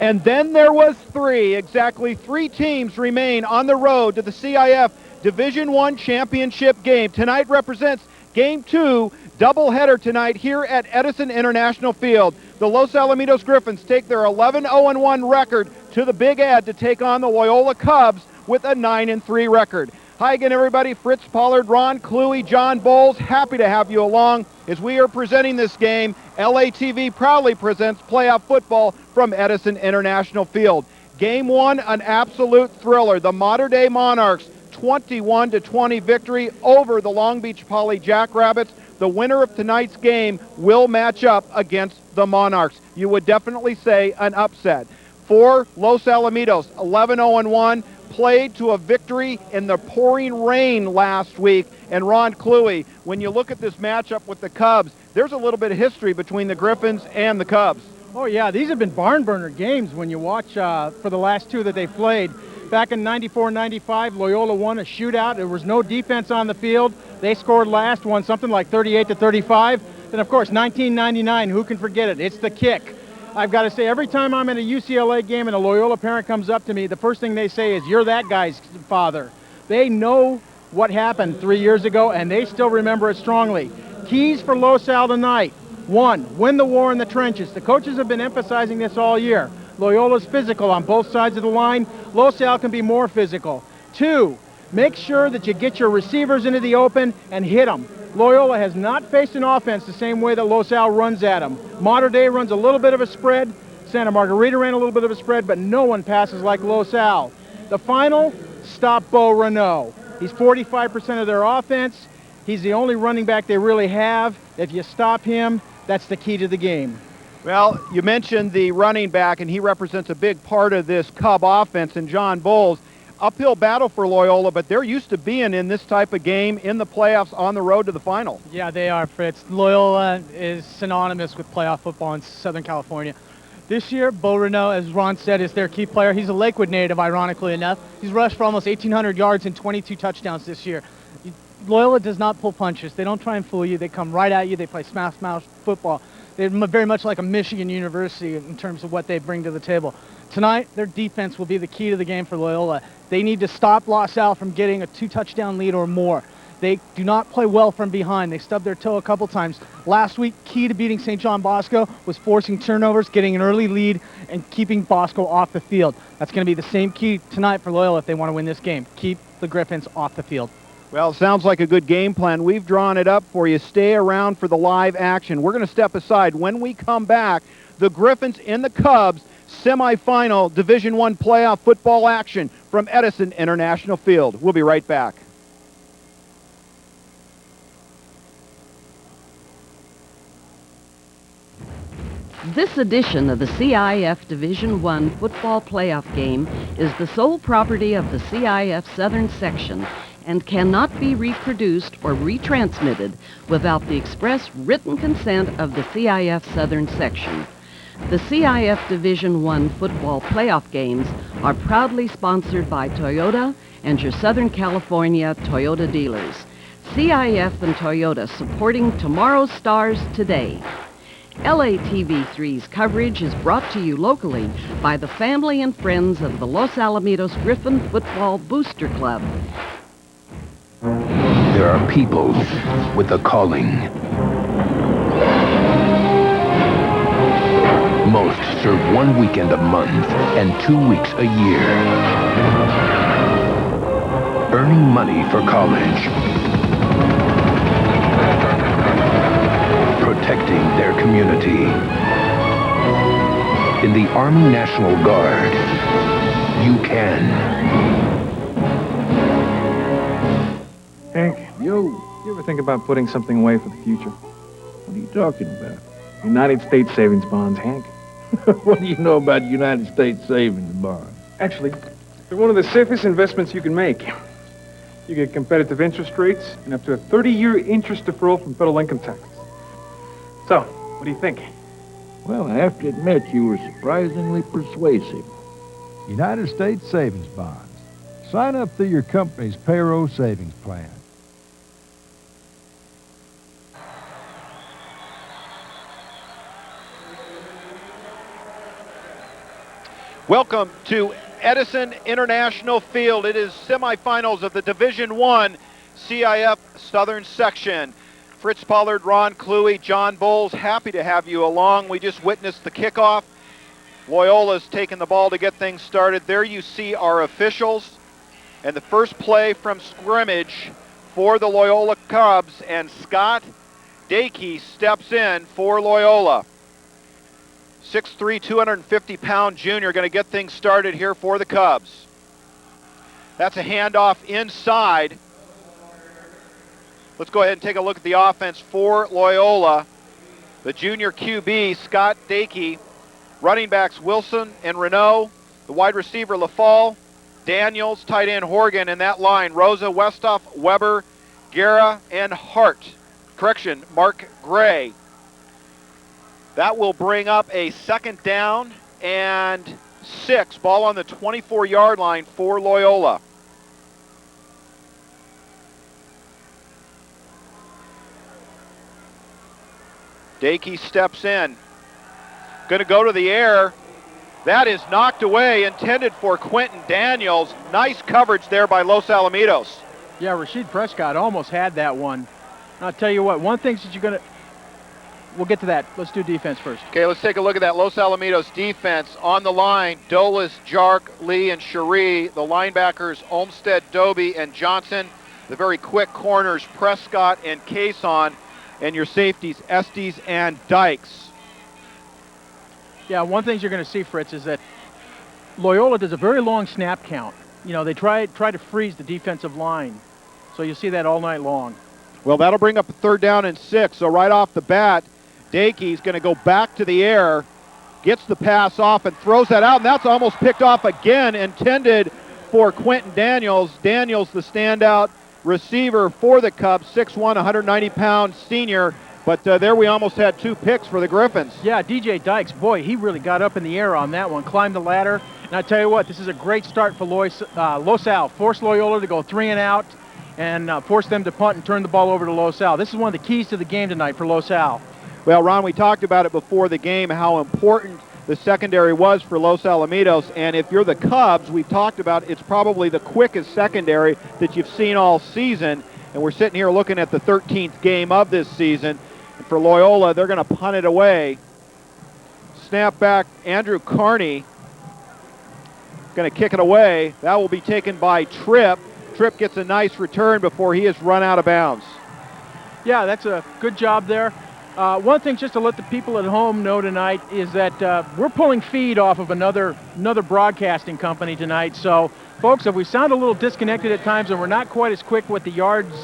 And then there was three. Exactly three teams remain on the road to the CIF Division I championship game. Tonight represents Game 2, doubleheader tonight here at Edison International Field. The Los Alamitos Griffins take their 11-0-1 record to the Big Ed to take on the Loyola Cubs with a 9-3 record. Hi again, everybody. Fritz Pollard, Ron Cluey, John Bowles. Happy to have you along as we are presenting this game. LATV proudly presents playoff football from Edison International Field. Game 1, an absolute thriller. The Mater Dei Monarchs, 21-20 victory over the Long Beach Poly Jackrabbits. The winner of tonight's game will match up against the Monarchs. You would definitely say an upset. For Los Alamitos, 11-0-1, played to a victory in the pouring rain last week. And Ron Cluey, when you look at this matchup with the Cubs, there's a little bit of history between the Griffins and the Cubs. Oh yeah, these have been barn burner games when you watch for the last two that they played. Back in 94-95, Loyola won a shootout. There was no defense on the field. They scored last, won something like 38-35. Then of course, 1999, who can forget it? It's the kick. I've got to say, every time I'm in a UCLA game and a Loyola parent comes up to me, the first thing they say is, "You're that guy's father." They know what happened 3 years ago, and they still remember it strongly. Keys for Los Al tonight. 1, win the war in the trenches. The coaches have been emphasizing this all year. Loyola's physical on both sides of the line. Los Al can be more physical. 2, make sure that you get your receivers into the open and hit them. Loyola has not faced an offense the same way that Los Al runs at them. Mater Dei runs a little bit of a spread. Santa Margarita ran a little bit of a spread, but no one passes like Los Al. The final, stop Bo Renault. He's 45% of their offense. He's the only running back they really have. If you stop him, that's the key to the game. Well, you mentioned the running back, and he represents a big part of this Cub offense, and John Bowles. Uphill battle for Loyola, but they're used to being in this type of game in the playoffs on the road to the final. Yeah, they are, Fritz. Loyola is synonymous with playoff football in Southern California. This year, Bo Renault, as Ron said, is their key player. He's a Lakewood native, ironically enough. He's rushed for almost 1,800 yards and 22 touchdowns this year. Loyola does not pull punches. They don't try and fool you. They come right at you. They play smash mouth football. They're very much like a Michigan University in terms of what they bring to the table. Tonight, their defense will be the key to the game for Loyola. They need to stop Los Al from getting a 2-touchdown lead or more. They do not play well from behind. They stubbed their toe a couple times. Last week, key to beating St. John Bosco was forcing turnovers, getting an early lead, and keeping Bosco off the field. That's going to be the same key tonight for Loyola if they want to win this game. Keep the Griffins off the field. Well, it sounds like a good game plan. We've drawn it up for you. Stay around for the live action. We're going to step aside. When we come back, the Griffins and the Cubs semifinal Division I playoff football action from Edison International Field. We'll be right back. This edition of the CIF Division I football playoff game is the sole property of the CIF Southern Section and cannot be reproduced or retransmitted without the express written consent of the CIF Southern Section. The CIF Division I football playoff games are proudly sponsored by Toyota and your Southern California Toyota dealers. CIF and Toyota supporting tomorrow's stars today. LATV3's coverage is brought to you locally by the family and friends of the Los Alamitos Griffin Football Booster Club. There are people with a calling. Most serve 1 weekend a month and 2 weeks a year. Earning money for college. Protecting their community. In the Army National Guard, you can. Hank, you ever think about putting something away for the future? What are you talking about? United States savings bonds, Hank. What do you know about United States savings bonds? Actually, they're one of the safest investments you can make. You get competitive interest rates and up to a 30-year interest deferral from federal income taxes. So, what do you think? Well, I have to admit you were surprisingly persuasive. United States savings bonds. Sign up through your company's payroll savings plan. Welcome to Edison International Field. It is semifinals of the Division I CIF Southern Section. Fritz Pollard, Ron Cluey, John Bowles, happy to have you along. We just witnessed the kickoff. Loyola's taking the ball to get things started. There you see our officials. And the first play from scrimmage for the Loyola Cubs, and Scott Dakey steps in for Loyola. 6'3", 250-pound junior, going to get things started here for the Cubs. That's a handoff inside. Let's go ahead and take a look at the offense for Loyola. The junior QB, Scott Dakey. Running backs, Wilson and Renault. The wide receiver, LaFall. Daniels, tight end Horgan, in that line. Rosa, Westhoff, Weber, Guerra, and Hart. Correction, Mark Gray. That will bring up a 2nd down and 6. Ball on the 24-yard line for Loyola. Dakey steps in. Going to go to the air. That is knocked away, intended for Quentin Daniels. Nice coverage there by Los Alamitos. Yeah, Rasheed Prescott almost had that one. I'll tell you what, one thing that you're going to... We'll get to that. Let's do defense first. Okay, let's take a look at that Los Alamitos defense. On the line, Dolis, Jark, Lee, and Cherie. The linebackers, Olmstead, Doby, and Johnson. The very quick corners, Prescott and Cason. And your safeties, Estes and Dykes. Yeah, one thing you're going to see, Fritz, is that Loyola does a very long snap count. You know, they try to freeze the defensive line. So you'll see that all night long. Well, that'll bring up a 3rd down and 6. So right off the bat, Dakey's going to go back to the air, gets the pass off and throws that out, and that's almost picked off again, intended for Quentin Daniels. Daniels, the standout receiver for the Cubs, 6'1", 190-pound senior. But there we almost had 2 picks for the Griffins. Yeah, DJ Dykes, boy, he really got up in the air on that one, climbed the ladder. And I tell you what, this is a great start for Los Al. Force Loyola to go 3 and out and force them to punt and turn the ball over to Los Al. This is one of the keys to the game tonight for Los Al. Well, Ron, we talked about it before the game, how important the secondary was for Los Alamitos. And if you're the Cubs, we've talked about it's probably the quickest secondary that you've seen all season. And we're sitting here looking at the 13th game of this season. And for Loyola, they're going to punt it away. Snap back, Andrew Carney going to kick it away. That will be taken by Tripp. Tripp gets a nice return before he is run out of bounds. Yeah, that's a good job there. One thing just to let the people at home know tonight is that we're pulling feed off of another broadcasting company tonight. So, folks, if we sound a little disconnected at times and we're not quite as quick with the yards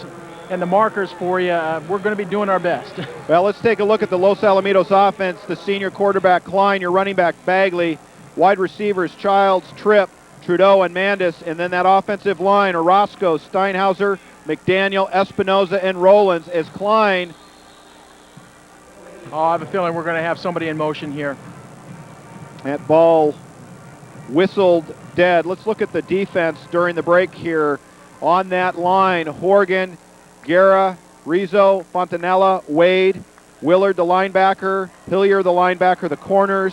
and the markers for you, we're going to be doing our best. Well, let's take a look at the Los Alamitos offense. The senior quarterback, Klein, your running back, Bagley, wide receivers, Childs, Tripp, Trudeau, and Mandis, and then that offensive line, Orozco, Steinhauser, McDaniel, Espinoza, and Rollins, as Klein. Oh, I have a feeling we're going to have somebody in motion here. That ball whistled dead. Let's look at the defense during the break here. On that line, Horgan, Guerra, Rizzo, Fontanella, Wade, Willard, the linebacker, Hillier, the linebacker, the corners,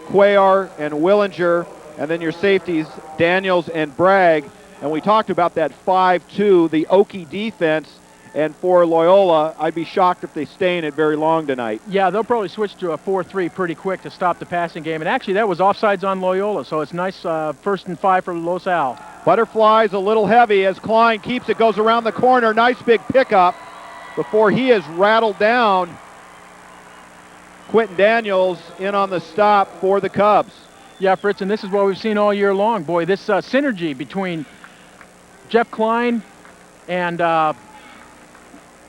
Cuellar and Willinger, and then your safeties, Daniels and Bragg. And we talked about that 5-2, the Okie defense. And for Loyola, I'd be shocked if they stay in it very long tonight. Yeah, they'll probably switch to a 4-3 pretty quick to stop the passing game. And actually, that was offsides on Loyola, so it's nice 1st and 5 for Los Al. Butterflies a little heavy as Klein keeps it, goes around the corner. Nice big pickup before he is rattled down. Quentin Daniels in on the stop for the Cubs. Yeah, Fritz, and this is what we've seen all year long. Boy, this synergy between Jeff Klein and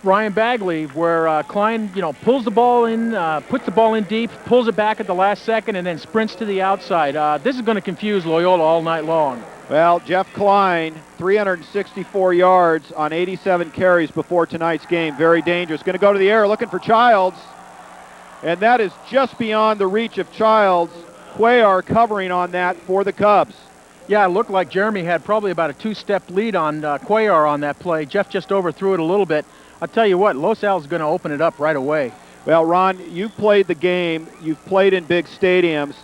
Ryan Bagley, where Klein, pulls the ball in, puts the ball in deep, pulls it back at the last second, and then sprints to the outside. This is going to confuse Loyola all night long. Well, Jeff Klein, 364 yards on 87 carries before tonight's game. Very dangerous. Going to go to the air, looking for Childs. And that is just beyond the reach of Childs. Cuellar covering on that for the Cubs. Yeah, it looked like Jeremy had probably about a 2-step lead on Cuellar on that play. Jeff just overthrew it a little bit. I'll tell you what, Los Al's going to open it up right away. Well, Ron, you've played the game. You've played in big stadiums.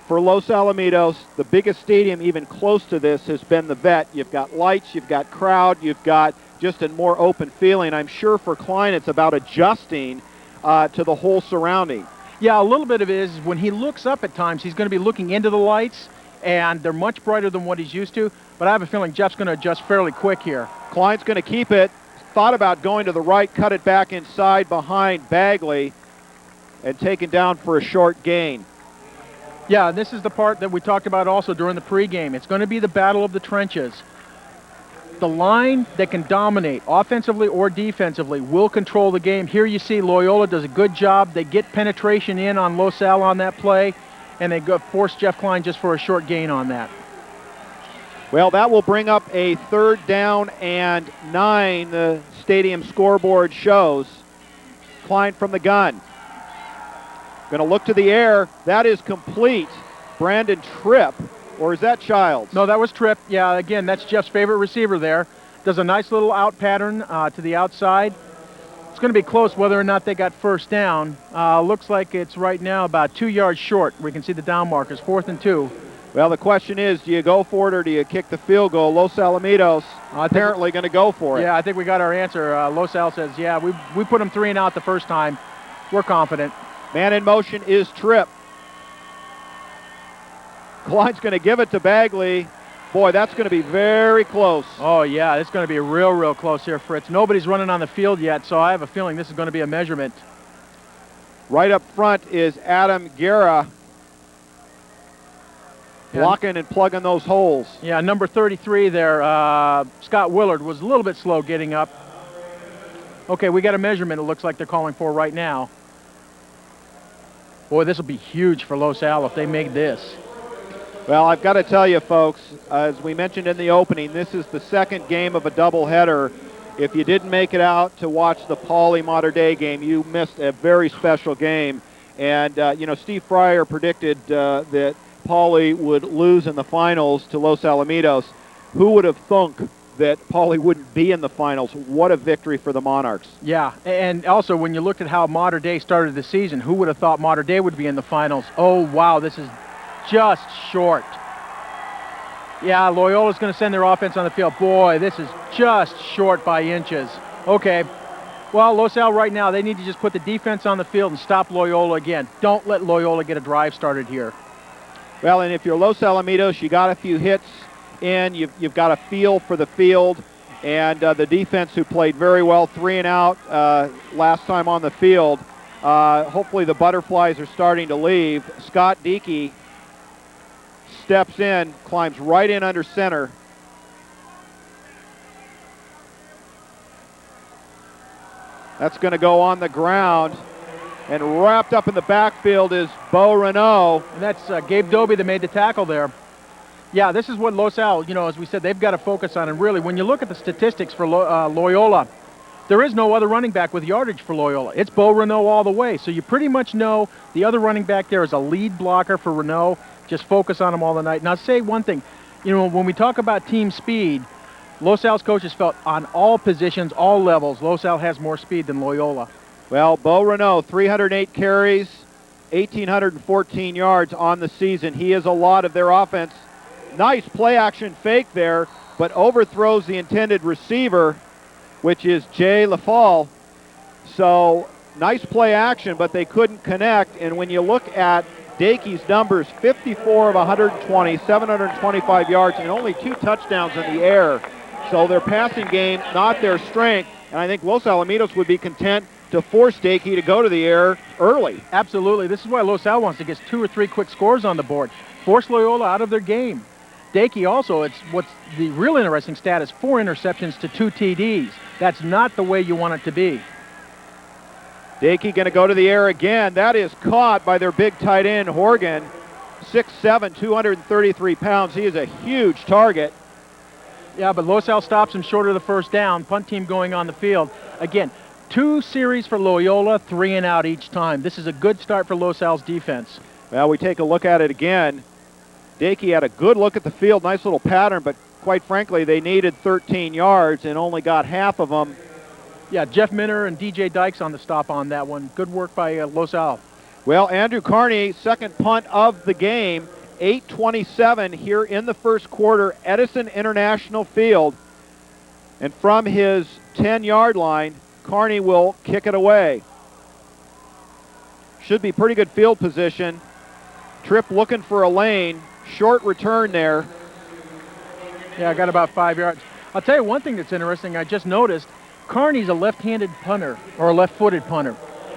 for Los Alamitos, the biggest stadium even close to this has been the Vet. You've got lights, you've got crowd, you've got just a more open feeling. I'm sure for Klein it's about adjusting to the whole surrounding. Yeah, a little bit of it is when he looks up at times, he's going to be looking into the lights, and they're much brighter than what he's used to, but I have a feeling Jeff's going to adjust fairly quick here. Klein's going to keep it. Thought about going to the right, cut it back inside behind Bagley, and taken down for a short gain. Yeah, this is the part that we talked about also during the pregame. It's going to be the battle of the trenches. The line that can dominate, offensively or defensively, will control the game. Here you see Loyola does a good job. They get penetration in on Los Al on that play, and they force Jeff Klein just for a short gain on that. Well, that will bring up a 3rd down and 9, the stadium scoreboard shows. Klein from the gun. Going to look to the air. That is complete. Brandon Tripp. Or is that Childs? No, that was Tripp. Yeah, again, that's Jeff's favorite receiver there. Does a nice little out pattern to the outside. It's going to be close whether or not they got first down. Looks like it's right now about 2 yards short. We can see the down markers, 4th and 2. Well, the question is, do you go for it or do you kick the field goal? Los Alamitos apparently going to go for it. Yeah, I think we got our answer. Los Al says, yeah, we put them 3 and out the first time. We're confident. Man in motion is Tripp. Klein's going to give it to Bagley. Boy, that's going to be very close. Oh, yeah, it's going to be real close here, Fritz. Nobody's running on the field yet, so I have a feeling this is going to be a measurement. Right up front is Adam Guerra. Blocking and plugging those holes. Yeah, number 33 there, Scott Willard, was a little bit slow getting up. Okay, we got a measurement it looks like they're calling for right now. Boy, this will be huge for Los Al if they make this. Well, I've got to tell you, folks, as we mentioned in the opening, this is the 2nd game of a doubleheader. If you didn't make it out to watch the Pauley Mater Dei game, you missed a very special game. And, Steve Fryer predicted that Pauley would lose in the finals to Los Alamitos. Who would have thunk that Pauley wouldn't be in the finals? What a victory for the Monarchs. Yeah, and also when you looked at how Mater Dei started the season, who would have thought Mater Dei would be in the finals? Oh, wow, this is just short. Yeah, Loyola's going to send their offense on the field. Boy, this is just short by inches. Okay, well, Los Al right now, they need to just put the defense on the field and stop Loyola again. Don't let Loyola get a drive started here. Well, and if you're Los Alamitos, you got a few hits in. You've got a feel for the field. And the defense, who played very well, 3 and out last time on the field. Hopefully the butterflies are starting to leave. Scott Diekey steps in, climbs right in under center. That's going to go on the ground. And wrapped up in the backfield is Bo Renault. And that's Gabe Doby that made the tackle there. Yeah, this is what Los Al, as we said, they've got to focus on. And really, when you look at the statistics for Loyola, there is no other running back with yardage for Loyola. It's Bo Renault all the way. So you pretty much know the other running back there is a lead blocker for Renault. Just focus on him all the night. Now, I'll say one thing. When we talk about team speed, Los Al's coaches felt on all positions, all levels, Los Al has more speed than Loyola. Well, Bo Renault, 308 carries, 1,814 yards on the season. He is a lot of their offense. Nice play-action fake there, but overthrows the intended receiver, which is Jay LaFalle. So, nice play action, but they couldn't connect. And when you look at Dakey's numbers, 54 of 120, 725 yards, and only 2 touchdowns in the air. So their passing game, not their strength. And I think Los Alamitos would be content to force Dakey to go to the air early. Absolutely. This is why Los Al wants to get 2 or 3 quick scores on the board. Force Loyola out of their game. Dakey also, what's the real interesting stat is 4 interceptions to 2 TDs. That's not the way you want it to be. Dakey going to go to the air again. That is caught by their big tight end, Horgan. 6'7", 233 pounds. He is a huge target. Yeah, but Los Al stops him short of the first down. Punt team going on the field. Again, 2 series for Loyola, 3 and out each time. This is a good start for Los Al's defense. Well, we take a look at it again. Dakey had a good look at the field, nice little pattern, but quite frankly, they needed 13 yards and only got half of them. Yeah, Jeff Minner and DJ Dykes on the stop on that one. Good work by Los Al. Well, Andrew Carney, second punt of the game, 8:27 here in the first quarter, Edison International Field. And from his 10-yard line, Carney will kick it away. Should be pretty good field position. Tripp looking for a lane. Short return there. Yeah, I got about 5 yards. I'll tell you one thing that's interesting. I just noticed Carney's a left-handed punter, or a left-footed punter.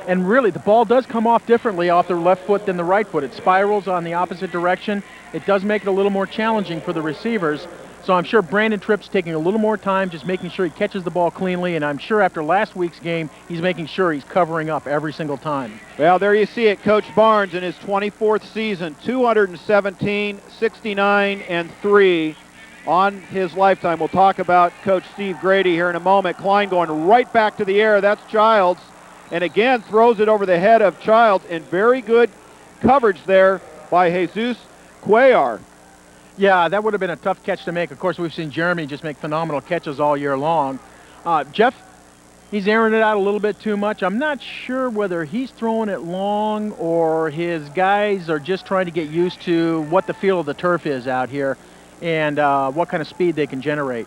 And really, the ball does come off differently off the left foot than the right foot. It spirals on the opposite direction. It does make it a little more challenging for the receivers. So I'm sure Brandon Tripp's taking a little more time, just making sure he catches the ball cleanly, and I'm sure after last week's game, he's making sure he's covering up every single time. Well, there you see it. Coach Barnes in his 24th season, 217, 69, and 3 on his lifetime. We'll talk about Coach Steve Grady here in a moment. Klein going right back to the air. That's Childs. And again, throws it over the head of Childs, and very good coverage there by Jesus Cuellar. Yeah, that would have been a tough catch to make. Of course, we've seen Jeremy just make phenomenal catches all year long. Jeff, he's airing it out a little bit too much. I'm not sure whether he's throwing it long or his guys are just trying to get used to what the feel of the turf is out here and what kind of speed they can generate.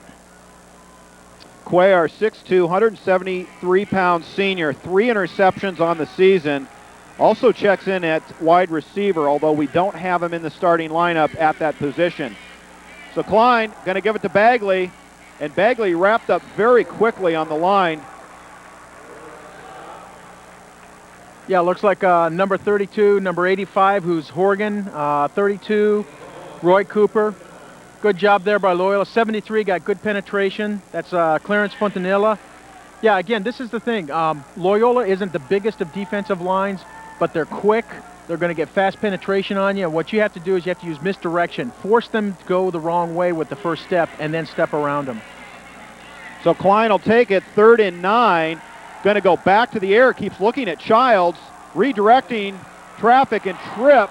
Cuellar, 6'2", 173-pound senior, 3 interceptions on the season. Also checks in at wide receiver, although we don't have him in the starting lineup at that position. So Klein going to give it to Bagley, and Bagley wrapped up very quickly on the line. Yeah, looks like number 32, number 85, who's Horgan, 32, Roy Cooper. Good job there by Loyola. 73 got good penetration. That's Clarence Fontanilla. Yeah, again, this is the thing. Loyola isn't the biggest of defensive lines, but they're quick. They're going to get fast penetration on you. What you have to do is you have to use misdirection. Force them to go the wrong way with the first step and then step around them. So Klein will take it, 3rd and 9. Going to go back to the air. Keeps looking at Childs, redirecting traffic, and Tripp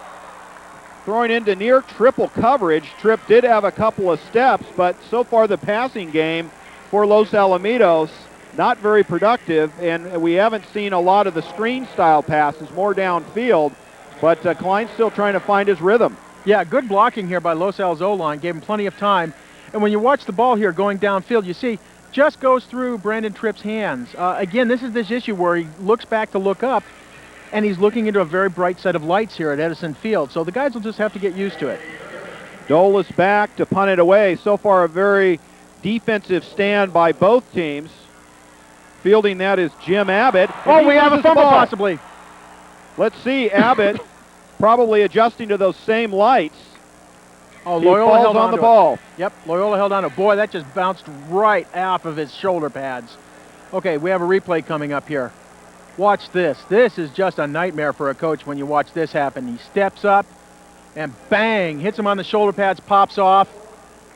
throwing into near triple coverage. Tripp did have a couple of steps, but so far the passing game for Los Alamitos, not very productive, and we haven't seen a lot of the screen style passes, more downfield, but Klein's still trying to find his rhythm. Yeah, good blocking here by Los Al's O-line, gave him plenty of time. And when you watch the ball here going downfield, you see just goes through Brandon Tripp's hands. Again, this is this issue where he looks back to look up, and he's looking into a very bright set of lights here at Edison Field, so the guys will just have to get used to it. Dole back to punt it away. So far a very defensive stand by both teams. Fielding that is Jim Abbott. Oh, we have a fumble possibly. Let's see, Abbott probably adjusting to those same lights. Oh, Loyola held on the ball. Yep, Loyola held on to it. Boy, that just bounced right off of his shoulder pads. Okay, we have a replay coming up here. Watch this. This is just a nightmare for a coach when you watch this happen. He steps up and bang, hits him on the shoulder pads, pops off.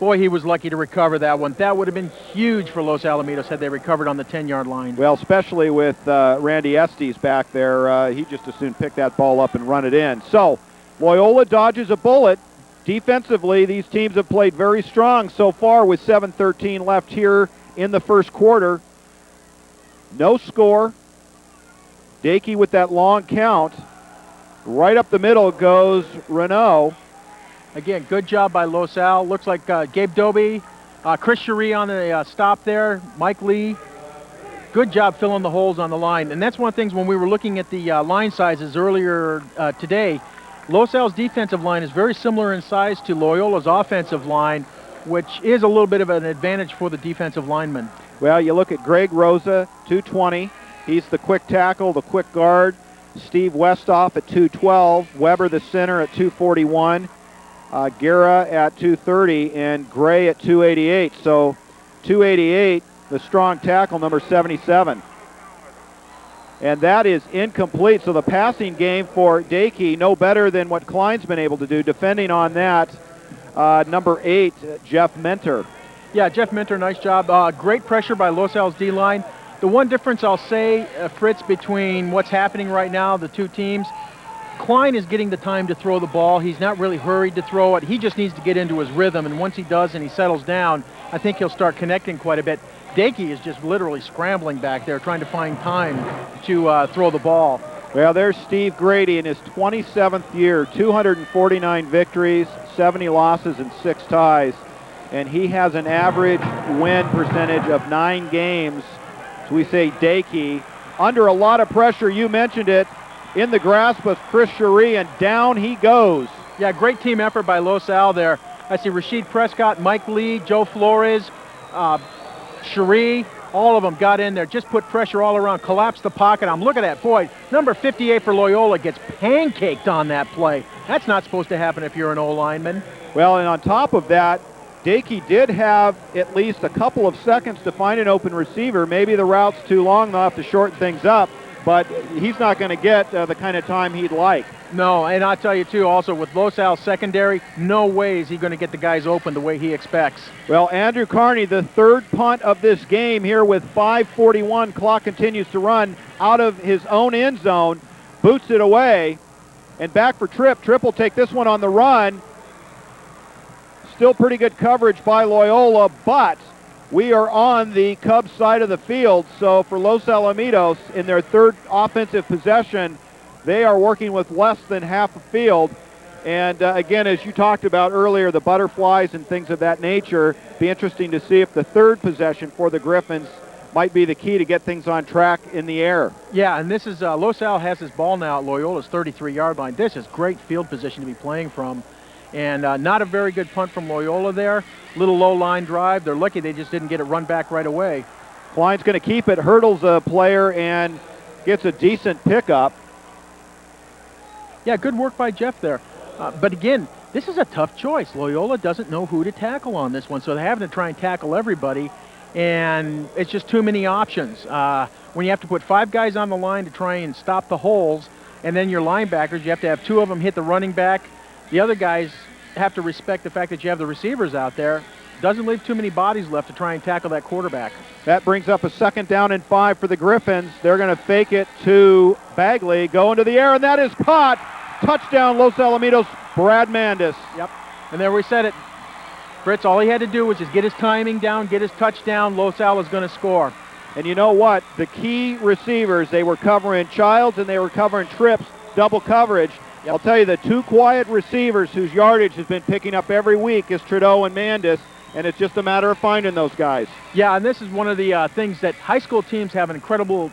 Boy, he was lucky to recover that one. That would have been huge for Los Alamitos had they recovered on the 10-yard line. Well, especially with Randy Estes back there. He just as soon pick that ball up and run it in. So Loyola dodges a bullet. Defensively, these teams have played very strong so far with 7:13 left here in the first quarter. No score. Dakey with that long count. Right up the middle goes Renault. Again, good job by Los Al. Looks like Gabe Doby, Chris Cherie on the stop there, Mike Lee. Good job filling the holes on the line. And that's one of the things when we were looking at the line sizes earlier today, Los Al's defensive line is very similar in size to Loyola's offensive line, which is a little bit of an advantage for the defensive linemen. Well, you look at Greg Rosa, 220. He's the quick tackle, the quick guard. Steve Westhoff at 212. Weber, the center, at 241. Guerra at 230, and Gray at 288. So 288, the strong tackle, number 77. And that is incomplete. So the passing game for Dakey, no better than what Klein's been able to do. Defending on that, number 8, Jeff Mentor. Yeah, Jeff Mentor, nice job. Great pressure by Los Al's D-line. The one difference I'll say, Fritz, between what's happening right now, the two teams, Klein is getting the time to throw the ball. He's not really hurried to throw it. He just needs to get into his rhythm, and once he does and he settles down, I think he'll start connecting quite a bit. Dakey is just literally scrambling back there, trying to find time to throw the ball. Well, there's Steve Grady in his 27th year, 249 victories, 70 losses and 6 ties, and he has an average win percentage of 9 games. So we say Dakey under a lot of pressure. You mentioned it, in the grasp of Chris Cherie, and down he goes. Yeah, great team effort by Los Al there. I see Rasheed Prescott, Mike Lee, Joe Flores, Cherie, all of them got in there, just put pressure all around, collapsed the pocket. I'm looking at, boy, number 58 for Loyola gets pancaked on that play. That's not supposed to happen if you're an O-lineman. Well, and on top of that, Dakey did have at least a couple of seconds to find an open receiver. Maybe the route's too long, they'll have to shorten things up, but he's not going to get the kind of time he'd like. No, and I'll tell you too, also with Los Al's secondary, no way is he going to get the guys open the way he expects. Well, Andrew Carney, the third punt of this game here with 5:41. Clock continues to run out of his own end zone, boots it away, and back for Tripp. Tripp will take this one on the run. Still pretty good coverage by Loyola, but we are on the Cubs side of the field. So for Los Alamitos, in their third offensive possession, they are working with less than half a field. And again, as you talked about earlier, the butterflies and things of that nature, be interesting to see if the third possession for the Griffins might be the key to get things on track in the air. Yeah, and this is, Los Al has his ball now at Loyola's 33-yard line. This is great field position to be playing from. And not a very good punt from Loyola there. Little low line drive. They're lucky they just didn't get it run back right away. Klein's going to keep it, hurdles a player, and gets a decent pickup. Yeah, good work by Jeff there. But again, this is a tough choice. Loyola doesn't know who to tackle on this one, so they're having to try and tackle everybody, and it's just too many options. When you have to put 5 guys on the line to try and stop the holes, and then your linebackers, you have to have 2 of them hit the running back. The other guys have to respect the fact that you have the receivers out there. Doesn't leave too many bodies left to try and tackle that quarterback. That brings up a 2nd down and 5 for the Griffins. They're going to fake it to Bagley, go into the air, and that is caught. Touchdown, Los Alamitos, Brad Mandis. Yep, and there we said it. Fritz, all he had to do was just get his timing down, get his touchdown. Los Al is going to score. And you know what? The key receivers, they were covering Childs and they were covering Trips, double coverage. Yep. I'll tell you, the 2 quiet receivers whose yardage has been picking up every week is Trudeau and Mandis, and it's just a matter of finding those guys. Yeah, and this is one of the things that high school teams have an incredible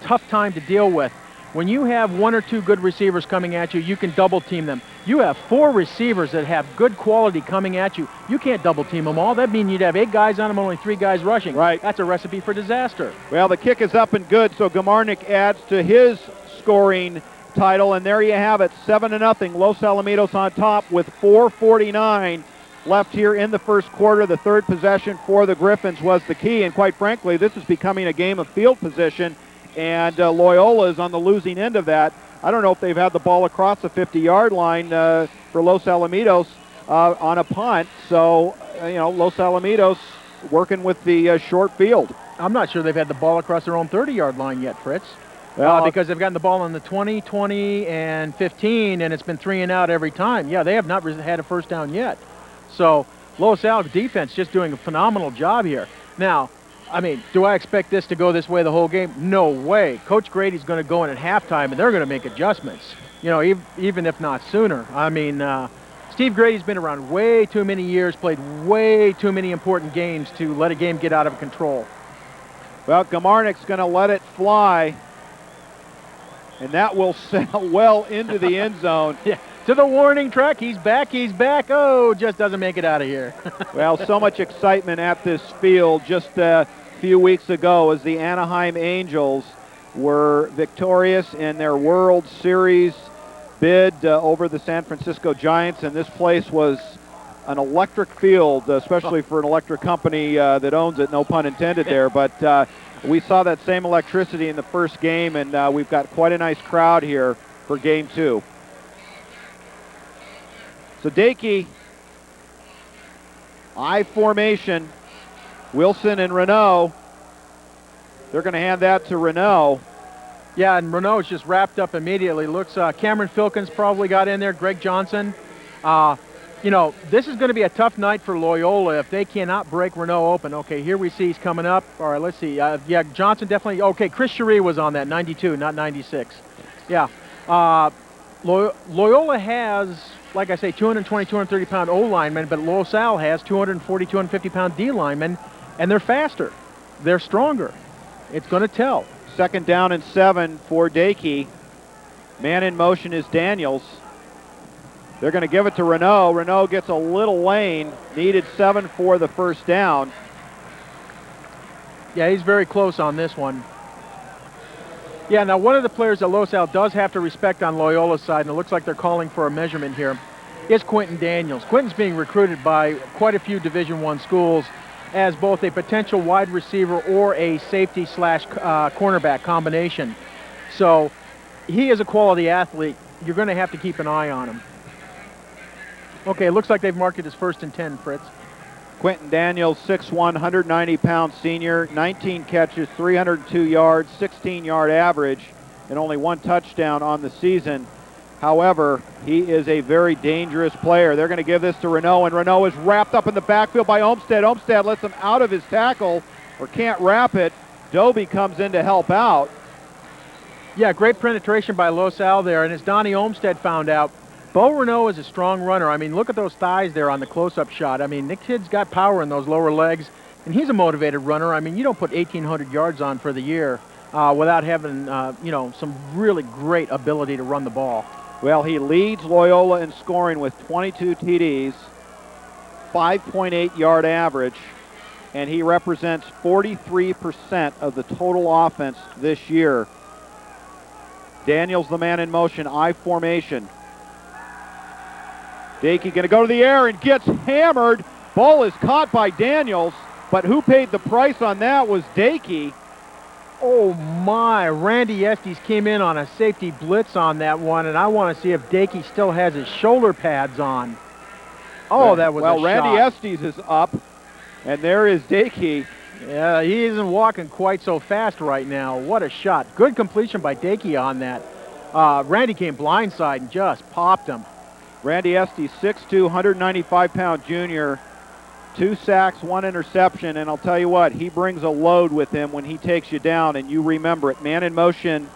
tough time to deal with. When you have 1 or 2 good receivers coming at you, you can double team them. You have 4 receivers that have good quality coming at you. You can't double team them all. That means you'd have 8 guys on them, only 3 guys rushing. Right. That's a recipe for disaster. Well, the kick is up and good, so Gamarnik adds to his scoring title, and there you have it, 7-0. Los Alamitos on top with 4:49 left here in the first quarter. The third possession for the Griffins was the key, and quite frankly, this is becoming a game of field position, and Loyola is on the losing end of that. I don't know if they've had the ball across the 50-yard line for Los Alamitos on a punt, so, Los Alamitos working with the short field. I'm not sure they've had the ball across their own 30-yard line yet, Fritz. Well, because they've gotten the ball on the 20, 20, and 15, and it's been 3 and out every time. Yeah, they have not had a first down yet. So Los Al defense just doing a phenomenal job here. Now, I mean, do I expect this to go this way the whole game? No way. Coach Grady's going to go in at halftime, and they're going to make adjustments, even if not sooner. I mean, Steve Grady's been around way too many years, played way too many important games to let a game get out of control. Well, Gamarnik's going to let it fly, and that will sail well into the end zone. Yeah, to the warning track. He's back. He's back. Oh, just doesn't make it out of here. Well, so much excitement at this field just a few weeks ago as the Anaheim Angels were victorious in their World Series bid over the San Francisco Giants, and this place was an electric field, especially for an electric company that owns it, no pun intended there. But we saw that same electricity in the first game, and we've got quite a nice crowd here for Game 2. So Dakey, I formation, Wilson and Renault. They're going to hand that to Renault. Yeah, and Renault's just wrapped up immediately. Looks, Cameron Filkins probably got in there, Greg Johnson. This is going to be a tough night for Loyola if they cannot break Renault open. Okay, here we see he's coming up. All right, let's see. Yeah, Johnson definitely. Okay, Chris Cherie was on that, 92, not 96. Yeah. Loyola has like I say, 220, 230-pound O linemen, but Los Al has 240, 250-pound D linemen, and they're faster. They're stronger. It's going to tell. 2nd down and 7 for Dakey. Man in motion is Daniels. They're going to give it to Renault. Renault gets a little lane. Needed 7 for the first down. Yeah, he's very close on this one. Yeah, now one of the players that Los Al does have to respect on Loyola's side, and it looks like they're calling for a measurement here, is Quentin Daniels. Quentin's being recruited by quite a few Division I schools as both a potential wide receiver or a safety slash cornerback combination. So he is a quality athlete. You're going to have to keep an eye on him. Okay, it looks like they've marked it as 1st and 10, Fritz. Quentin Daniels, 6'1", 190-pound senior, 19 catches, 302 yards, 16-yard average, and only 1 touchdown on the season. However, he is a very dangerous player. They're going to give this to Renault, and Renault is wrapped up in the backfield by Olmstead. Olmstead lets him out of his tackle, or can't wrap it. Doby comes in to help out. Yeah, great penetration by Los Al there, and as Donnie Olmstead found out, Bo Renault is a strong runner. I mean, look at those thighs there on the close-up shot. I mean, the kid's got power in those lower legs, and he's a motivated runner. I mean, you don't put 1,800 yards on for the year without having, some really great ability to run the ball. Well, he leads Loyola in scoring with 22 TDs, 5.8 yard average, and he represents 43% of the total offense this year. Daniels, the man in motion, I formation. Dakey going to go to the air and gets hammered. Ball is caught by Daniels, but who paid the price on that was Dakey. Oh my, Randy Estes came in on a safety blitz on that one, and I want to see if Dakey still has his shoulder pads on. Oh, that was a shot. Well, Randy Estes is up, and there is Dakey. Yeah, he isn't walking quite so fast right now. What a shot. Good completion by Dakey on that. Randy came blindside and just popped him. Randy Estes, 6'2", 195-pound junior, 2 sacks, 1 interception, and I'll tell you what, he brings a load with him when he takes you down, and you remember it. Man in motion,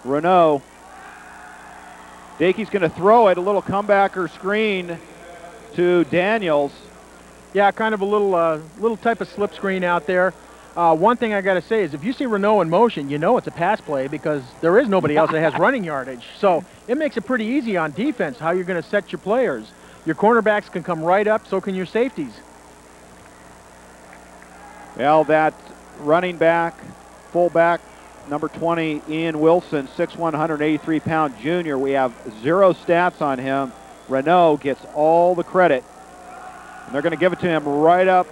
Renault. Dakey's going to throw it, a little comeback or screen to Daniels. Yeah, kind of a little type of slip screen out there. One thing I got to say is if you see Renault in motion, you know it's a pass play because there is nobody else that has running yardage. So it makes it pretty easy on defense how you're going to set your players. Your cornerbacks can come right up, so can your safeties. Well, that running back, fullback, number 20, Ian Wilson, 6'1", 183-pound junior. We have 0 stats on him. Renault gets all the credit. And they're going to give it to him right up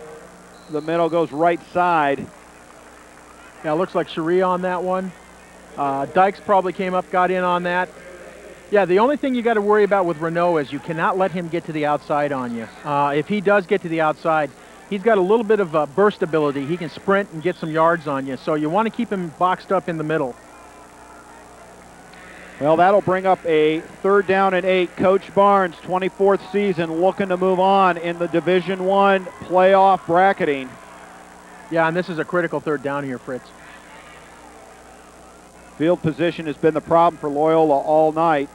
the middle, goes right side. Yeah, looks like Cherie on that one. Dykes probably came up, got in on that. Yeah, the only thing you got to worry about with Renault is you cannot let him get to the outside on you. If he does get to the outside, he's got a little bit of burst ability. He can sprint and get some yards on you. So you want to keep him boxed up in the middle. Well, that'll bring up a 3rd down and 8. Coach Barnes, 24th season, looking to move on in the Division I playoff bracketing. Yeah, and this is a critical 3rd down here, Fritz. Field position has been the problem for Loyola all night.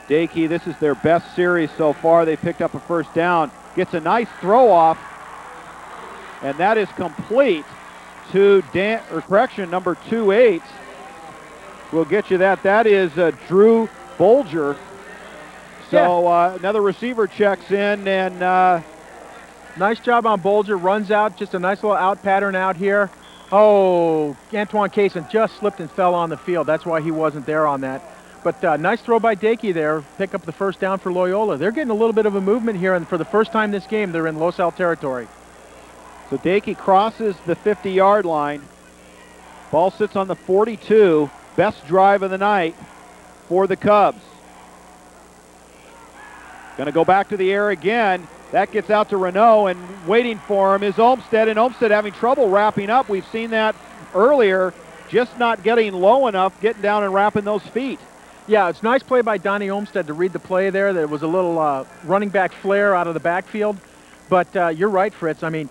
Dakey, this is their best series so far. They picked up a 1st down. Gets a nice throw off, and that is complete to number 28. We'll get you that. That is Drew Bolger. So another receiver checks in, and nice job on Bolger. Runs out, just a nice little out pattern out here. Oh, Antoine Kaysen just slipped and fell on the field. That's why he wasn't there on that. But nice throw by Dakey there. Pick up the 1st down for Loyola. They're getting a little bit of a movement here, and for the first time this game, they're in Los Al territory. So Dakey crosses the 50-yard line. Ball sits on the 42. Best drive of the night for the Cubs. Going to go back to the air again. That gets out to Renault, and waiting for him is Olmstead, and Olmstead having trouble wrapping up. We've seen that earlier, just not getting low enough, getting down and wrapping those feet. Yeah, it's a nice play by Donnie Olmstead to read the play there. There was a little running back flare out of the backfield. But you're right, Fritz. I mean,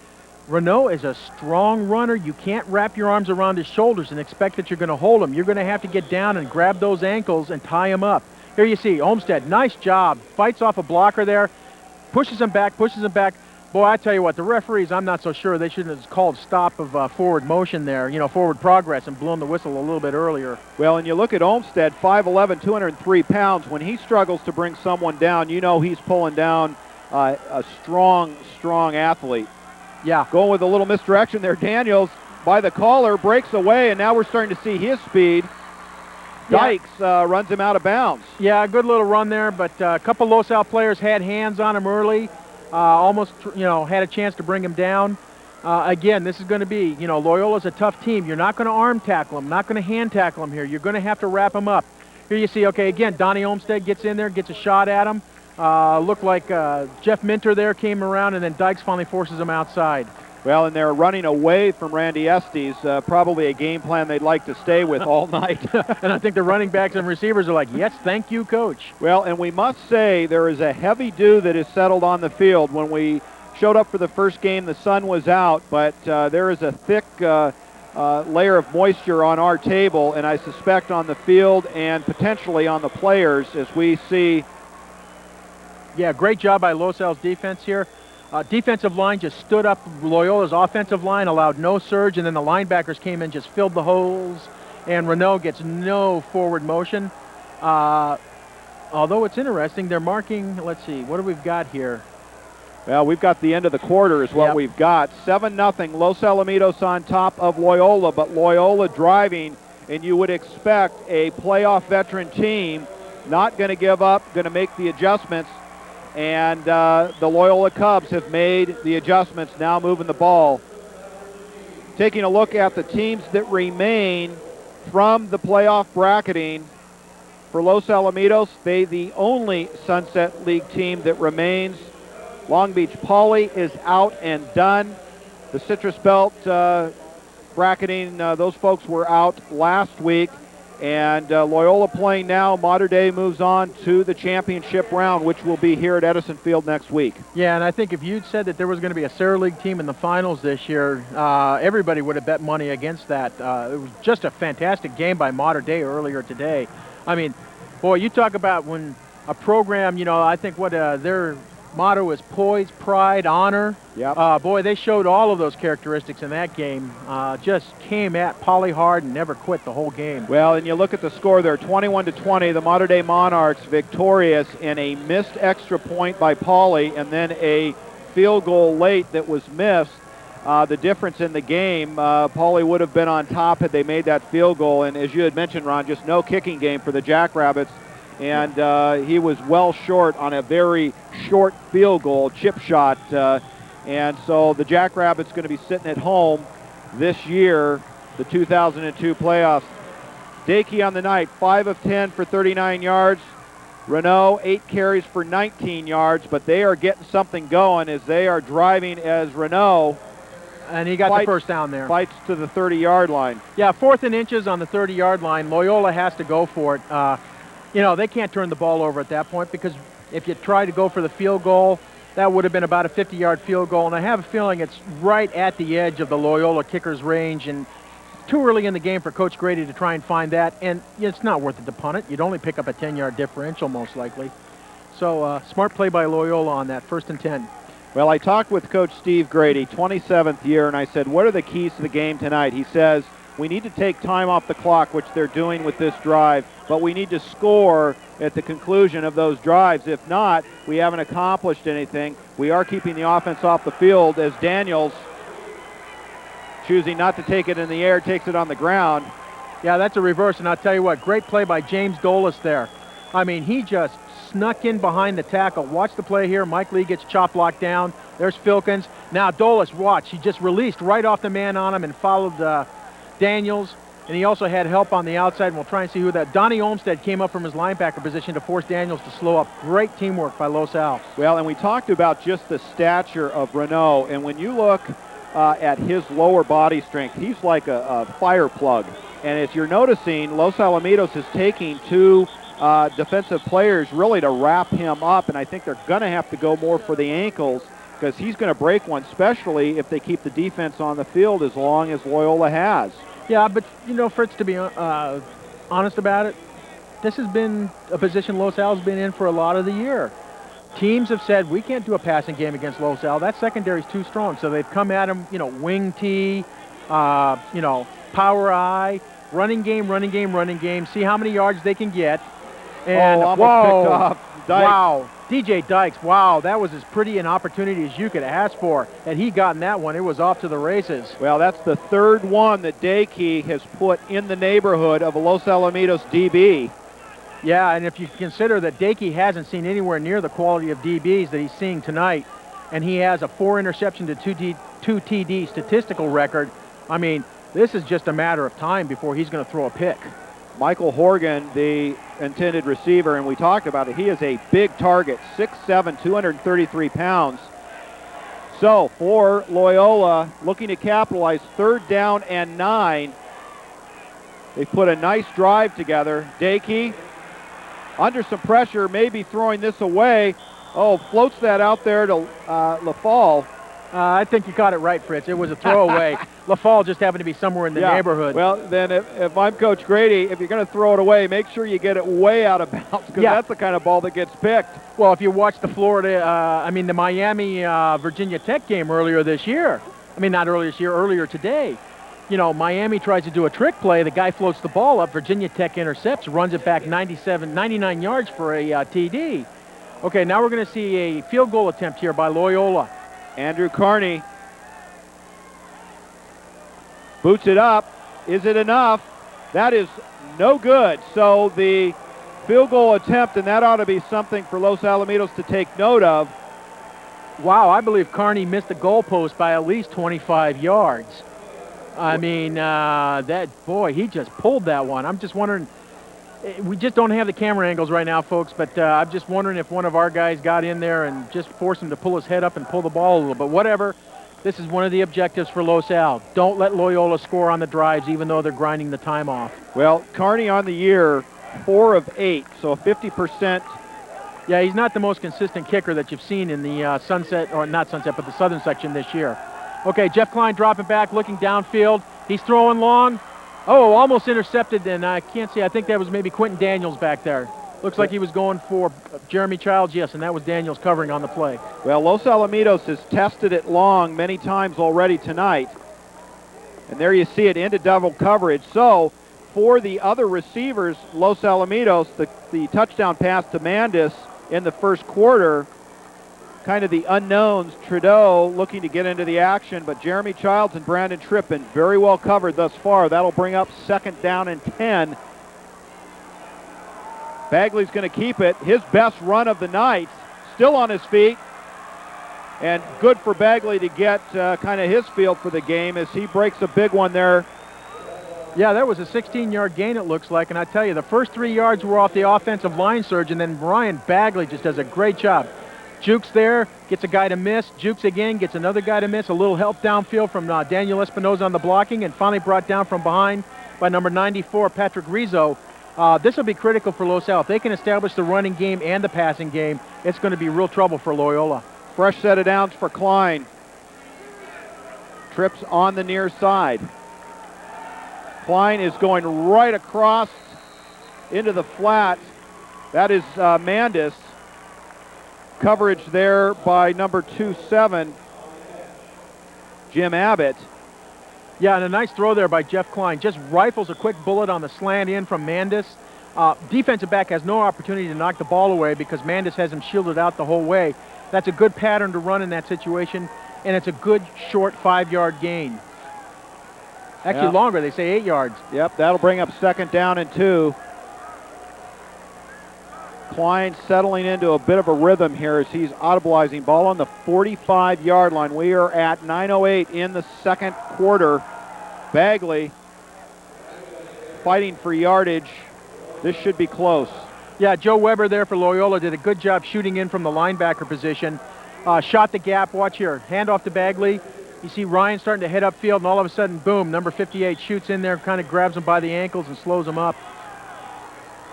Renault is a strong runner. You can't wrap your arms around his shoulders and expect that you're going to hold him. You're going to have to get down and grab those ankles and tie him up. Here you see Olmsted, nice job, fights off a blocker there, pushes him back, Boy, I tell you what, the referees, I'm not so sure. They shouldn't have called stop of forward motion there, forward progress, and blown the whistle a little bit earlier. Well, and you look at Olmsted, 5'11", 203 pounds. When he struggles to bring someone down, he's pulling down a strong athlete. Yeah. Going with a little misdirection there. Daniels, by the caller, breaks away, and now we're starting to see his speed. Dykes runs him out of bounds. Yeah, a good little run there, but a couple Los Al players had hands on him early. Almost, had a chance to bring him down. Again, this is going to be, Loyola's a tough team. You're not going to arm tackle him, not going to hand tackle him here. You're going to have to wrap him up. Here you see, okay, again, Donnie Olmsted gets in there, gets a shot at him. Looked like Jeff Minter there came around, and then Dykes finally forces him outside. Well, and they're running away from Randy Estes, probably a game plan they'd like to stay with all night. And I think the running backs and receivers are like, yes, thank you, coach. Well, and we must say there is a heavy dew that is settled on the field. When we showed up for the first game, the sun was out, but there is a thick layer of moisture on our table, and I suspect on the field and potentially on the players as we see. Yeah, great job by Los Al's defense here. Defensive line just stood up. Loyola's offensive line allowed no surge, and then the linebackers came in, just filled the holes, and Renault gets no forward motion. Although it's interesting, they're marking, let's see, what do we've got here? Well, we've got the end of the quarter is what we've got. 7-0, Los Alamitos on top of Loyola, but Loyola driving, and you would expect a playoff veteran team not going to give up, going to make the adjustments. And the Loyola Cubs have made the adjustments, now moving the ball. Taking a look at the teams that remain from the playoff bracketing for Los Alamitos, they the only Sunset League team that remains. Long Beach Poly is out and done. The Citrus Belt bracketing, those folks were out last week. And Loyola playing now. Mater Dei moves on to the championship round, which will be here at Edison Field next week. Yeah, and I think if you'd said that there was going to be a Sarah League team in the finals this year, everybody would have bet money against that. It was just a fantastic game by Mater Dei earlier today. I mean, boy, you talk about when a program, I think what their motto is poise, pride, honor. Yep. Boy, they showed all of those characteristics in that game. Just came at Poly hard and never quit the whole game. Well, and you look at the score there, 21-20, the Mater Dei Monarchs victorious in a missed extra point by Poly and then a field goal late that was missed. The difference in the game, Poly would have been on top had they made that field goal. And as you had mentioned, Ron, just no kicking game for the Jackrabbits. And he was well short on a very short field goal, chip shot. And so the Jackrabbits going to be sitting at home this year, the 2002 playoffs. Dakey on the night, 5 of 10 for 39 yards. Renault, 8 carries for 19 yards, but they are getting something going as they are driving as Renault. And he got the first down there. Fights to the 30-yard line. Yeah, 4th and inches on the 30-yard line. Loyola has to go for it. They can't turn the ball over at that point because if you try to go for the field goal, that would have been about a 50-yard field goal. And I have a feeling it's right at the edge of the Loyola kicker's range and too early in the game for Coach Grady to try and find that. And it's not worth it to punt it. You'd only pick up a 10-yard differential most likely. So smart play by Loyola on that 1st and 10. Well, I talked with Coach Steve Grady, 27th year, and I said, what are the keys to the game tonight? He says, we need to take time off the clock, which they're doing with this drive, but we need to score at the conclusion of those drives. If not, we haven't accomplished anything. We are keeping the offense off the field as Daniels, choosing not to take it in the air, takes it on the ground. Yeah, that's a reverse, and I'll tell you what, great play by James Dolis there. I mean, he just snuck in behind the tackle. Watch the play here. Mike Lee gets chop blocked down. There's Filkins. Now Dolis, watch. He just released right off the man on him and followed Daniels, and he also had help on the outside, and we'll try and see who that. Donnie Olmsted came up from his linebacker position to force Daniels to slow up. Great teamwork by Los Al. Well, and we talked about just the stature of Renault, and when you look at his lower body strength, he's like a fire plug. And as you're noticing, Los Alamitos is taking 2 defensive players really to wrap him up, and I think they're going to have to go more for the ankles because he's going to break one, especially if they keep the defense on the field as long as Loyola has. Yeah, but, Fritz, to be honest about it, this has been a position Los Al's been in for a lot of the year. Teams have said, we can't do a passing game against Los Al. That secondary is too strong. So they've come at him, wing T, power I, running game, see how many yards they can get. And almost picked off. Dykes. Wow. DJ Dykes, wow, that was as pretty an opportunity as you could ask for. Had he gotten that one, it was off to the races. Well, that's the third one that Dakey has put in the neighborhood of a Los Alamitos DB. Yeah, and if you consider that Dakey hasn't seen anywhere near the quality of DBs that he's seeing tonight, and he has a 4 interception to 2 TD statistical record, I mean, this is just a matter of time before he's going to throw a pick. Michael Horgan, the intended receiver, and we talked about it, he is a big target, 6'7", 233 pounds. So for Loyola, looking to capitalize, 3rd down and 9. They put a nice drive together. Dakey, under some pressure, maybe throwing this away. Oh, floats that out there to LaFall. I think you got it right, Fritz. It was a throwaway. LaFall just happened to be somewhere in the neighborhood. Well, then if I'm Coach Grady, if you're going to throw it away, make sure you get it way out of bounds, because that's the kind of ball that gets picked. Well, if you watch the the Miami Virginia Tech game earlier this year, not earlier this year, earlier today, Miami tries to do a trick play. The guy floats the ball up. Virginia Tech intercepts, runs it back 99 yards for a TD. Okay, now we're going to see a field goal attempt here by Loyola. Andrew Carney boots it up. Is it enough? That is no good. So the field goal attempt, and that ought to be something for Los Alamitos to take note of. Wow, I believe Carney missed the goalpost by at least 25 yards. He just pulled that one. I'm just wondering, we just don't have the camera angles right now, folks, but I'm just wondering if one of our guys got in there and just forced him to pull his head up and pull the ball a little bit. Whatever, this is one of the objectives for Los Al. Don't let Loyola score on the drives, even though they're grinding the time off. Well, Carney on the year, 4 of 8, so 50%. Yeah, he's not the most consistent kicker that you've seen in the the Southern section this year. Okay, Jeff Klein dropping back, looking downfield. He's throwing long. Oh, almost intercepted, and I can't see. I think that was maybe Quentin Daniels back there. Looks like he was going for Jeremy Childs, yes, and that was Daniels covering on the play. Well, Los Alamitos has tested it long many times already tonight. And there you see it into double coverage. So for the other receivers, Los Alamitos, the touchdown pass to Mandis in the first quarter, kind of the unknowns. Trudeau looking to get into the action, but Jeremy Childs and Brandon Trippin very well covered thus far. That'll bring up 2nd down and 10. Bagley's going to keep it. His best run of the night, still on his feet. And good for Bagley to get kind of his feel for the game as he breaks a big one there. Yeah, that was a 16-yard gain, it looks like. And I tell you, the first 3 yards were off the offensive line surge, and then Ryan Bagley just does a great job. Jukes there, gets a guy to miss. Jukes again, gets another guy to miss. A little help downfield from Daniel Espinoza on the blocking, and finally brought down from behind by number 94, Patrick Rizzo. This will be critical for Los Al. If they can establish the running game and the passing game, it's going to be real trouble for Loyola. Fresh set of downs for Klein. Trips on the near side. Klein is going right across into the flat. That is Mandis. Coverage there by number 27, Jim Abbott. Yeah, and a nice throw there by Jeff Klein. Just rifles a quick bullet on the slant in from Mandis. Defensive back has no opportunity to knock the ball away because Mandis has him shielded out the whole way. That's a good pattern to run in that situation, and it's a good short 5-yard gain. Actually longer, they say 8 yards. Yep, that'll bring up 2nd down and 2. Klein settling into a bit of a rhythm here as he's audibilizing. Ball on the 45-yard line. We are at 9:08 in the second quarter. Bagley fighting for yardage. This should be close. Yeah, Joe Weber there for Loyola did a good job shooting in from the linebacker position. Shot the gap. Watch here. Hand off to Bagley. You see Ryan starting to head upfield, and all of a sudden, boom, number 58 shoots in there, kind of grabs him by the ankles and slows him up.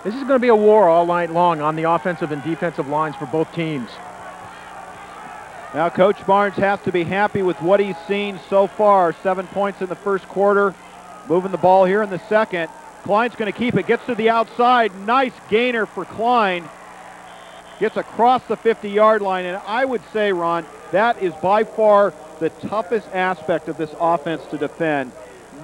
This is going to be a war all night long on the offensive and defensive lines for both teams. Now Coach Barnes has to be happy with what he's seen so far. 7 points in the first quarter. Moving the ball here in the second. Klein's going to keep it. Gets to the outside. Nice gainer for Klein. Gets across the 50-yard line. And I would say, Ron, that is by far the toughest aspect of this offense to defend.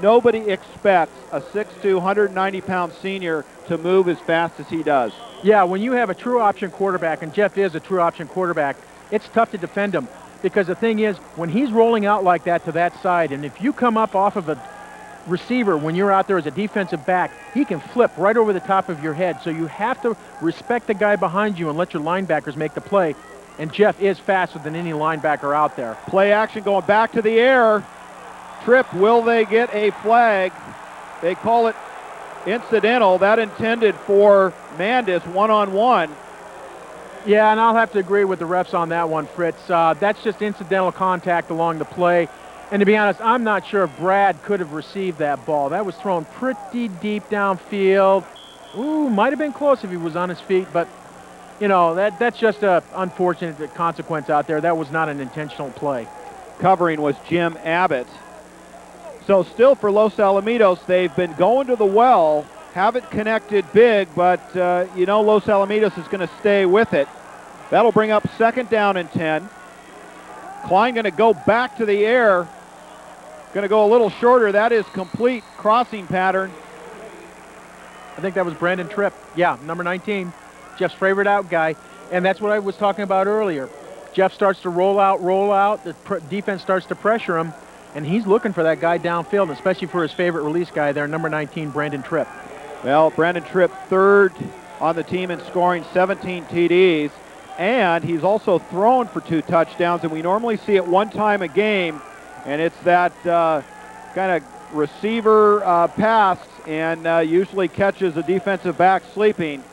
Nobody expects a 6'2", 190-pound senior to move as fast as he does. Yeah, when you have a true option quarterback, and Jeff is a true option quarterback, it's tough to defend him. Because the thing is, when he's rolling out like that to that side, and if you come up off of a receiver when you're out there as a defensive back, he can flip right over the top of your head. So you have to respect the guy behind you and let your linebackers make the play. And Jeff is faster than any linebacker out there. Play action going back to the air. Trip, will they get a flag? They call it incidental. That intended for Mandis one-on-one. Yeah, and I'll have to agree with the refs on that one, Fritz. That's just incidental contact along the play. And to be honest, I'm not sure if Brad could have received that ball. That was thrown pretty deep downfield. Ooh, might have been close if he was on his feet, but, you know, that's just an unfortunate consequence out there. That was not an intentional play. Covering was Jim Abbott. So still for Los Alamitos, they've been going to the well, haven't connected big, but, you know, Los Alamitos is going to stay with it. That'll bring up 2nd down and 10. Klein going to go back to the air. Going to go a little shorter. That is complete crossing pattern. I think that was Brandon Tripp. Yeah, number 19. Jeff's favorite out guy. And that's what I was talking about earlier. Jeff starts to roll out. The defense starts to pressure him. And he's looking for that guy downfield, especially for his favorite release guy there, number 19, Brandon Tripp. Well, Brandon Tripp, 3rd on the team in scoring, 17 TDs. And he's also thrown for 2 touchdowns. And we normally see it 1 time a game. And it's that kind of receiver pass and usually catches a defensive back sleeping.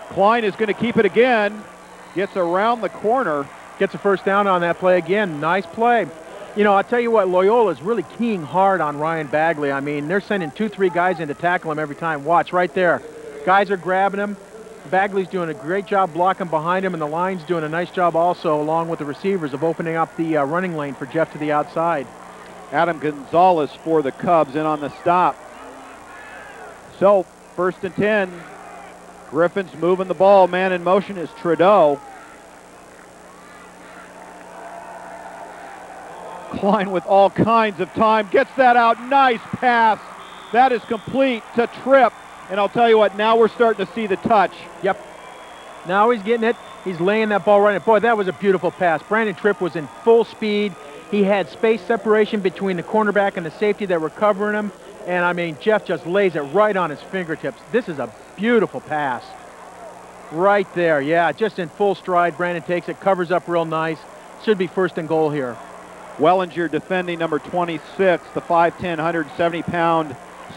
Klein is going to keep it again. Gets around the corner. Gets a 1st down on that play again. Nice play. You know, I'll tell you what, Loyola is really keying hard on Ryan Bagley. I mean, they're sending 2-3 guys in to tackle him every time. Watch right there. Guys are grabbing him. Bagley's doing a great job blocking behind him, and the line's doing a nice job also, along with the receivers, of opening up the running lane for Jeff to the outside. Adam Gonzalez for the Cubs in on the stop. So, 1st and 10. Griffin's moving the ball. Man in motion is Trudeau. Klein with all kinds of time. Gets that out. Nice pass. That is complete to Tripp. And I'll tell you what, now we're starting to see the touch. Yep. Now he's getting it. He's laying that ball right in. Boy, that was a beautiful pass. Brandon Tripp was in full speed. He had space separation between the cornerback and the safety that were covering him. And, I mean, Jeff just lays it right on his fingertips. This is a beautiful pass. Right there, yeah, just in full stride. Brandon takes it, covers up real nice. Should be 1st and goal here. Wellinger defending number 26, the 5'10", 170-pound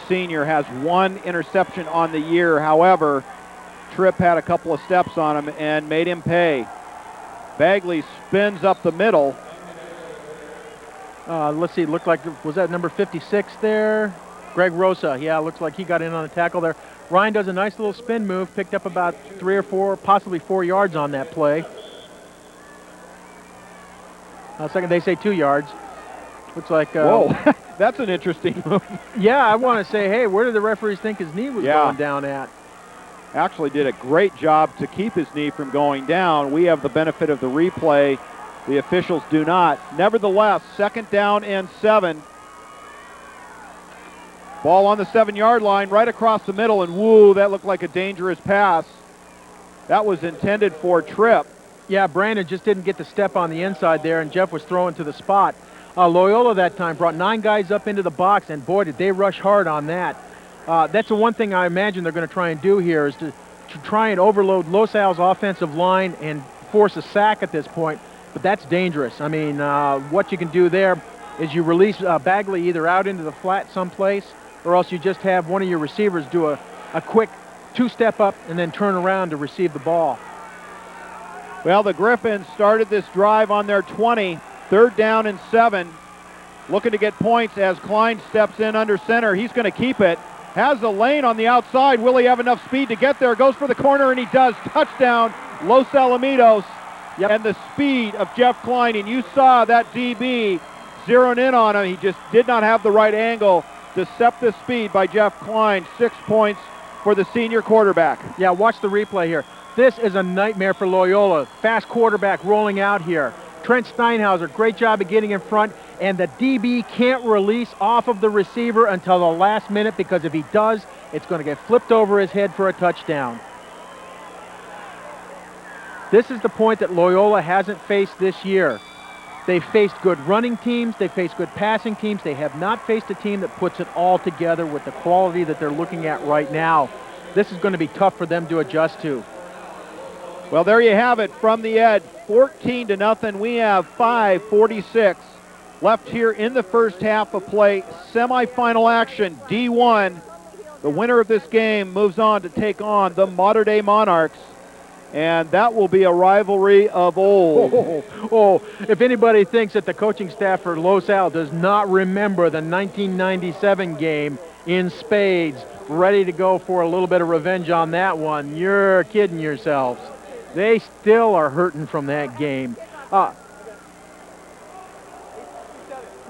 senior, has 1 interception on the year. However, Tripp had a couple of steps on him and made him pay. Bagley spins up the middle. Let's see, looked like, was that number 56 there? Greg Rosa, yeah, looks like he got in on the tackle there. Ryan does a nice little spin move, picked up about 3 or 4, possibly 4 yards on that play. Second, they say 2 yards. Looks like... Whoa, that's an interesting move. Yeah, I want to say, hey, where did the referees think his knee was going down at? Actually did a great job to keep his knee from going down. We have the benefit of the replay. The officials do not. Nevertheless, 2nd down and 7. Ball on the 7-yard line, right across the middle, and woo, that looked like a dangerous pass. That was intended for Tripp. Yeah, Brandon just didn't get the step on the inside there, and Jeff was throwing to the spot. Loyola that time brought 9 guys up into the box, and boy, did they rush hard on that. That's the one thing I imagine they're going to try and do here is to try and overload Los Al's offensive line and force a sack at this point, but that's dangerous. I mean, what you can do there is you release Bagley either out into the flat someplace, or else you just have one of your receivers do a quick 2-step up and then turn around to receive the ball. Well, the Griffins started this drive on their 20, 3rd down and 7, looking to get points as Klein steps in under center. He's going to keep it. Has the lane on the outside. Will he have enough speed to get there? Goes for the corner, and he does. Touchdown, Los Alamitos. Yep. And the speed of Jeff Klein, and you saw that DB zeroing in on him. He just did not have the right angle Deceptive speed by Jeff Klein. 6 points for the senior quarterback. Yeah, watch the replay here. This is a nightmare for Loyola. Fast quarterback rolling out here. Trent Steinhauser, great job of getting in front, and the DB can't release off of the receiver until the last minute, because if he does, it's going to get flipped over his head for a touchdown. This is the point that Loyola hasn't faced this year. They've faced good running teams, they've faced good passing teams, they have not faced a team that puts it all together with the quality that they're looking at right now. This is going to be tough for them to adjust to. Well, there you have it from the Ed, 14-0. We have 5:46 left here in the first half of play. Semifinal action, D1. The winner of this game moves on to take on the Mater Dei Monarchs, and that will be a rivalry of old. If anybody thinks that the coaching staff for Los Al does not remember the 1997 game in spades, ready to go for a little bit of revenge on that one, you're kidding yourselves. They still are hurting from that game.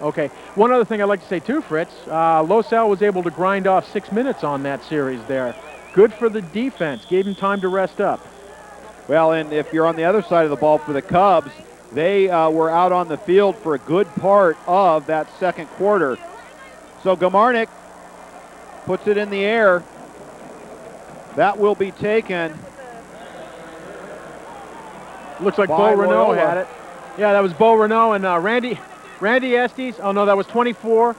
Okay, one other thing I'd like to say too, Fritz, Los Al was able to grind off 6 minutes on that series there. Good for the defense, gave him time to rest up. Well, and if you're on the other side of the ball for the Cubs, they were out on the field for a good part of that second quarter. So Gamarnik puts it in the air. That will be taken. Looks like Bo Renault had it. Yeah, that was Bo Renault and Randy Estes. Oh, no, that was 24.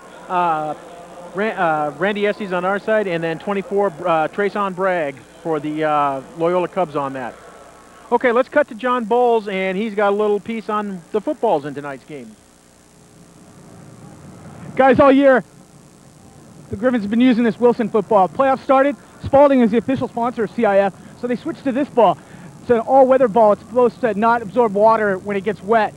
Randy Estes on our side, and then 24 Trayson Bragg for the Loyola Cubs on that. Okay, let's cut to John Bowles, and he's got a little piece on the footballs in tonight's game. Guys, all year, the Griffins have been using this Wilson football. Playoffs started. Spalding is the official sponsor of CIF, so they switched to this ball. It's an all-weather ball. It's supposed to not absorb water when it gets wet.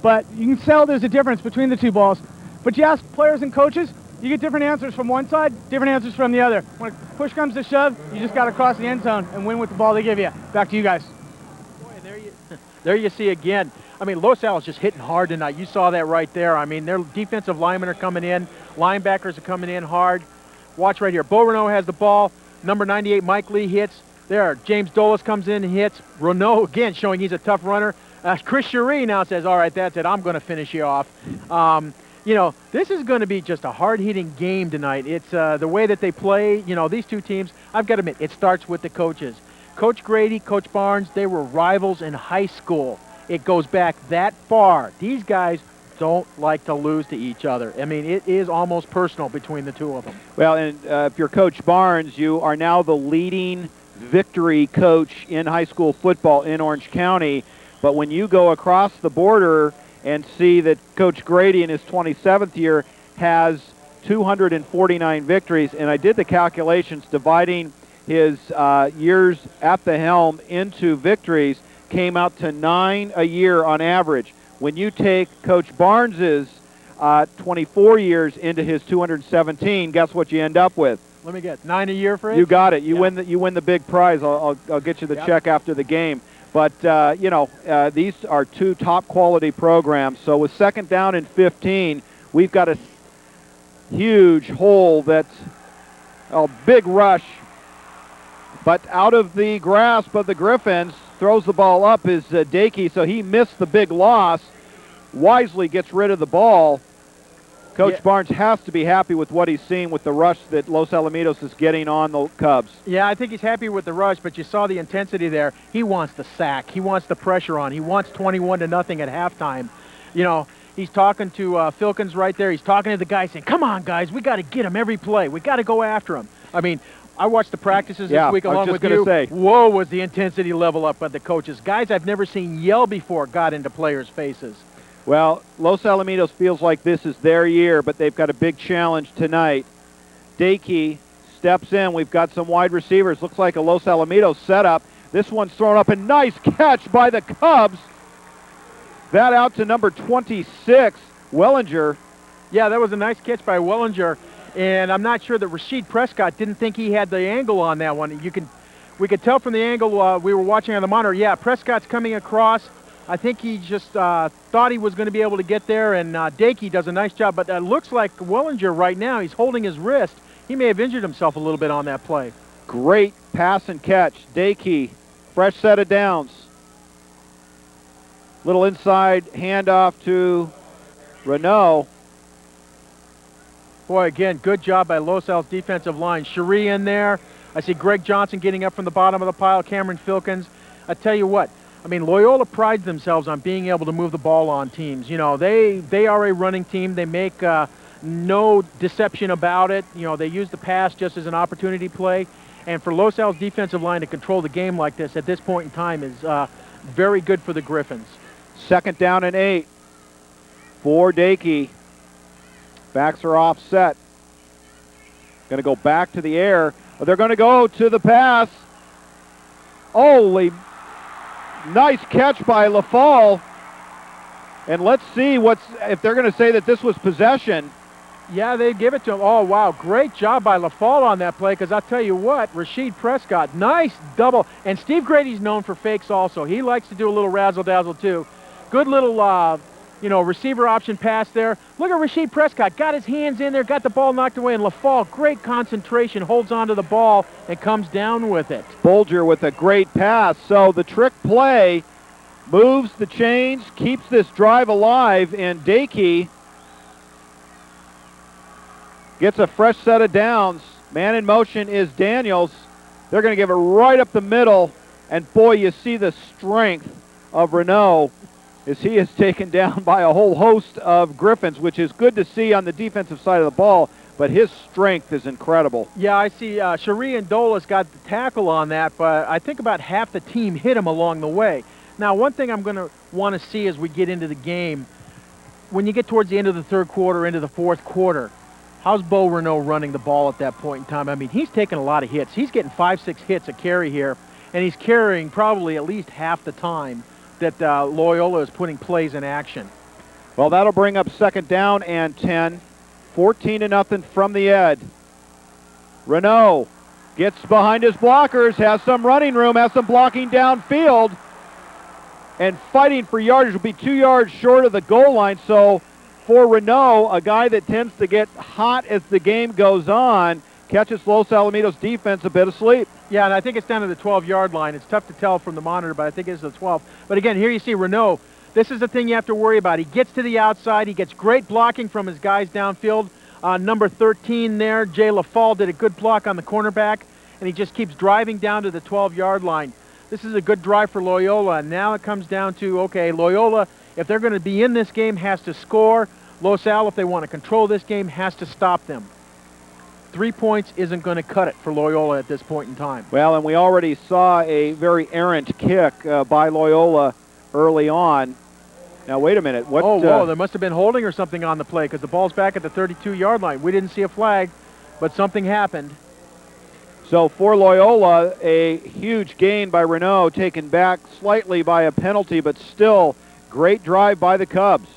But you can tell there's a difference between the two balls. But you ask players and coaches, you get different answers from one side, different answers from the other. When push comes to shove, you just got to cross the end zone and win with the ball they give you. Back to you guys. Boy, there you see again. I mean, Los Al is just hitting hard tonight. You saw that right there. I mean, their defensive linemen are coming in. Linebackers are coming in hard. Watch right here. Bo Renault has the ball. Number 98, Mike Lee hits. There, James Dolis comes in and hits. Renault, again, showing he's a tough runner. Chris Cherie now says, all right, that's it. I'm going to finish you off. You know, this is going to be just a hard-hitting game tonight. It's the way that they play. You know, these two teams, I've got to admit, it starts with the coaches. Coach Grady, Coach Barnes, they were rivals in high school. It goes back that far. These guys don't like to lose to each other. I mean, it is almost personal between the two of them. Well, and if you're Coach Barnes, you are now the leading victory coach in high school football in Orange County. But when you go across the border and see that Coach Grady in his 27th year has 249 victories, and I did the calculations dividing his years at the helm into victories, came out to 9 a year on average. When you take Coach Barnes's 24 years into his 217, guess what you end up with? Let me get 9 a year for it. You got it. You win the big prize. I'll get you the check after the game. But you know, these are two top quality programs. So with second down and 15, we've got a huge hole. That's a big rush. But out of the grasp of the Griffins, throws the ball up is Dakey. So he missed the big loss. Wisely gets rid of the ball. Coach Barnes has to be happy with what he's seeing with the rush that Los Alamitos is getting on the Cubs. Yeah, I think he's happy with the rush, but you saw the intensity there. He wants the sack. He wants the pressure on. He wants 21-0 at halftime. You know, he's talking to Filkins right there. He's talking to the guys saying, come on, guys, we got to get him every play. We got to go after him. I mean, I watched the practices this week along with you. Whoa, was the intensity level up by the coaches. Guys I've never seen yell before got into players' faces. Well, Los Alamitos feels like this is their year, but they've got a big challenge tonight. Dakey steps in. We've got some wide receivers. Looks like a Los Alamitos setup. This one's thrown up. A nice catch by the Cubs. That out to number 26, Wellinger. Yeah, that was a nice catch by Wellinger. And I'm not sure that Rasheed Prescott didn't think he had the angle on that one. We could tell from the angle we were watching on the monitor. Yeah, Prescott's coming across. I think he just thought he was going to be able to get there, and Dakey does a nice job. But it looks like Wellinger right now, he's holding his wrist. He may have injured himself a little bit on that play. Great pass and catch. Dakey, fresh set of downs. Little inside handoff to Renault. Boy, again, good job by Los Al's defensive line. Cherie in there. I see Greg Johnson getting up from the bottom of the pile, Cameron Filkins. I tell you what, I mean, Loyola prides themselves on being able to move the ball on teams. You know, they are a running team. They make no deception about it. You know, they use the pass just as an opportunity play. And for Los Al's defensive line to control the game like this at this point in time is very good for the Griffins. 2nd down and 8 for Dakey. Backs are offset. Going to go back to the air. They're going to go to the pass. Holy, nice catch by LaFall. And let's see if they're going to say that this was possession. Yeah, they give it to him. Oh, wow, great job by LaFall on that play, because I'll tell you what, Rasheed Prescott, nice double. And Steve Grady's known for fakes also. He likes to do a little razzle-dazzle too. Good little, receiver option pass there. Look at Rasheed Prescott, got his hands in there, got the ball knocked away, and LaFall, great concentration, holds onto the ball and comes down with it. Bolger with a great pass. So the trick play moves the chains, keeps this drive alive, and Dakey gets a fresh set of downs. Man in motion is Daniels. They're going to give it right up the middle, and boy, you see the strength of Renault as he is taken down by a whole host of Griffins, which is good to see on the defensive side of the ball, but his strength is incredible. Yeah, I see Cherie and Dolis got the tackle on that, but I think about half the team hit him along the way. Now, one thing I'm going to want to see as we get into the game, when you get towards the end of the 3rd quarter, into the 4th quarter, how's Bo Renault running the ball at that point in time? I mean, he's taking a lot of hits. He's getting 5-6 hits a carry here, and he's carrying probably at least half the time that Loyola is putting plays in action. Well, that'll bring up 2nd down and 10. 14-0 from the Ed. Renault gets behind his blockers, has some running room, has some blocking downfield, and fighting for yardage will be 2 yards short of the goal line. So for Renault, a guy that tends to get hot as the game goes on, catches Los Alamitos defense a bit asleep. Yeah, and I think it's down to the 12-yard line. It's tough to tell from the monitor, but I think it's the 12. But again, here you see Renault. This is the thing you have to worry about. He gets to the outside. He gets great blocking from his guys downfield. Number 13 there, Jay LaFall, did a good block on the cornerback, and he just keeps driving down to the 12-yard line. This is a good drive for Loyola, and now it comes down to, okay, Loyola, if they're going to be in this game, has to score. Los Al, if they want to control this game, has to stop them. 3 points isn't going to cut it for Loyola at this point in time. Well, and we already saw a very errant kick by Loyola early on. Now, wait a minute. What? Oh, whoa, there must have been holding or something on the play because the ball's back at the 32-yard line. We didn't see a flag, but something happened. So for Loyola, a huge gain by Renault, taken back slightly by a penalty, but still great drive by the Cubs.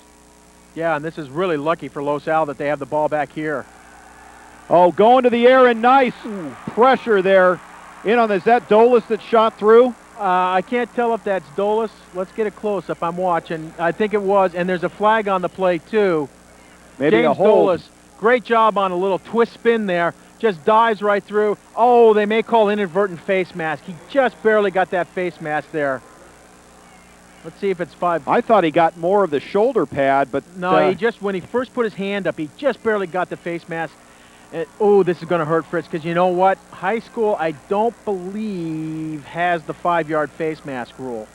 Yeah, and this is really lucky for Los Al that they have the ball back here. Oh, going to the air and nice pressure there. In on, is that Dolis that shot through? I can't tell if that's Dolis. Let's get a close-up. I'm watching. I think it was, and there's a flag on the play too. Maybe James a hold. Dolis, great job on a little twist spin there. Just dives right through. Oh, they may call inadvertent face mask. He just barely got that face mask there. Let's see if it's 5. I thought he got more of the shoulder pad, but no, he just, when he first put his hand up, he just barely got the face mask. Oh, this is going to hurt Fritz, because you know what? High school, I don't believe, has the 5-yard face mask rule.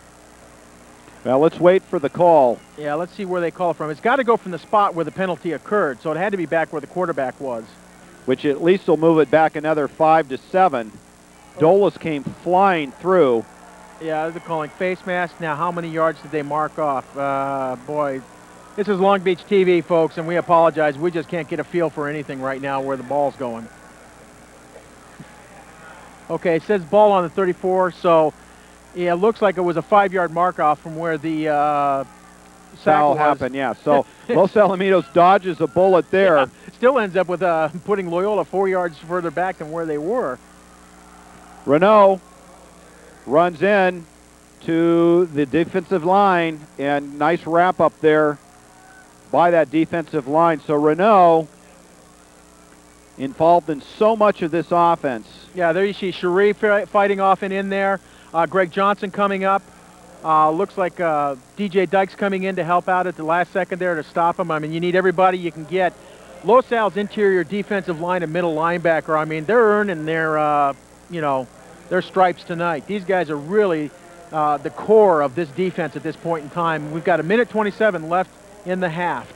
Well, let's wait for the call. Yeah, let's see where they call it from. It's got to go from the spot where the penalty occurred, so it had to be back where the quarterback was. Which at least will move it back another 5 to 7. Dolis came flying through. Yeah, they're calling face mask. Now, how many yards did they mark off? Boy, this is Long Beach TV, folks, and we apologize. We just can't get a feel for anything right now where the ball's going. Okay, it says ball on the 34, so yeah, it looks like it was a 5-yard mark off from where the Foul happened, yeah. So Los Alamitos dodges a bullet there. Yeah, still ends up with putting Loyola 4 yards further back than where they were. Renault runs in to the defensive line, and nice wrap up there by that defensive line. So Renault involved in so much of this offense. Yeah, there you see Sharif fighting off and in there. Greg Johnson coming up. Looks like DJ Dykes coming in to help out at the last second there to stop him. I mean, you need everybody you can get. Los Al's interior defensive line and middle linebacker, I mean, they're earning their, their stripes tonight. These guys are really the core of this defense at this point in time. We've got 1:27 left in the half.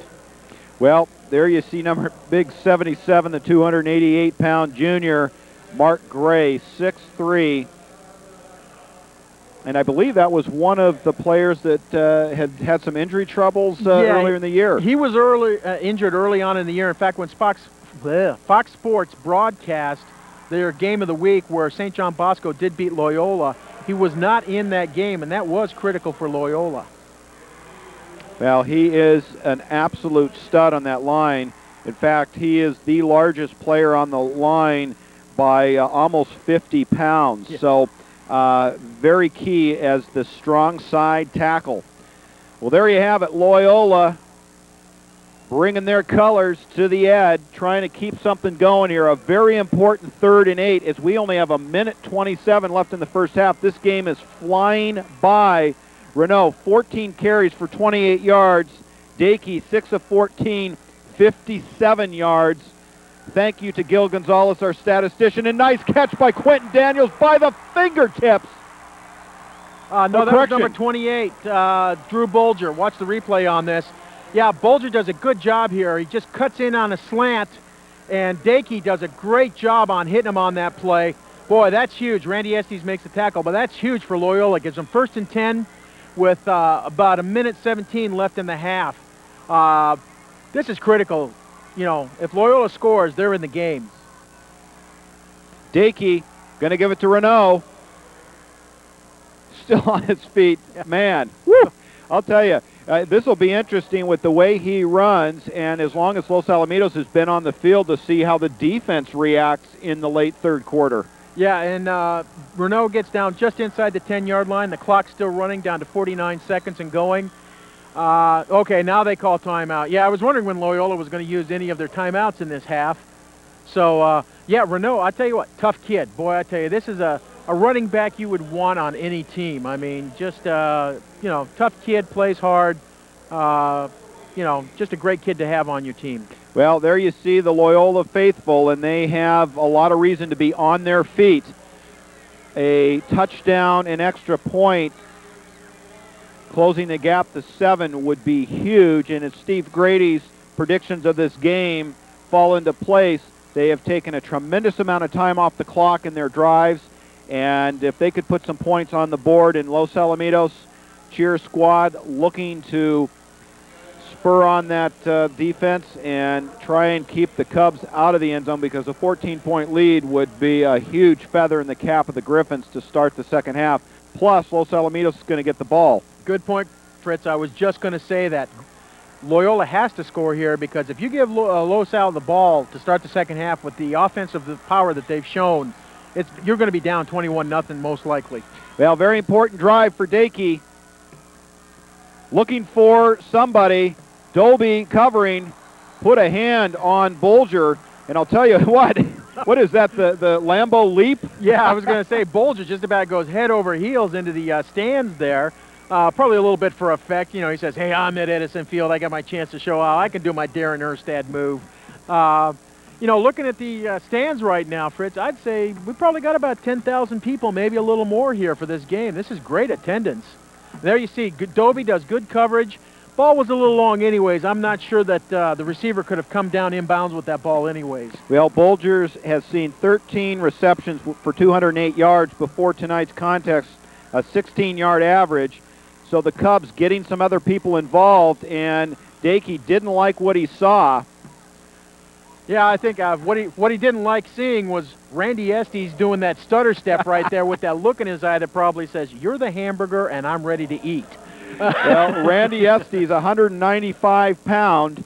Well, there you see number big 77, the 288-pound junior, Mark Gray, 6'3". And I believe that was one of the players that had some injury troubles earlier in the year. He was injured early on in the year. In fact, when Fox Sports broadcast their game of the week where St. John Bosco did beat Loyola, he was not in that game, and that was critical for Loyola. Well, he is an absolute stud on that line. In fact, he is the largest player on the line by almost 50 pounds. Yeah. So very key as the strong side tackle. Well, there you have it. Loyola bringing their colors to the Ed, trying to keep something going here. A very important 3rd and 8 as we only have 1:27 left in the first half. This game is flying by. Renault, 14 carries for 28 yards. Dakey, 6 of 14, 57 yards. Thank you to Gil Gonzalez, our statistician. And nice catch by Quentin Daniels by the fingertips. No, that was number 28, Drew Bolger. Watch the replay on this. Yeah, Bolger does a good job here. He just cuts in on a slant, and Dakey does a great job on hitting him on that play. Boy, that's huge. Randy Estes makes the tackle, but that's huge for Loyola. Gives them 1st and 10 with about 1:17 left in the half. This is critical. You know, if Loyola scores, they're in the game. Dakey going to give it to Renault. Still on his feet. Man, woo, I'll tell you, this will be interesting with the way he runs, and as long as Los Alamitos has been on the field, to see how the defense reacts in the late 3rd quarter. Yeah, and Renault gets down just inside the 10-yard line. The clock's still running down to 49 seconds and going. Okay, now they call timeout. Yeah, I was wondering when Loyola was going to use any of their timeouts in this half. So, yeah, Renault, I tell you what, tough kid. Boy, I tell you, this is a running back you would want on any team. I mean, just, tough kid, plays hard. Just a great kid to have on your team. Well, there you see the Loyola faithful, and they have a lot of reason to be on their feet. A touchdown, an extra point, closing the gap to 7 would be huge, and if Steve Grady's predictions of this game fall into place, they have taken a tremendous amount of time off the clock in their drives, and if they could put some points on the board in Los Alamitos cheer squad looking to spur on that defense and try and keep the Cubs out of the end zone, because a 14-point lead would be a huge feather in the cap of the Griffins to start the second half. Plus, Los Alamitos is going to get the ball. Good point, Fritz. I was just going to say that Loyola has to score here, because if you give Los Al the ball to start the second half with the offensive power that they've shown, you're going to be down 21-0 most likely. Well, very important drive for Dakey. Looking for somebody. Doby covering, put a hand on Bolger, and I'll tell you what is that, the Lambeau leap? Yeah, I was going to say, Bolger just about goes head over heels into the stands there. Probably a little bit for effect. You know, he says, hey, I'm at Edison Field. I got my chance to show how I can do my Darren Erstad move. Looking at the stands right now, Fritz, I'd say we probably got about 10,000 people, maybe a little more here for this game. This is great attendance. There you see, Doby does good coverage. Ball was a little long anyways. I'm not sure that the receiver could have come down inbounds with that ball anyways. Well, Bolgers has seen 13 receptions for 208 yards before tonight's contest, a 16-yard average. So the Cubs getting some other people involved, and Dakey didn't like what he saw. Yeah, I think what he didn't like seeing was Randy Estes doing that stutter step right there with that look in his eye that probably says, you're the hamburger and I'm ready to eat. Well, Randy Estes, 195-pound.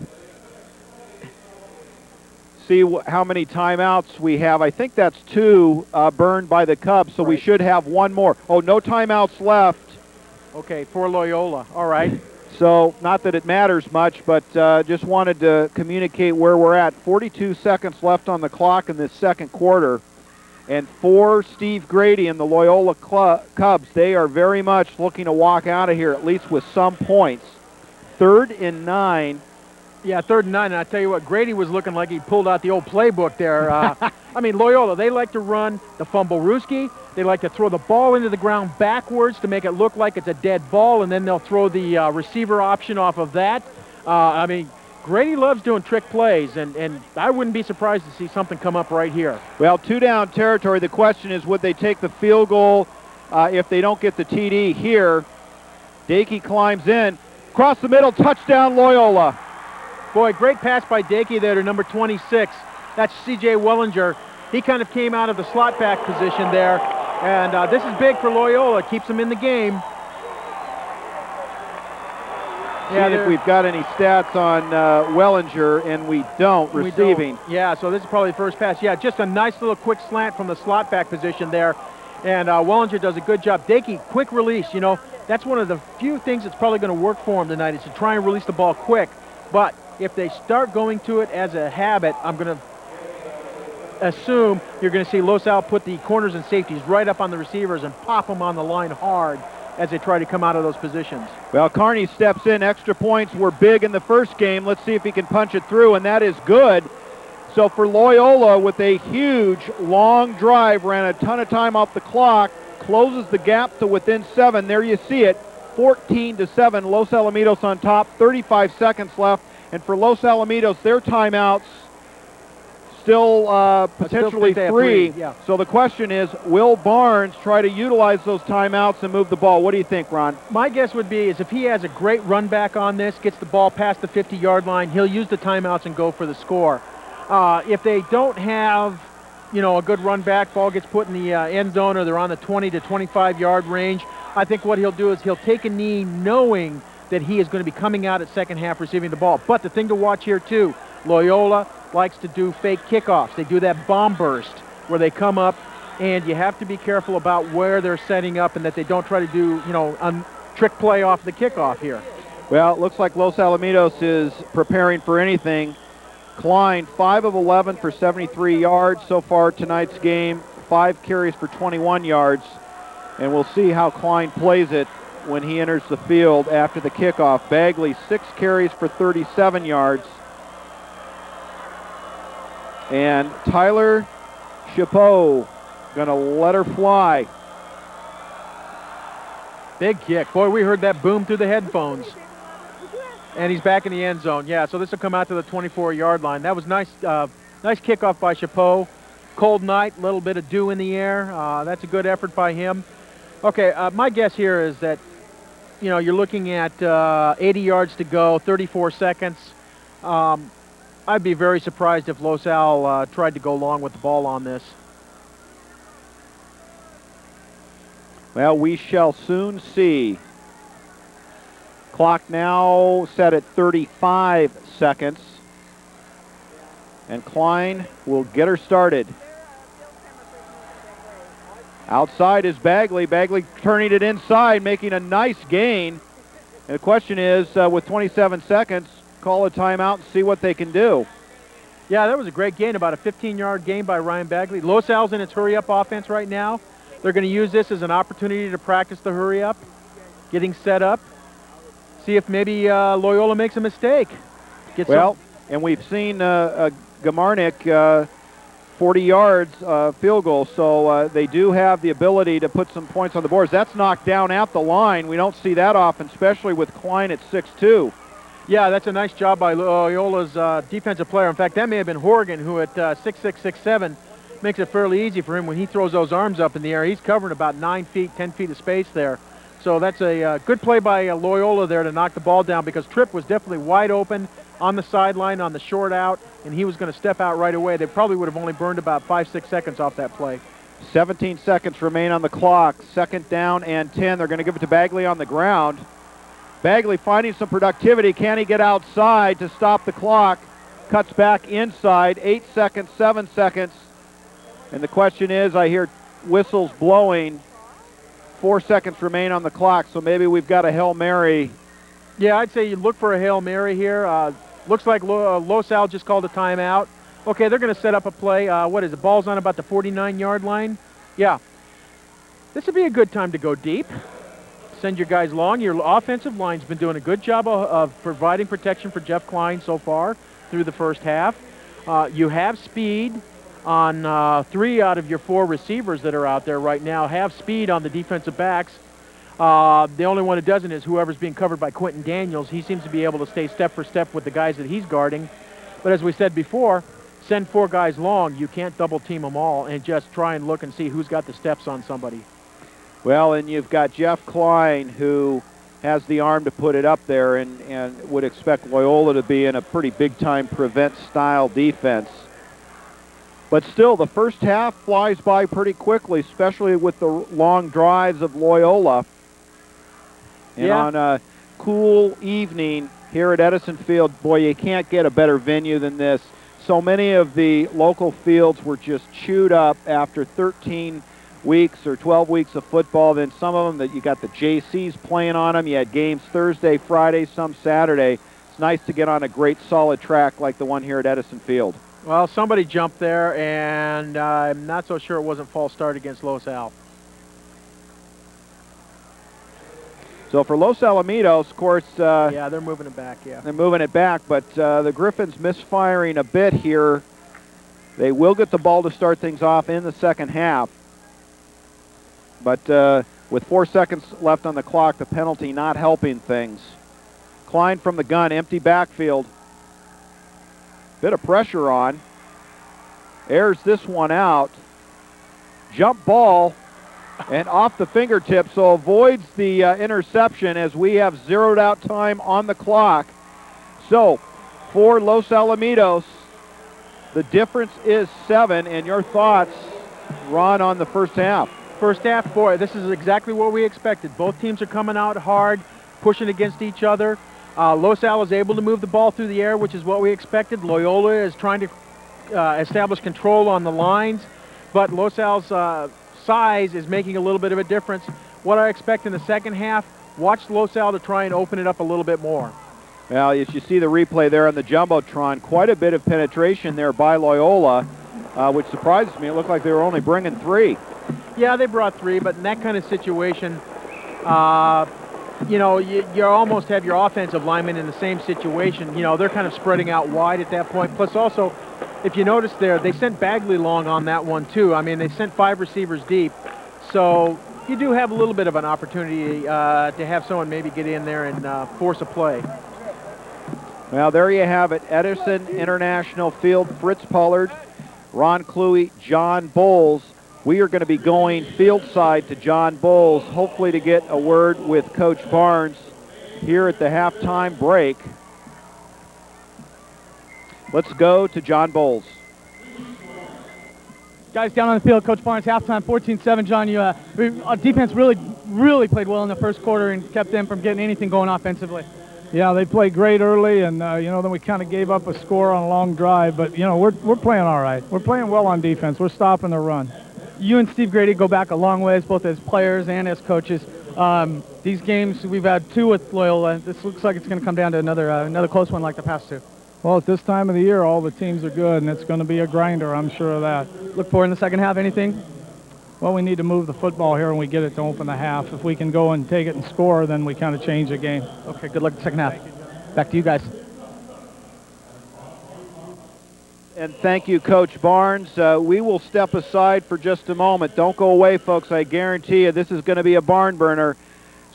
See how many timeouts we have. I think that's 2 burned by the Cubs, so we should have 1 more. Oh, no timeouts left. Okay, for Loyola. All right. So, not that it matters much, but just wanted to communicate where we're at. 42 seconds left on the clock in this second quarter. And for Steve Grady and the Loyola Cubs, they are very much looking to walk out of here, at least with some points. 3rd and 9. Yeah, 3rd and 9, and I tell you what, Grady was looking like he pulled out the old playbook there. I mean, Loyola, they like to run the fumble-rooski. They like to throw the ball into the ground backwards to make it look like it's a dead ball, and then they'll throw the receiver option off of that. I mean, Grady loves doing trick plays, and I wouldn't be surprised to see something come up right here. Well, 2-down territory. The question is, would they take the field goal if they don't get the TD here? Dakey climbs in. Across the middle, touchdown Loyola. Boy, great pass by Dakey there to number 26. That's C.J. Wellinger. He kind of came out of the slot back position there. And this is big for Loyola. Keeps them in the game. Seeing if we've got any stats on Wellinger, and we don't, receiving. Yeah, so this is probably the first pass. Yeah, just a nice little quick slant from the slot back position there. And Wellinger does a good job. Dakey, quick release. You know, that's one of the few things that's probably going to work for him tonight is to try and release the ball quick. But if they start going to it as a habit, I'm going to assume you're going to see Los Al put the corners and safeties right up on the receivers and pop them on the line hard as they try to come out of those positions. Well, Carney steps in. Extra points were big in the first game. Let's see if he can punch it through, and that is good. So for Loyola, with a huge, long drive, ran a ton of time off the clock, closes the gap to within 7. There you see it, 14-7. Los Alamitos on top, 35 seconds left. And for Los Alamitos, their timeouts still potentially three. Yeah. So the question is, will Barnes try to utilize those timeouts and move the ball? What do you think, Ron? My guess would be is if he has a great run back on this, gets the ball past the 50-yard line, he'll use the timeouts and go for the score. If they don't have, you know, a good run back, ball gets put in the end zone or they're on the 20 to 25-yard range, I think what he'll do is he'll take a knee knowing that he is going to be coming out at second half receiving the ball. But the thing to watch here, too, Loyola likes to do fake kickoffs. They do that bomb burst where they come up, and you have to be careful about where they're setting up and that they don't try to do, you know, a trick play off the kickoff here. Well, it looks like Los Alamitos is preparing for anything. Klein, 5 of 11 for 73 yards so far tonight's game, 5 carries for 21 yards, and we'll see how Klein plays it when he enters the field after the kickoff. Bagley, 6 carries for 37 yards. And Tyler Chapeau gonna let her fly. Big kick. Boy, we heard that boom through the headphones. And he's back in the end zone. Yeah, so this will come out to the 24-yard line. That was nice, nice kickoff by Chapeau. Cold night, a little bit of dew in the air. That's a good effort by him. Okay, my guess here is that, you know, you're looking at 80 yards to go, 34 seconds. I'd be very surprised if Los Al tried to go long with the ball on this. Well, we shall soon see. Clock now set at 35 seconds. And Klein will get her started. Outside is Bagley. Bagley turning it inside, making a nice gain. And the question is, with 27 seconds, call a timeout and see what they can do. Yeah, that was a great gain, about a 15-yard gain by Ryan Bagley. Los Al's in its hurry-up offense right now. They're going to use this as an opportunity to practice the hurry-up, getting set up, see if maybe Loyola makes a mistake. And we've seen Gamarnik 40 yards field goal, so they do have the ability to put some points on the boards. That's knocked down at the line. We don't see that often, especially with Klein at 6'2". Yeah, that's a nice job by Loyola's defensive player. In fact, that may have been Horgan, who at 6'6", 6'7", makes it fairly easy for him when he throws those arms up in the air. He's covering about 9 feet, 10 feet of space there. So that's a good play by Loyola there to knock the ball down, because Tripp was definitely wide open on the sideline on the short out, and he was going to step out right away. They probably would have only burned about 5-6 seconds off that play. 17 seconds remain on the clock. 2nd down and 10. They're going to give it to Bagley on the ground. Bagley finding some productivity. Can he get outside to stop the clock? Cuts back inside. 8 seconds, 7 seconds. And the question is, I hear whistles blowing 4 seconds remain on the clock, so maybe we've got a Hail Mary. Yeah, I'd say you look for a Hail Mary here. Looks like Los Al just called a timeout. Okay, they're going to set up a play. What is it? Ball's on about the 49-yard line. Yeah. This would be a good time to go deep. Send your guys long. Your offensive line's been doing a good job of providing protection for Jeff Klein so far through the first half. You have speed on 3 out of your 4 receivers that are out there right now. Have speed on the defensive backs. The only one that doesn't is whoever's being covered by Quentin Daniels. He seems to be able to stay step for step with the guys that he's guarding. But as we said before, send 4 guys long. You can't double team them all and just try and look and see who's got the steps on somebody. Well, and you've got Jeff Klein, who has the arm to put it up there, and would expect Loyola to be in a pretty big-time prevent-style defense. But still, the first half flies by pretty quickly, especially with the long drives of Loyola. And on a cool evening here at Edison Field, boy, you can't get a better venue than this. So many of the local fields were just chewed up after 13 weeks or 12 weeks of football. Then some of them that you got the JCs playing on them. You had games Thursday, Friday, some Saturday. It's nice to get on a great solid track like the one here at Edison Field. Well, somebody jumped there, and I'm not so sure it wasn't false start against Los Al. So for Los Alamitos, of course... yeah, they're moving it back, yeah. They're moving it back, but the Griffins misfiring a bit here. They will get the ball to start things off in the second half. But with 4 seconds left on the clock, the penalty not helping things. Klein from the gun, empty backfield. Bit of pressure on. Airs this one out. Jump ball. And off the fingertips, so avoids the interception as we have zeroed out time on the clock. So for Los Alamitos, the difference is 7. And your thoughts, Ron, on the first half? First half, boy, this is exactly what we expected. Both teams are coming out hard, pushing against each other. Los Al is able to move the ball through the air, which is what we expected. Loyola is trying to establish control on the lines, but Los Al's size is making a little bit of a difference. What I expect in the second half, watch Los Al to try and open it up a little bit more. Well, as you see the replay there on the Jumbotron, quite a bit of penetration there by Loyola, which surprises me. It looked like they were only bringing 3. Yeah, they brought 3, but in that kind of situation, you know, you almost have your offensive linemen in the same situation. You know, they're kind of spreading out wide at that point. Plus also, if you notice there, they sent Bagley long on that one too. I mean, they sent 5 receivers deep. So you do have a little bit of an opportunity to have someone maybe get in there and force a play. Well, there you have it. Edison International Field, Fritz Pollard, Ron Cluey, John Bowles. We are going to be going field side to John Bowles, hopefully to get a word with Coach Barnes here at the halftime break. Let's go to John Bowles. Guys, down on the field, Coach Barnes, halftime 14-7. John, our defense really played well in the first quarter and kept them from getting anything going offensively. Yeah, they played great early, and then we kind of gave up a score on a long drive. But we're playing all right. We're playing well on defense. We're stopping the run. You and Steve Grady go back a long ways, both as players and as coaches. These games, we've had 2 with Loyola. This looks like it's going to come down to another close one like the past 2. Well, at this time of the year, all the teams are good, and it's going to be a grinder, I'm sure of that. Look forward in the second half, anything? Well, we need to move the football here, and we get it to open the half. If we can go and take it and score, then we kind of change the game. Okay, good luck in the second half. Back to you guys. And thank you, Coach Barnes. We will step aside for just a moment. Don't go away, folks. I guarantee you this is going to be a barn burner.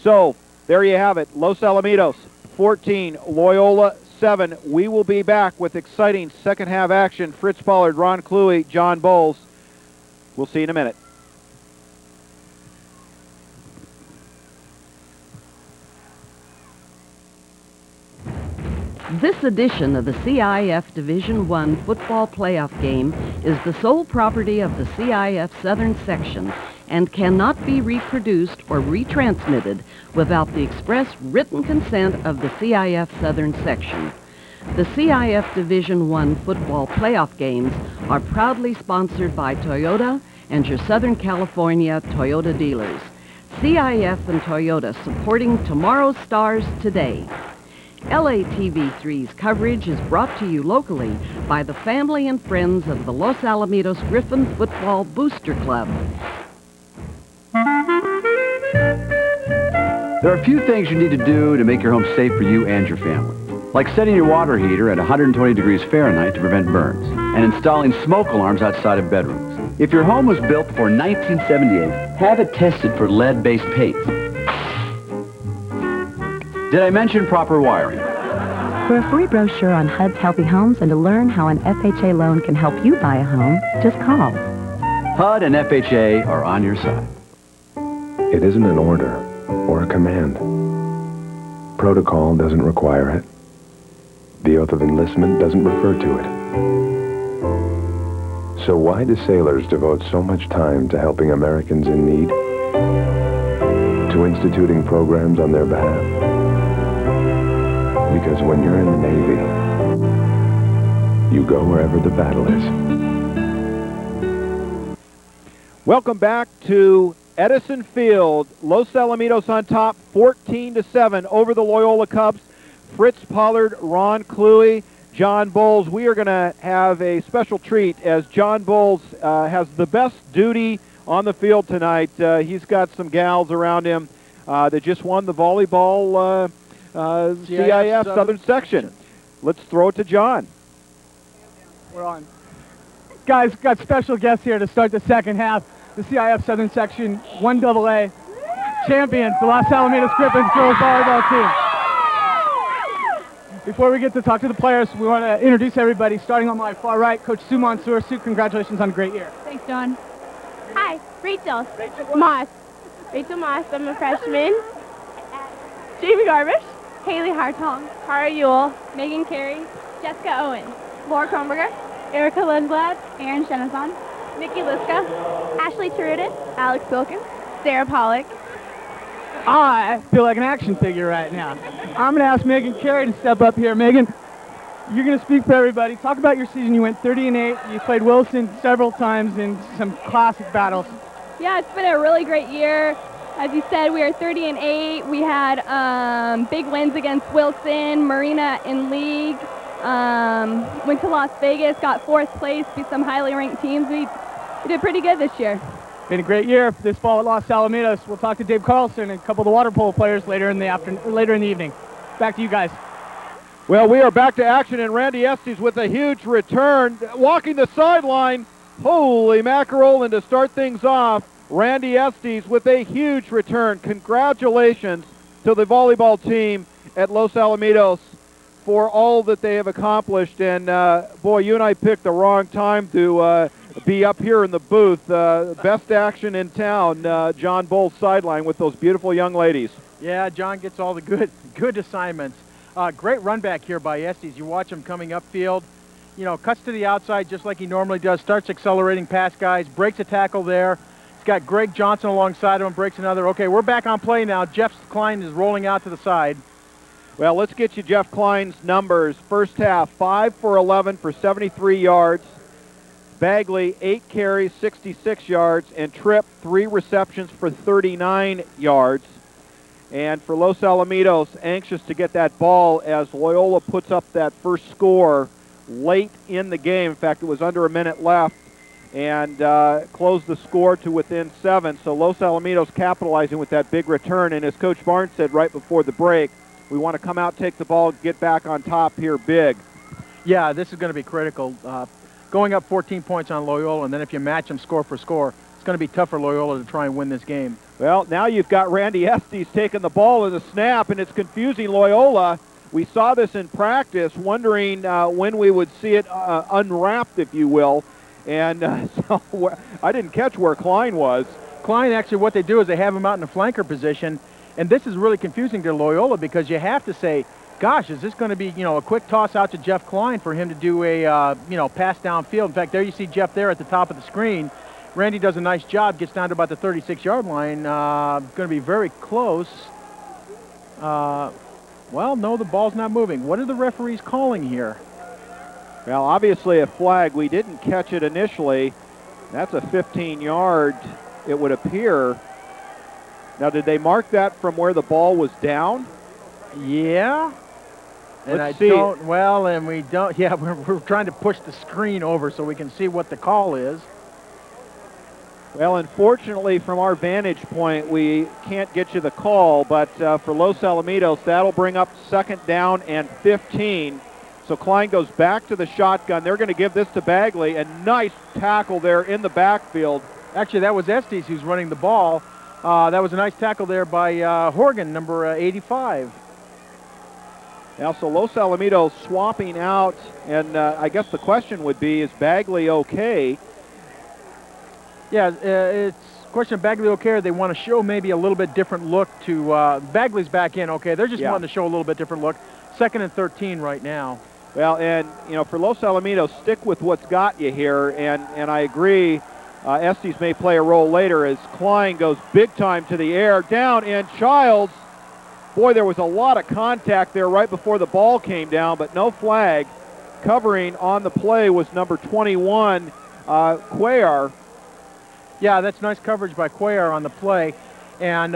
So there you have it. Los Alamitos 14, Loyola 7. We will be back with exciting second half action. Fritz Pollard, Ron Cluey, John Bowles. We'll see you in a minute. This edition of the CIF Division I football playoff game is the sole property of the CIF Southern Section and cannot be reproduced or retransmitted without the express written consent of the CIF Southern Section. The CIF Division I football playoff games are proudly sponsored by Toyota and your Southern California Toyota dealers. CIF and Toyota supporting tomorrow's stars today. LATV3's coverage is brought to you locally by the family and friends of the Los Alamitos Griffin Football Booster Club. There are a few things you need to do to make your home safe for you and your family, like setting your water heater at 120 degrees Fahrenheit to prevent burns, and installing smoke alarms outside of bedrooms. If your home was built before 1978, have it tested for lead-based paint. Did I mention proper wiring? For a free brochure on HUD's Healthy Homes and to learn how an FHA loan can help you buy a home, just call. HUD and FHA are on your side. It isn't an order or a command. Protocol doesn't require it. The oath of enlistment doesn't refer to it. So why do sailors devote so much time to helping Americans in need? To instituting programs on their behalf? Because when you're in the Navy, you go wherever the battle is. Welcome back to Edison Field. Los Alamitos on top, 14-7 over the Loyola Cubs. Fritz Pollard, Ron Cluey, John Bowles. We are going to have a special treat as John Bowles has the best duty on the field tonight. He's got some gals around him that just won the volleyball CIF Southern Section. Let's throw it to John. We're on. Guys, got special guests here to start the second half. The CIF Southern Section 1AA champions, the Los Alamitos Griffins girls volleyball team. Before we get to talk to the players, we want to introduce everybody. Starting on my far right, Coach Sue Mansour. Sue, congratulations on a great year. Thanks, John. Hi, Rachel Moss. Rachel Moss, I'm a freshman. Jamie Garbish, Haley Hartong, Cara Ewell, Megan Carey, Jessica Owen, Laura Kronberger, Erica Lundblad, Erin Shenathon, Nikki Liska, Ashley Tarudis, Alex Wilkins, Sarah Pollock. I feel like an action figure right now. I'm going to ask Megan Carey to step up here. Megan, you're going to speak for everybody. Talk about your season. You went 30-8. You played Wilson several times in some classic battles. Yeah, it's been a really great year. As you said, we are 30-8. We had big wins against Wilson, Marina in league. Went to Las Vegas, got 4th place, beat some highly ranked teams. We did pretty good this year. Been a great year this fall at Los Alamitos. We'll talk to Dave Carlson and a couple of the water polo players later in the evening. Back to you guys. Well, we are back to action, and Randy Estes with a huge return, walking the sideline. Holy mackerel! And to start things off, Randy Estes with a huge return. Congratulations to the volleyball team at Los Alamitos for all that they have accomplished. And boy, you and I picked the wrong time to be up here in the booth. Best action in town, John Bowles sideline with those beautiful young ladies. Yeah, John gets all the good assignments. Great run back here by Estes. You watch him coming upfield. You know, cuts to the outside just like he normally does, starts accelerating past guys, breaks a tackle there. He's got Greg Johnson alongside of him, breaks another. Okay, we're back on play now. Jeff Klein is rolling out to the side. Well, let's get you Jeff Klein's numbers. First half, 5 for 11 for 73 yards. Bagley, 8 carries, 66 yards, and Tripp, 3 receptions for 39 yards. And for Los Alamitos, anxious to get that ball as Loyola puts up that first score late in the game. In fact, it was under a minute left, and closed the score to within 7. So Los Alamitos capitalizing with that big return. And as Coach Barnes said right before the break, we want to come out, take the ball, get back on top here big. Yeah, this is going to be critical. Going up 14 points on Loyola, and then if you match them score for score, it's going to be tough for Loyola to try and win this game. Well, now you've got Randy Estes taking the ball in the snap, and it's confusing Loyola. We saw this in practice, wondering when we would see it unwrapped, if you will. And so I didn't catch where Klein was. Klein, actually, what they do is they have him out in the flanker position, and this is really confusing to Loyola because you have to say, gosh, is this going to be, a quick toss out to Jeff Klein for him to do a, pass downfield? In fact, there you see Jeff there at the top of the screen. Randy does a nice job, gets down to about the 36-yard line. Going to be very close. Well, no, the ball's not moving. What are the referees calling here? Well, obviously a flag. We didn't catch it initially. That's a 15-yard, it would appear. Now, did they mark that from where the ball was down? Yeah. And Let's see. and we don't, yeah, we're trying to push the screen over so we can see what the call is. Well, unfortunately, from our vantage point, we can't get you the call, but for Los Alamitos, that'll bring up 2nd down and 15. So Klein goes back to the shotgun. They're going to give this to Bagley. A nice tackle there in the backfield. Actually, that was Estes who's running the ball. That was a nice tackle there by Horgan, number 85. Now, so Los Alamitos swapping out, and I guess the question would be, is Bagley okay? Yeah, it's a question of Bagley okay, or they want to show maybe a little bit different look to Bagley's back in, okay. They're just wanting to show a little bit different look. 2nd and 13 right now. Well, and, for Los Alamitos, stick with what's got you here, and I agree, Estes may play a role later as Klein goes big time to the air, down, and Childs. Boy, there was a lot of contact there right before the ball came down, but no flag. Covering on the play was number 21, Cuellar. Yeah, that's nice coverage by Cuellar on the play. And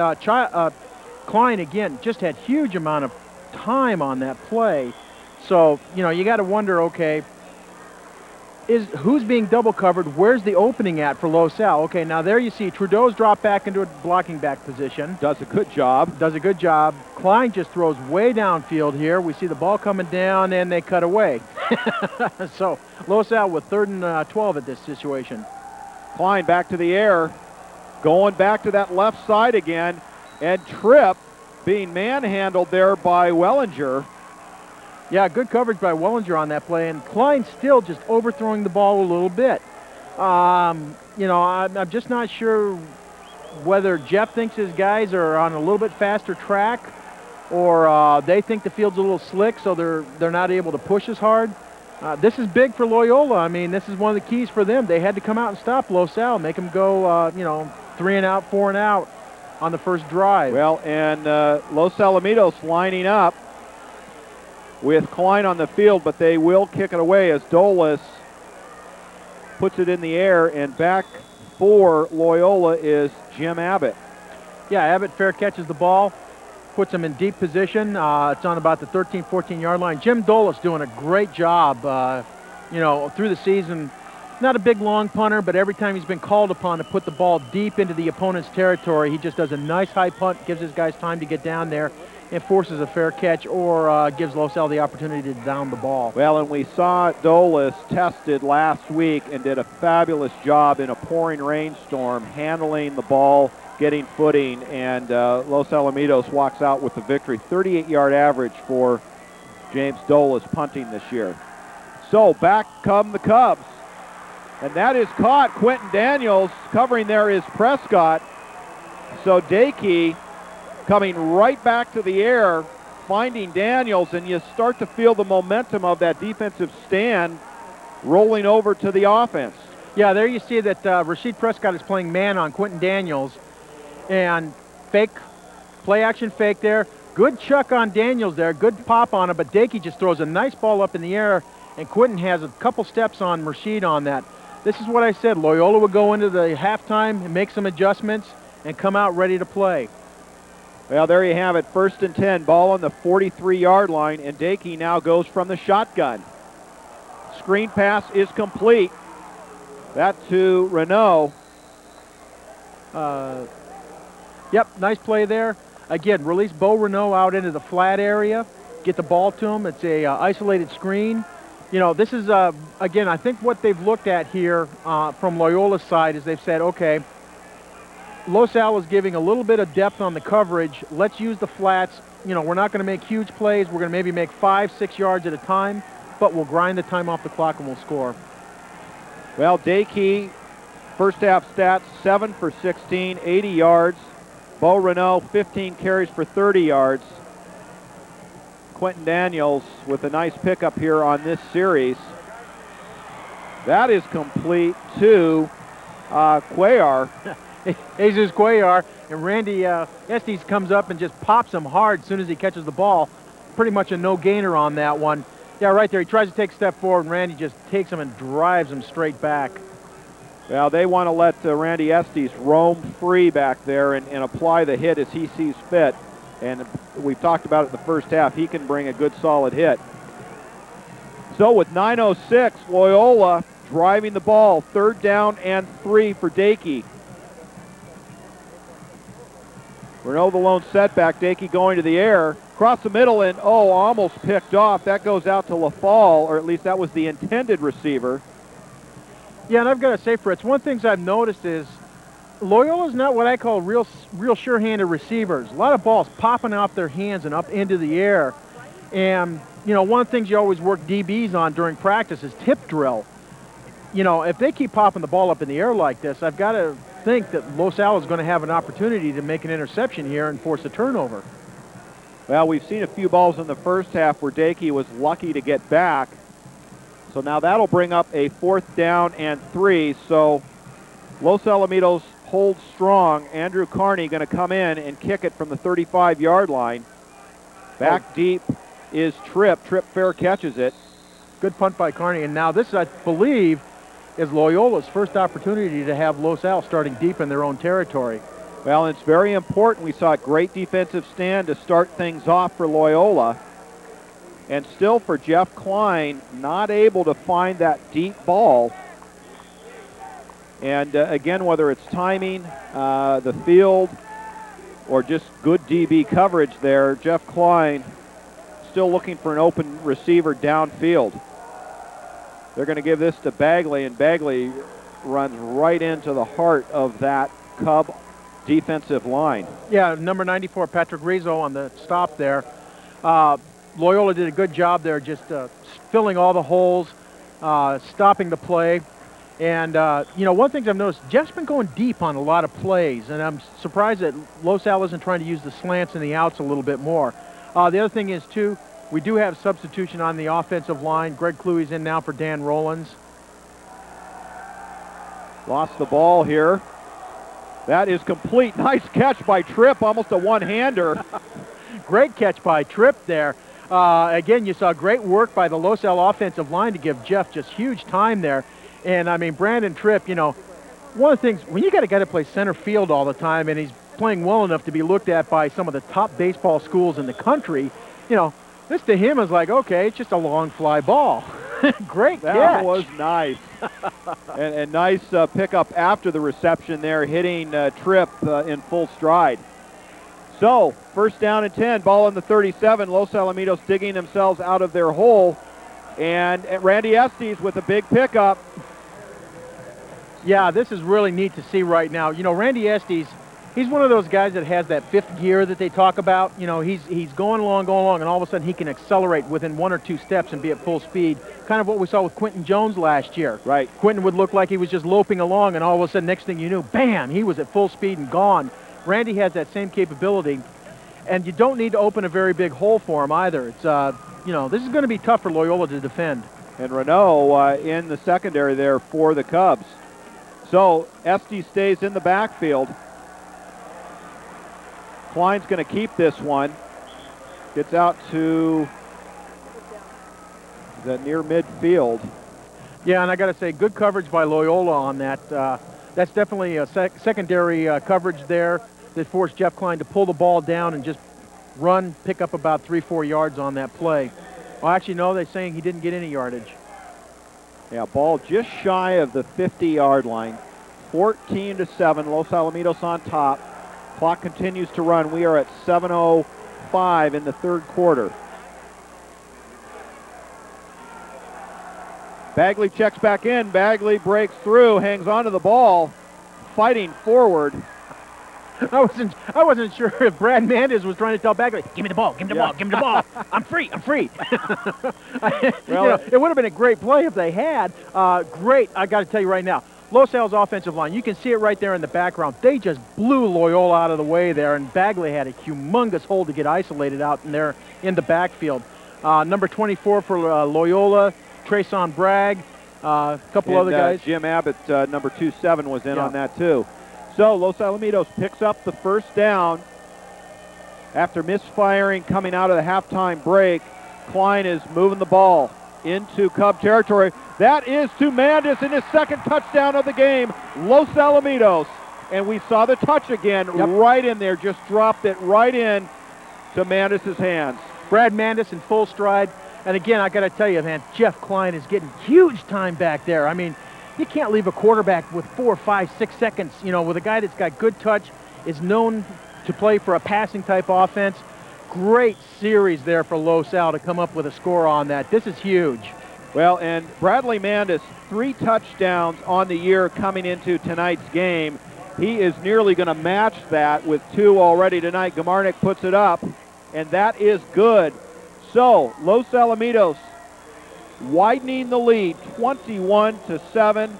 Klein, again, just had huge amount of time on that play. So, you got to wonder, okay, who's being double covered? Where's the opening at for Los Al? Okay, now there you see Trudeau's dropped back into a blocking back position. Does a good job. Does a good job. Klein just throws way downfield here. We see the ball coming down, and they cut away. So Los Al with 3rd and 12 at this situation. Klein back to the air, going back to that left side again, and Tripp being manhandled there by Wellinger. Yeah, good coverage by Wellinger on that play, and Klein still just overthrowing the ball a little bit. I'm just not sure whether Jeff thinks his guys are on a little bit faster track, or they think the field's a little slick, so they're not able to push as hard. This is big for Loyola. I mean, this is one of the keys for them. They had to come out and stop Los Al, make them go, 3 and out, 4 and out on the first drive. Well, and Los Alamitos lining up with Klein on the field, but they will kick it away as Dolis puts it in the air, and back for Loyola is Jim Abbott. Yeah, Abbott fair catches the ball, puts him in deep position. It's on about the 13, 14-yard line. Jim Dolis doing a great job, through the season. Not a big, long punter, but every time he's been called upon to put the ball deep into the opponent's territory, he just does a nice high punt, gives his guys time to get down there, and forces a fair catch, or gives Los Al the opportunity to down the ball. Well, and we saw Dolis tested last week and did a fabulous job in a pouring rainstorm, handling the ball, getting footing, and Los Alamitos walks out with the victory. 38-yard average for James Dolis punting this year. So back come the Cubs. And that is caught. Quentin Daniels covering there is Prescott. So Dakey coming right back to the air, finding Daniels, and you start to feel the momentum of that defensive stand rolling over to the offense. Yeah, there you see that Rasheed Prescott is playing man on Quentin Daniels, and play action fake there. Good chuck on Daniels there, good pop on it, but Dakey just throws a nice ball up in the air, and Quentin has a couple steps on Rasheed on that. This is what I said. Loyola would go into the halftime and make some adjustments and come out ready to play. Well, there you have it. 1st and 10, ball on the 43-yard line, and Dakey now goes from the shotgun. Screen pass is complete. That to Renault. Yep, nice play there. Again, release Bo Renault out into the flat area, get the ball to him. It's a isolated screen. This is, again, I think what they've looked at here from Loyola's side is they've said, okay, Los Al is giving a little bit of depth on the coverage. Let's use the flats. We're not going to make huge plays. We're going to maybe make 5-6 yards at a time, but we'll grind the time off the clock and we'll score. Well, Dakey, first half stats, 7 for 16, 80 yards. Bo Renault, 15 carries for 30 yards. Quentin Daniels with a nice pickup here on this series. That is complete to Cuellar. Jesus Cuellar, and Randy Estes comes up and just pops him hard as soon as he catches the ball. Pretty much a no-gainer on that one. Yeah, right there. He tries to take a step forward, and Randy just takes him and drives him straight back. Well, they want to let Randy Estes roam free back there and apply the hit as he sees fit. And we've talked about it in the first half. He can bring a good solid hit. So with 9:06, Loyola driving the ball. 3rd down and 3 for Dakey. Renault the lone setback. Dakey going to the air. Across the middle and, almost picked off. That goes out to LaFall, or at least that was the intended receiver. Yeah, and I've got to say, Fritz, one thing I've noticed is Loyola's not what I call real sure-handed receivers. A lot of balls popping off their hands and up into the air. And, one of the things you always work DBs on during practice is tip drill. If they keep popping the ball up in the air like this, I've got to think that Los Al is going to have an opportunity to make an interception here and force a turnover. Well, we've seen a few balls in the first half where Dakey was lucky to get back. So now that'll bring up a 4th down and 3. So Los Alamitos holds strong. Andrew Carney going to come in and kick it from the 35-yard line. Back deep is Tripp. Tripp fair catches it. Good punt by Carney. And now this, I believe, is Loyola's first opportunity to have Los Al starting deep in their own territory. Well, it's very important. We saw a great defensive stand to start things off for Loyola. And still for Jeff Klein, not able to find that deep ball. And again, whether it's timing, the field, or just good DB coverage there, Jeff Klein still looking for an open receiver downfield. They're going to give this to Bagley, and Bagley runs right into the heart of that Cub defensive line. Yeah, number 94, Patrick Rizzo on the stop there. Loyola did a good job there just filling all the holes, stopping the play. And, one thing I've noticed, Jeff's been going deep on a lot of plays, and I'm surprised that Los Al isn't trying to use the slants and the outs a little bit more. The other thing is, too, we do have substitution on the offensive line. Greg Cluey's in now for Dan Rollins. Lost the ball here. That is complete. Nice catch by Tripp, almost a one-hander. Great catch by Tripp there. Again, you saw great work by the Los Al offensive line to give Jeff just huge time there. And, I mean, Brandon Tripp, one of the things, when you got a guy to play center field all the time and he's playing well enough to be looked at by some of the top baseball schools in the country, this to him is like, okay, it's just a long fly ball. Great catch. That was nice. and nice pickup after the reception there, hitting Tripp in full stride. So, 1st down and 10, ball on the 37. Los Alamitos digging themselves out of their hole. And Randy Estes with a big pickup. Yeah, this is really neat to see right now. Randy Estes, he's one of those guys that has that 5th gear that they talk about. He's going along, and all of a sudden he can accelerate within 1 or 2 steps and be at full speed. Kind of what we saw with Quentin Jones last year. Right. Quentin would look like he was just loping along, and all of a sudden, next thing you knew, bam, he was at full speed and gone. Randy has that same capability, and you don't need to open a very big hole for him either. It's, this is going to be tough for Loyola to defend. And Renault in the secondary there for the Cubs. So Estes stays in the backfield. Klein's going to keep this one. Gets out to the near midfield. Yeah, and I got to say, good coverage by Loyola on that. That's definitely a secondary coverage there that forced Jeff Klein to pull the ball down and just run, pick up about 3-4 yards on that play. Well, actually, no, they're saying he didn't get any yardage. Yeah, ball just shy of the 50-yard line. 14-7, Los Alamitos on top. Clock continues to run. We are at 7:05 in the 3rd quarter. Bagley checks back in. Bagley breaks through, hangs onto the ball, fighting forward. I wasn't sure if Brad Mandis was trying to tell Bagley, give me the ball, give me the ball, give me the ball. I'm free. Well, it would have been a great play if they had. Great, I got to tell you right now, Los Al's offensive line, you can see it right there in the background. They just blew Loyola out of the way there, and Bagley had a humongous hole to get isolated out in there in the backfield. Number 24 for Loyola, Treson Bragg, a couple other guys. Jim Abbott, number 27, was in on that too. So Los Alamitos picks up the 1st down after misfiring coming out of the halftime break. Klein is moving the ball. into Cub territory. That is to Mandis in his second touchdown of the game, Los Alamitos. And we saw the touch again, right in there, just dropped it right in to Mandis' hands. Brad Mandis in full stride. And again, I got to tell you, man, Jeff Klein is getting huge time back there. I mean, you can't leave a quarterback with 4, 5, 6 seconds, you know, with a guy that's got good touch, is known to play for a passing type offense. Great series there for Los Al to come up with a score on that. This is huge. Well, and Bradley Mandis, 3 touchdowns on the year coming into tonight's game. He is nearly going to match that with 2 already tonight. Gamarnik puts it up, and that is good. So, Los Alamitos widening the lead, 21-7.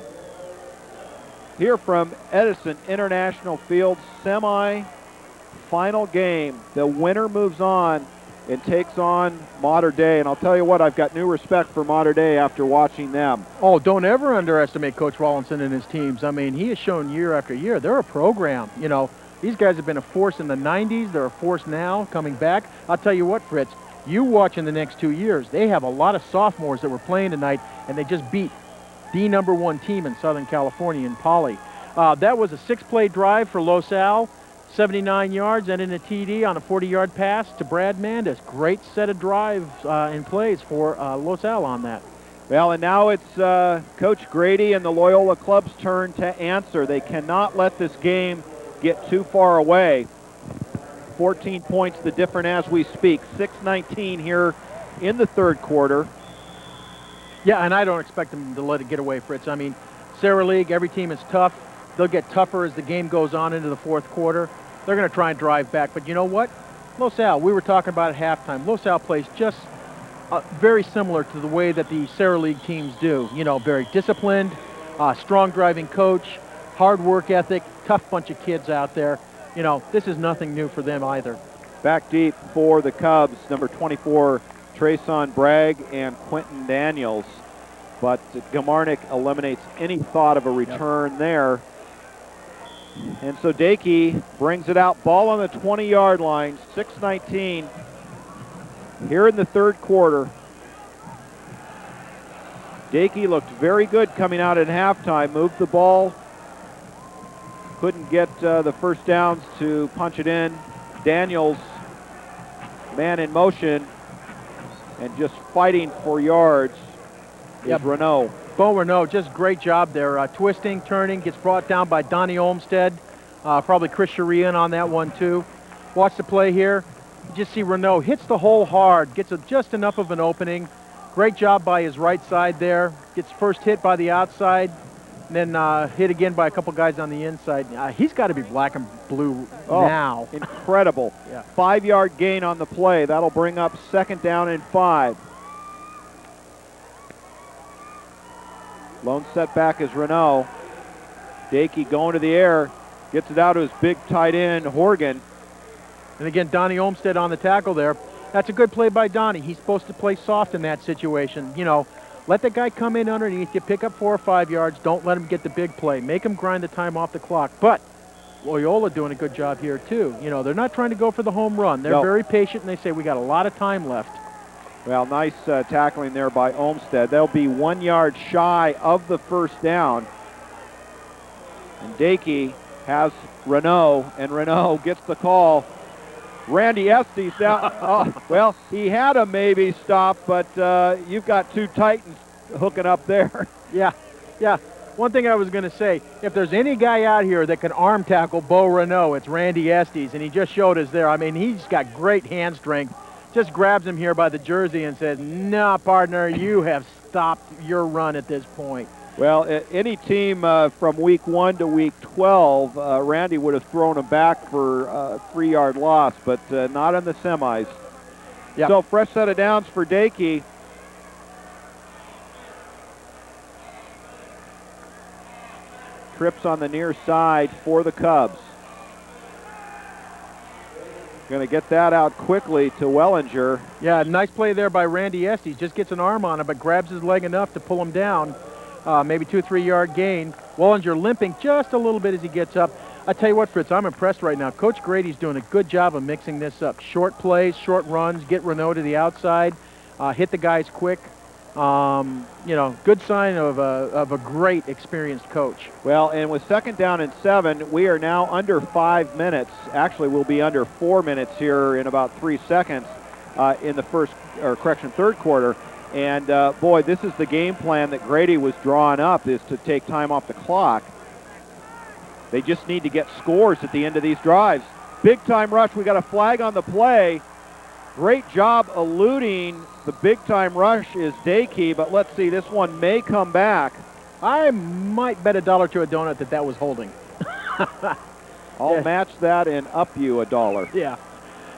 Here from Edison International Field, semi-final game. The winner moves on and takes on Mater Dei. And I'll tell you what, I've got new respect for Mater Dei after watching them. Oh, don't ever underestimate Coach Rawlinson and his teams. I mean, he has shown year after year, they're a program. You know, these guys have been a force in the 90s. They're a force now coming back. I'll tell you what, Fritz, you watch in the next 2 years, they have a lot of sophomores that were playing tonight, and they just beat the #1 team in Southern California in Poly. That was a 6-play drive for Los Al, 79 yards, and in a TD on a 40-yard pass to Brad Mandis. Great set of drives and plays for Los Al on that. Well, and now it's Coach Grady and the Loyola Club's turn to answer. They cannot let this game get too far away. 14 points the difference as we speak. 6:19 here in the third quarter. Yeah, and I don't expect them to let it get away, Fritz. I mean, Sarah League, every team is tough. They'll get tougher as the game goes on into the fourth quarter. They're going to try and drive back. But you know what? Los Al, we were talking about at halftime. Los Al plays just very similar to the way that the Sarah League teams do. You know, very disciplined, strong driving coach, hard work ethic, tough bunch of kids out there. You know, this is nothing new for them either. Back deep for the Cubs, number 24, Trayson Bragg and Quentin Daniels. But Gamarnik eliminates any thought of a return there. And so Dakey brings it out, ball on the 20-yard line, 6:19 here in the third quarter. Dakey looked very good coming out at halftime, moved the ball, couldn't get the first downs to punch it in. Daniels, man in motion, and just fighting for yards is Renault. Bo Renault, just great job there. Twisting, turning, gets brought down by Donnie Olmstead. Probably Chris Sharian on that one too. Watch the play here. You just see Renault hits the hole hard, gets just enough of an opening. Great job by his right side there. Gets first hit by the outside, and then hit again by a couple guys on the inside. He's got to be black and blue now. Incredible. 5-yard gain on the play. That'll bring up 2nd down and 5. Lone setback is Renault. Dakey going to the air, gets it out to his big tight end, Horgan. And again, Donnie Olmstead on the tackle there. That's a good play by Donnie. He's supposed to play soft in that situation. You know, let the guy come in underneath you, pick up 4 or 5 yards. Don't let him get the big play. Make him grind the time off the clock. But Loyola doing a good job here too. You know, they're not trying to go for the home run. They're very patient, and they say we got a lot of time left. Well, nice tackling there by Olmstead. They'll be 1 yard shy of the first down. And Dakey has Renault, and Renault gets the call. Randy Estes down. Well, he had a maybe stop, but you've got 2 Titans hooking up there. Yeah. One thing I was going to say, if there's any guy out here that can arm tackle Bo Renault, it's Randy Estes, and he just showed us there. I mean, he's got great hand strength. Just grabs him here by the jersey and says, "Nah, partner, you have stopped your run at this point." Well, any team from week 1 to week 12, Randy would have thrown him back for a 3-yard loss, but not in the semis. Yep. So fresh set of downs for Dakey. Trips on the near side for the Cubs. Going to get that out quickly to Wellinger. Yeah, nice play there by Randy Estes. Just gets an arm on him, but grabs his leg enough to pull him down. Maybe 2 or 3 yard gain. Wellinger limping just a little bit as he gets up. I tell you what, Fritz, I'm impressed right now. Coach Grady's doing a good job of mixing this up. Short plays, short runs, get Renault to the outside, hit the guys quick. You know, good sign of a great experienced coach. Well, and with 2nd down and 7, we are now under 5 minutes. Actually, we'll be under 4 minutes here in about 3 seconds in the third quarter. And boy, this is the game plan that Grady was drawing up, is to take time off the clock. They just need to get scores at the end of these drives. Big time rush. We got a flag on the play. Great job eluding the big time rush is Dakey, but let's see, this one may come back. I might bet $1 to a donut that was holding. I'll match that and up you $1. Yeah.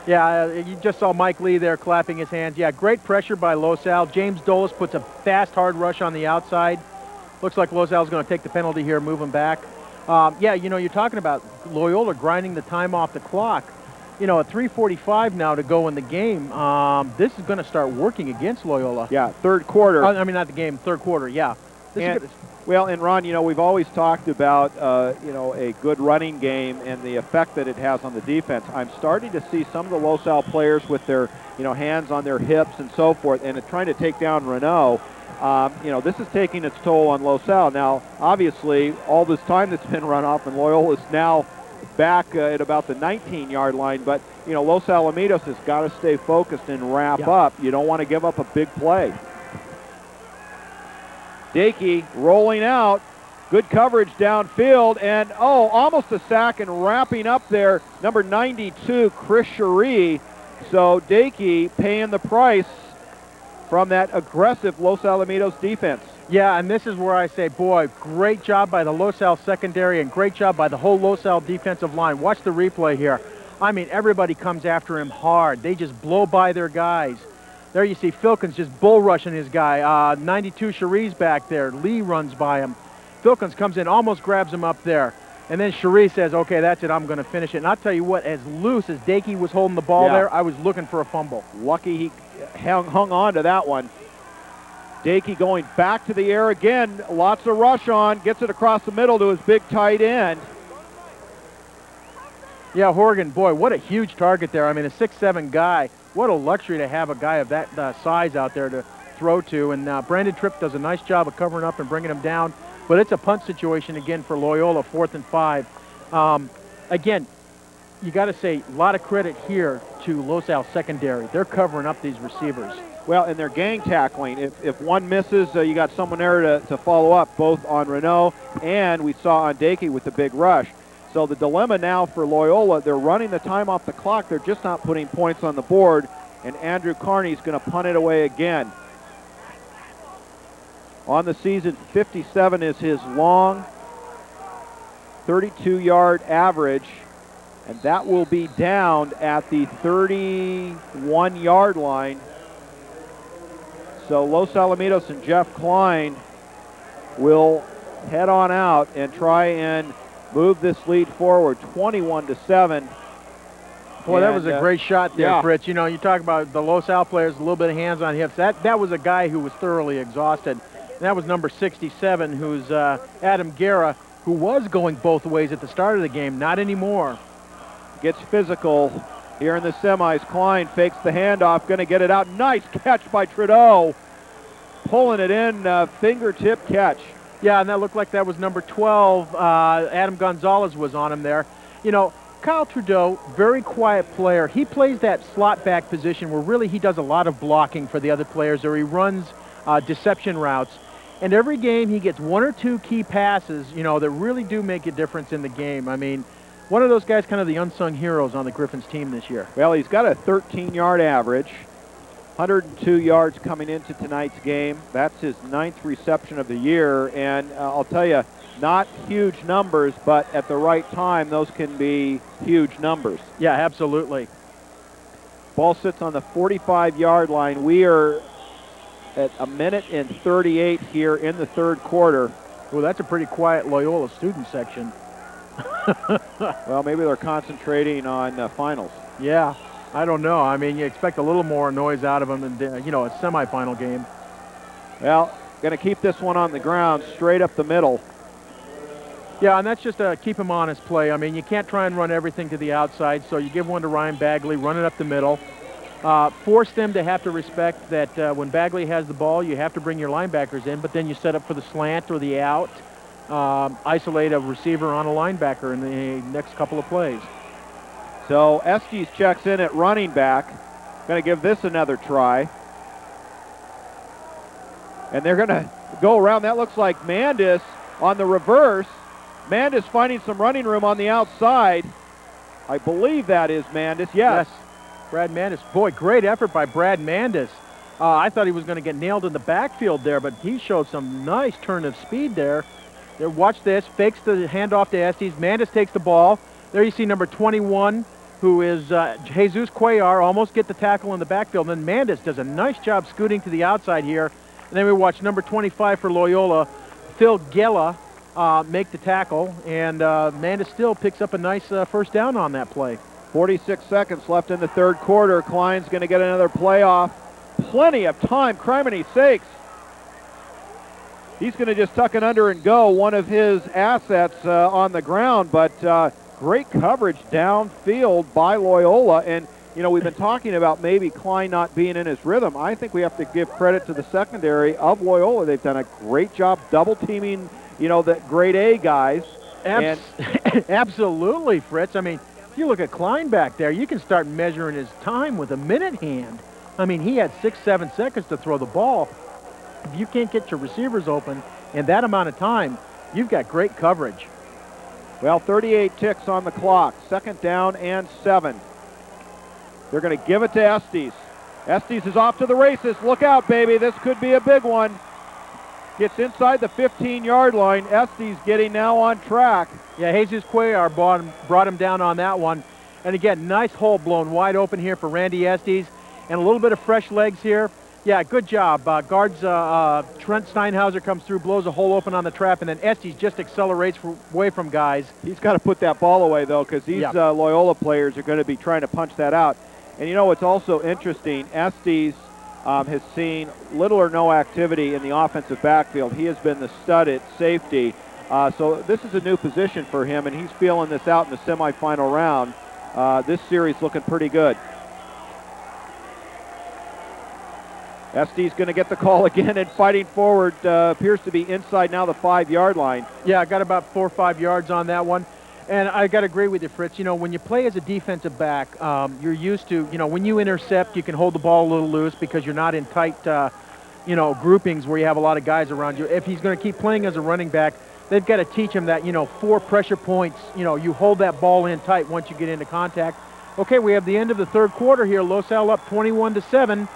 Yeah, you just saw Mike Lee there clapping his hands. Yeah, great pressure by Los Al. James Dolis puts a fast, hard rush on the outside. Looks like Los Al's going to take the penalty here, move him back. Yeah, you know, you're talking about Loyola grinding the time off the clock. You know, at 3:45 now to go in the game, this is going to start working against Loyola. Yeah, third quarter. I mean, not the game, third quarter, yeah. Well, and Ron, you know, we've always talked about, you know, a good running game and the effect that it has on the defense. I'm starting to see some of the Los Al players with their, you know, hands on their hips and so forth, and trying to take down Renault. You know, this is taking its toll on Los Al. Now, obviously, all this time that's been run off, and Loyola is now back at about the 19-yard line, but, you know, Los Alamitos has got to stay focused and wrap up. You don't want to give up a big play. Dakey rolling out. Good coverage downfield, and almost a sack and wrapping up there, number 92, Chris Cherie. So Dakey paying the price from that aggressive Los Alamitos defense. Yeah, and this is where I say, boy, great job by the Los Al secondary and great job by the whole Los Al defensive line. Watch the replay here. I mean, everybody comes after him hard. They just blow by their guys. There you see Filkins just bull rushing his guy. 92 Cherie's back there. Lee runs by him. Filkins comes in, almost grabs him up there. And then Cherie says, okay, that's it, I'm going to finish it. And I'll tell you what, as loose as Dakey was holding the ball there, I was looking for a fumble. Lucky he hung on to that one. Dakey going back to the air again. Lots of rush on. Gets it across the middle to his big tight end. Yeah, Horgan, boy, what a huge target there. I mean, a 6'7" guy. What a luxury to have a guy of that size out there to throw to. And Brandon Tripp does a nice job of covering up and bringing him down. But it's a punt situation again for Loyola, 4th and 5. Again, you got to say a lot of credit here to Los Al secondary. They're covering up these receivers. Well, and they're gang tackling. If one misses, you got someone there to follow up, both on Renault and we saw on Dakey with the big rush. So the dilemma now for Loyola, they're running the time off the clock. They're just not putting points on the board, and Andrew Carney's going to punt it away again. On the season, 57 is his long 32-yard average, and that will be down at the 31-yard line. So Los Alamitos and Jeff Klein will head on out and try and move this lead forward, 21-7. Boy, that was a great shot there, Fritz. You know, you talk about the Los Al players, a little bit of hands on hips. That was a guy who was thoroughly exhausted. And that was number 67, who's Adam Guerra, who was going both ways at the start of the game. Not anymore. Gets physical here in the semis. Klein fakes the handoff, going to get it out. Nice catch by Trudeau. Pulling it in, fingertip catch. Yeah, and that looked like that was number 12. Adam Gonzalez was on him there. You know, Kyle Trudeau, very quiet player. He plays that slot back position where really he does a lot of blocking for the other players, or he runs deception routes. And every game he gets one or two key passes, you know, that really do make a difference in the game. I mean, one of those guys, kind of the unsung heroes on the Griffins team this year. Well, he's got a 13-yard average. 102 yards coming into tonight's game. That's his 9th reception of the year, and I'll tell you, not huge numbers, but at the right time, those can be huge numbers. Yeah, absolutely. Ball sits on the 45-yard line. We are at 1:38 here in the third quarter. Well, that's a pretty quiet Loyola student section. Well, maybe they're concentrating on finals. Yeah. I don't know. I mean, you expect a little more noise out of them than, you know, a semifinal game. Well, going to keep this one on the ground, straight up the middle. Yeah, and that's just a keep him honest play. I mean, you can't try and run everything to the outside, so you give one to Ryan Bagley, run it up the middle. force them to have to respect that when Bagley has the ball, you have to bring your linebackers in, but then you set up for the slant or the out, isolate a receiver on a linebacker in the next couple of plays. So Estes checks in at running back. Going to give this another try. And they're going to go around. That looks like Mandis on the reverse. Mandis finding some running room on the outside. I believe that is Mandis. Yes. Brad Mandis. Boy, great effort by Brad Mandis. I thought he was going to get nailed in the backfield there, but he showed some nice turn of speed there. Watch this. Fakes the handoff to Estes. Mandis takes the ball. There you see number 21, who is Jesus Cuellar, almost get the tackle in the backfield. And then Mandis does a nice job scooting to the outside here. And then we watch number 25 for Loyola, Phil Gela, make the tackle. And Mandis still picks up a nice first down on that play. 46 seconds left in the third quarter. Klein's going to get another playoff. Plenty of time, criminy sakes. He's going to just tuck it under and go, one of his assets on the ground, but great coverage downfield by Loyola. And, you know, we've been talking about maybe Klein not being in his rhythm. I think we have to give credit to the secondary of Loyola. They've done a great job double teaming, you know, the grade A guys. Absolutely, Fritz. I mean, if you look at Klein back there, you can start measuring his time with a minute hand. I mean, he had 6-7 seconds to throw the ball. If you can't get your receivers open in that amount of time, you've got great coverage. Well, 38 ticks on the clock. Second down and 7. They're going to give it to Estes. Estes is off to the races. Look out, baby. This could be a big one. Gets inside the 15-yard line. Estes getting now on track. Yeah, Jesus Cuellar brought him down on that one. And again, nice hole blown wide open here for Randy Estes. And a little bit of fresh legs here. Yeah, good job. Guards, Trent Steinhauser comes through, blows a hole open on the trap, and then Estes just accelerates away from guys. He's got to put that ball away, though, because these Loyola players are going to be trying to punch that out. And, you know, what's also interesting, Estes has seen little or no activity in the offensive backfield. He has been the stud at safety. So this is a new position for him, and he's feeling this out in the semifinal round. This series looking pretty good. Estes going to get the call again and fighting forward. Appears to be inside now the 5-yard line. Yeah, I got about 4 or 5 yards on that one. And I got to agree with you, Fritz. You know, when you play as a defensive back, you're used to, you know, when you intercept, you can hold the ball a little loose because you're not in tight, you know, groupings where you have a lot of guys around you. If he's going to keep playing as a running back, they've got to teach him that, you know, 4 pressure points, you know, you hold that ball in tight once you get into contact. Okay, we have the end of the third quarter here. LaSalle up 21-7.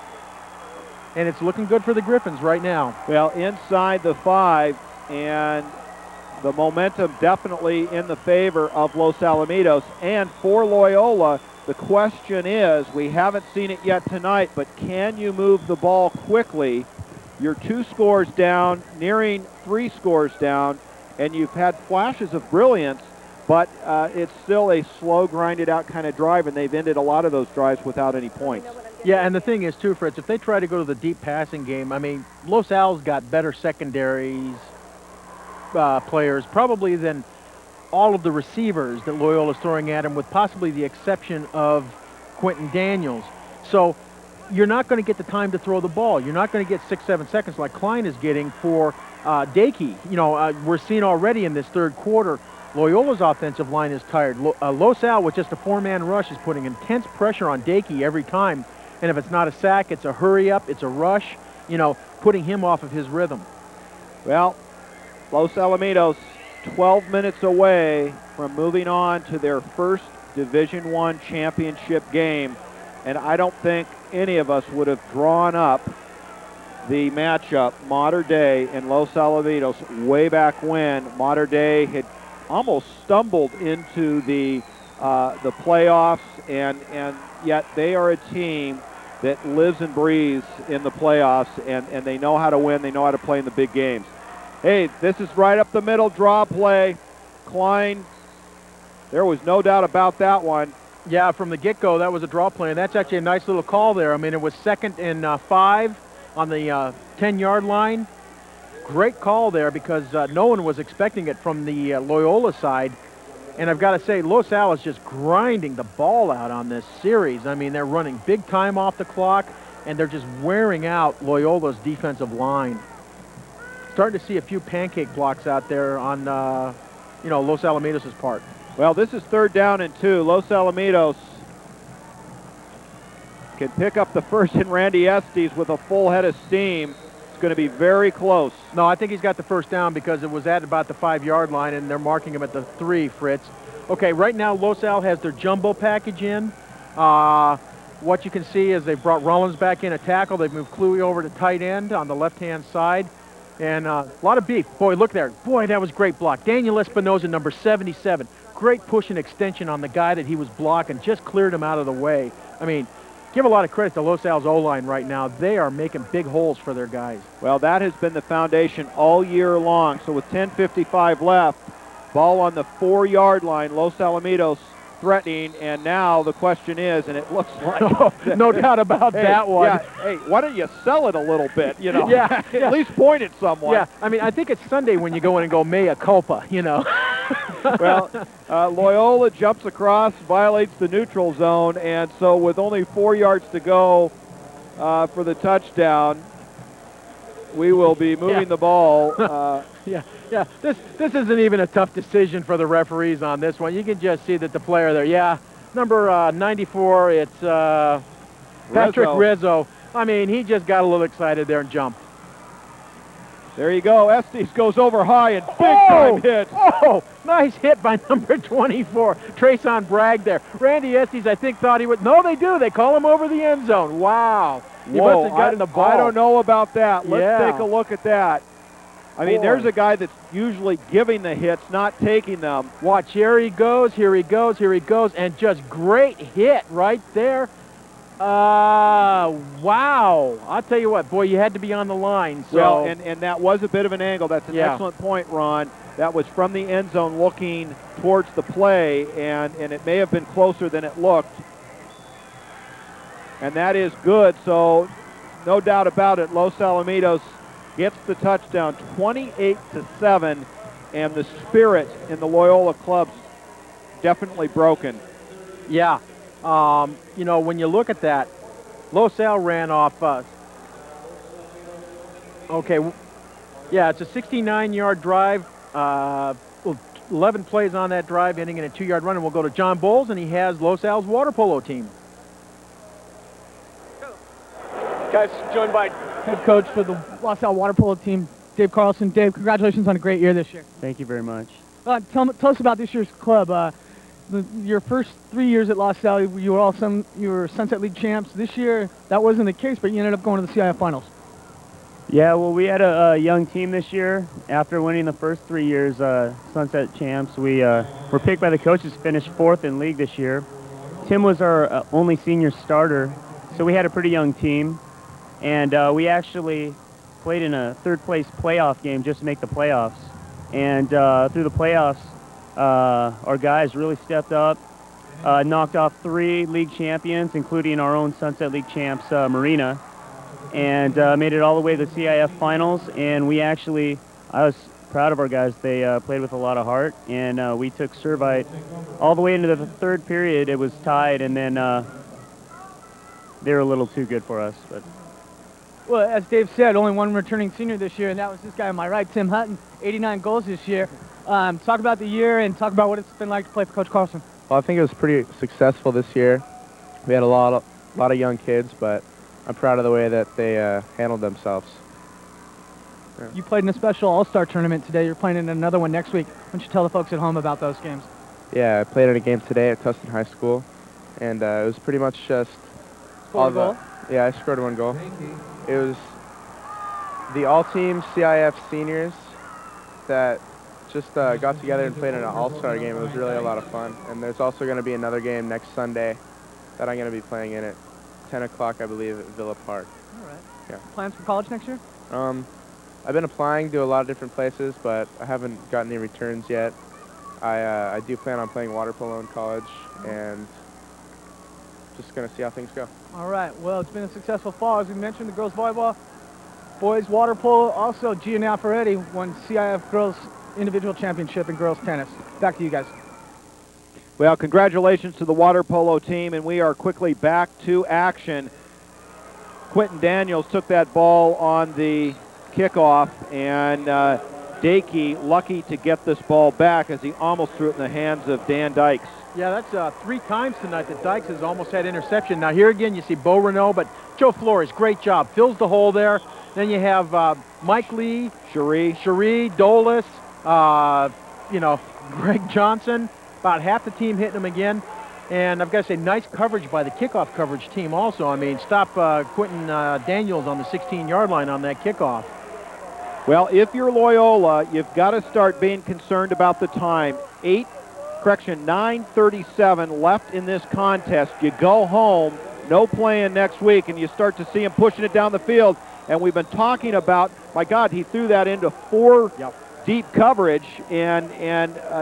And it's looking good for the Griffins right now. Well, inside the 5, and the momentum definitely in the favor of Los Alamitos. And for Loyola, the question is, we haven't seen it yet tonight, but can you move the ball quickly? You're 2 scores down, nearing 3 scores down, and you've had flashes of brilliance, but it's still a slow, grinded-out kind of drive, and they've ended a lot of those drives without any points. Yeah, and the thing is, too, Fritz, if they try to go to the deep passing game, I mean, Los Al's got better secondaries players probably than all of the receivers that Loyola's throwing at him, with possibly the exception of Quentin Daniels. So you're not going to get the time to throw the ball. You're not going to get 6-7 seconds like Klein is getting for Dakey. You know, we're seeing already in this third quarter, Loyola's offensive line is tired. Los Al, with just a 4-man rush, is putting intense pressure on Dakey every time. And if it's not a sack, it's a hurry up, it's a rush, you know, putting him off of his rhythm. Well, Los Alamitos 12 minutes away from moving on to their first Division I championship game. And I don't think any of us would have drawn up the matchup, Mater Dei and Los Alamitos, way back when. Mater Dei had almost stumbled into the playoffs, and yet they are a team that lives and breathes in the playoffs, and they know how to win. They know how to play in the big games. Hey, this is right up the middle, draw play. Klein, there was no doubt about that one. Yeah, from the get-go, that was a draw play, and that's actually a nice little call there. I mean, it was 2nd and 5 on the 10-yard line. Great call there because no one was expecting it from the Loyola side. And I've got to say, Los Al is just grinding the ball out on this series. I mean, they're running big time off the clock, and they're just wearing out Loyola's defensive line. Starting to see a few pancake blocks out there on, Los Alamitos' part. Well, this is 3rd down and 2. Los Alamitos can pick up the first in Randy Estes with a full head of steam. It's going to be very close. No, I think he's got the first down because it was at about the 5-yard line, and they're marking him at the 3, Fritz. Okay, right now Los Al has their jumbo package in. What you can see is they've brought Rollins back in a tackle. They've moved Cluey over to tight end on the left-hand side. And a lot of beef. Boy, look there. Boy, that was great block. Daniel Espinoza, number 77. Great push and extension on the guy that he was blocking. Just cleared him out of the way. I mean, give a lot of credit to Los Al's O-line right now. They are making big holes for their guys. Well, that has been the foundation all year long. So with 10:55 left, ball on the 4-yard line, Los Alamitos threatening, and now the question is, and it looks like no doubt about that one. Yeah, hey, why don't you sell it a little bit, Yeah, at least point at someone. Yeah, I mean, I think it's Sunday when you go in and go mea culpa, Well, Loyola jumps across, violates the neutral zone, and so with only 4 yards to go for the touchdown, we will be moving the ball. Yeah. This isn't even a tough decision for the referees on this one. You can just see that the player there, number 94, it's Patrick Rizzo. I mean, he just got a little excited there and jumped. There you go. Estes goes over high and big-time hit. Oh, nice hit by number 24. Treson Bragg there. Randy Estes, I think, thought he would. No, they do. They call him over the end zone. Wow. He must have gotten the ball. I don't know about that. Let's take a look at that. I mean, there's a guy that's usually giving the hits, not taking them. Watch, here he goes, and just great hit right there. Wow. I'll tell you what, boy, you had to be on the line. So. Well, and that was a bit of an angle. That's an excellent point, Ron. That was from the end zone looking towards the play, and it may have been closer than it looked. And that is good, so no doubt about it, Los Alamitos gets the touchdown, 28-7, and the spirit in the Loyola club's definitely broken. Yeah. When you look at that, Los Al ran off us. Okay. Yeah, it's a 69-yard drive. 11 plays on that drive, ending in a 2-yard run, and we'll go to John Bowles, and he has Los Al's water polo team. Guys, joined by head coach for the Los Al water polo team, Dave Carlson. Dave, congratulations on a great year this year. Thank you very much. Tell us about this year's club. Your first 3 years at Los Al, you were Sunset League champs. This year, that wasn't the case, but you ended up going to the CIF finals. Yeah, well, we had a young team this year. After winning the first 3 years Sunset champs, we were picked by the coaches to finish 4th in league this year. Tim was our only senior starter, so we had a pretty young team. And we actually played in a 3rd-place playoff game just to make the playoffs. And through the playoffs, our guys really stepped up, knocked off 3 league champions, including our own Sunset League champs, Marina, and made it all the way to the CIF finals. And I was proud of our guys. They played with a lot of heart, and we took Servite all the way into the 3rd period. It was tied, and then they were a little too good for us. But. Well, as Dave said, only one returning senior this year, and that was this guy on my right, Tim Hutton, 89 goals this year. Talk about the year and talk about what it's been like to play for Coach Carlson. Well, I think it was pretty successful this year. We had a lot of young kids, but I'm proud of the way that they handled themselves. Yeah. You played in a special all-star tournament today. You're playing in another one next week. Why don't you tell the folks at home about those games? Yeah, I played in a game today at Tustin High School, and it was pretty much just all the. Yeah, I scored 1 goal. It was the all-team CIF seniors that just got together and played in an all-star game. It was really a lot of fun. And there's also going to be another game next Sunday that I'm going to be playing in at 10 o'clock, I believe, at Villa Park. All right. Yeah. Plans for college next year? I've been applying to a lot of different places, but I haven't gotten any returns yet. I do plan on playing water polo in college, and just going to see how things go. All right. Well, it's been a successful fall. As we mentioned, the girls volleyball, boys water polo. Also, Gianna Ferretti won CIF girls individual championship in girls tennis. Back to you guys. Well, congratulations to the water polo team, and we are quickly back to action. Quentin Daniels took that ball on the kickoff, and Dakey lucky to get this ball back as he almost threw it in the hands of Dan Dykes. Yeah, that's 3 times tonight that Dykes has almost had interception. Now here again you see Bo Renault, but Joe Flores, great job. Fills the hole there. Then you have Mike Lee, Cherie, Dolis, Greg Johnson. About half the team hitting him again. And I've got to say, nice coverage by the kickoff coverage team also. I mean, stop Quentin Daniels on the 16-yard line on that kickoff. Well, if you're Loyola, you've got to start being concerned about the time. 9:37 left in this contest. You go home, no playing next week, and you start to see him pushing it down the field. And we've been talking about, my God, he threw that into 4 deep coverage, and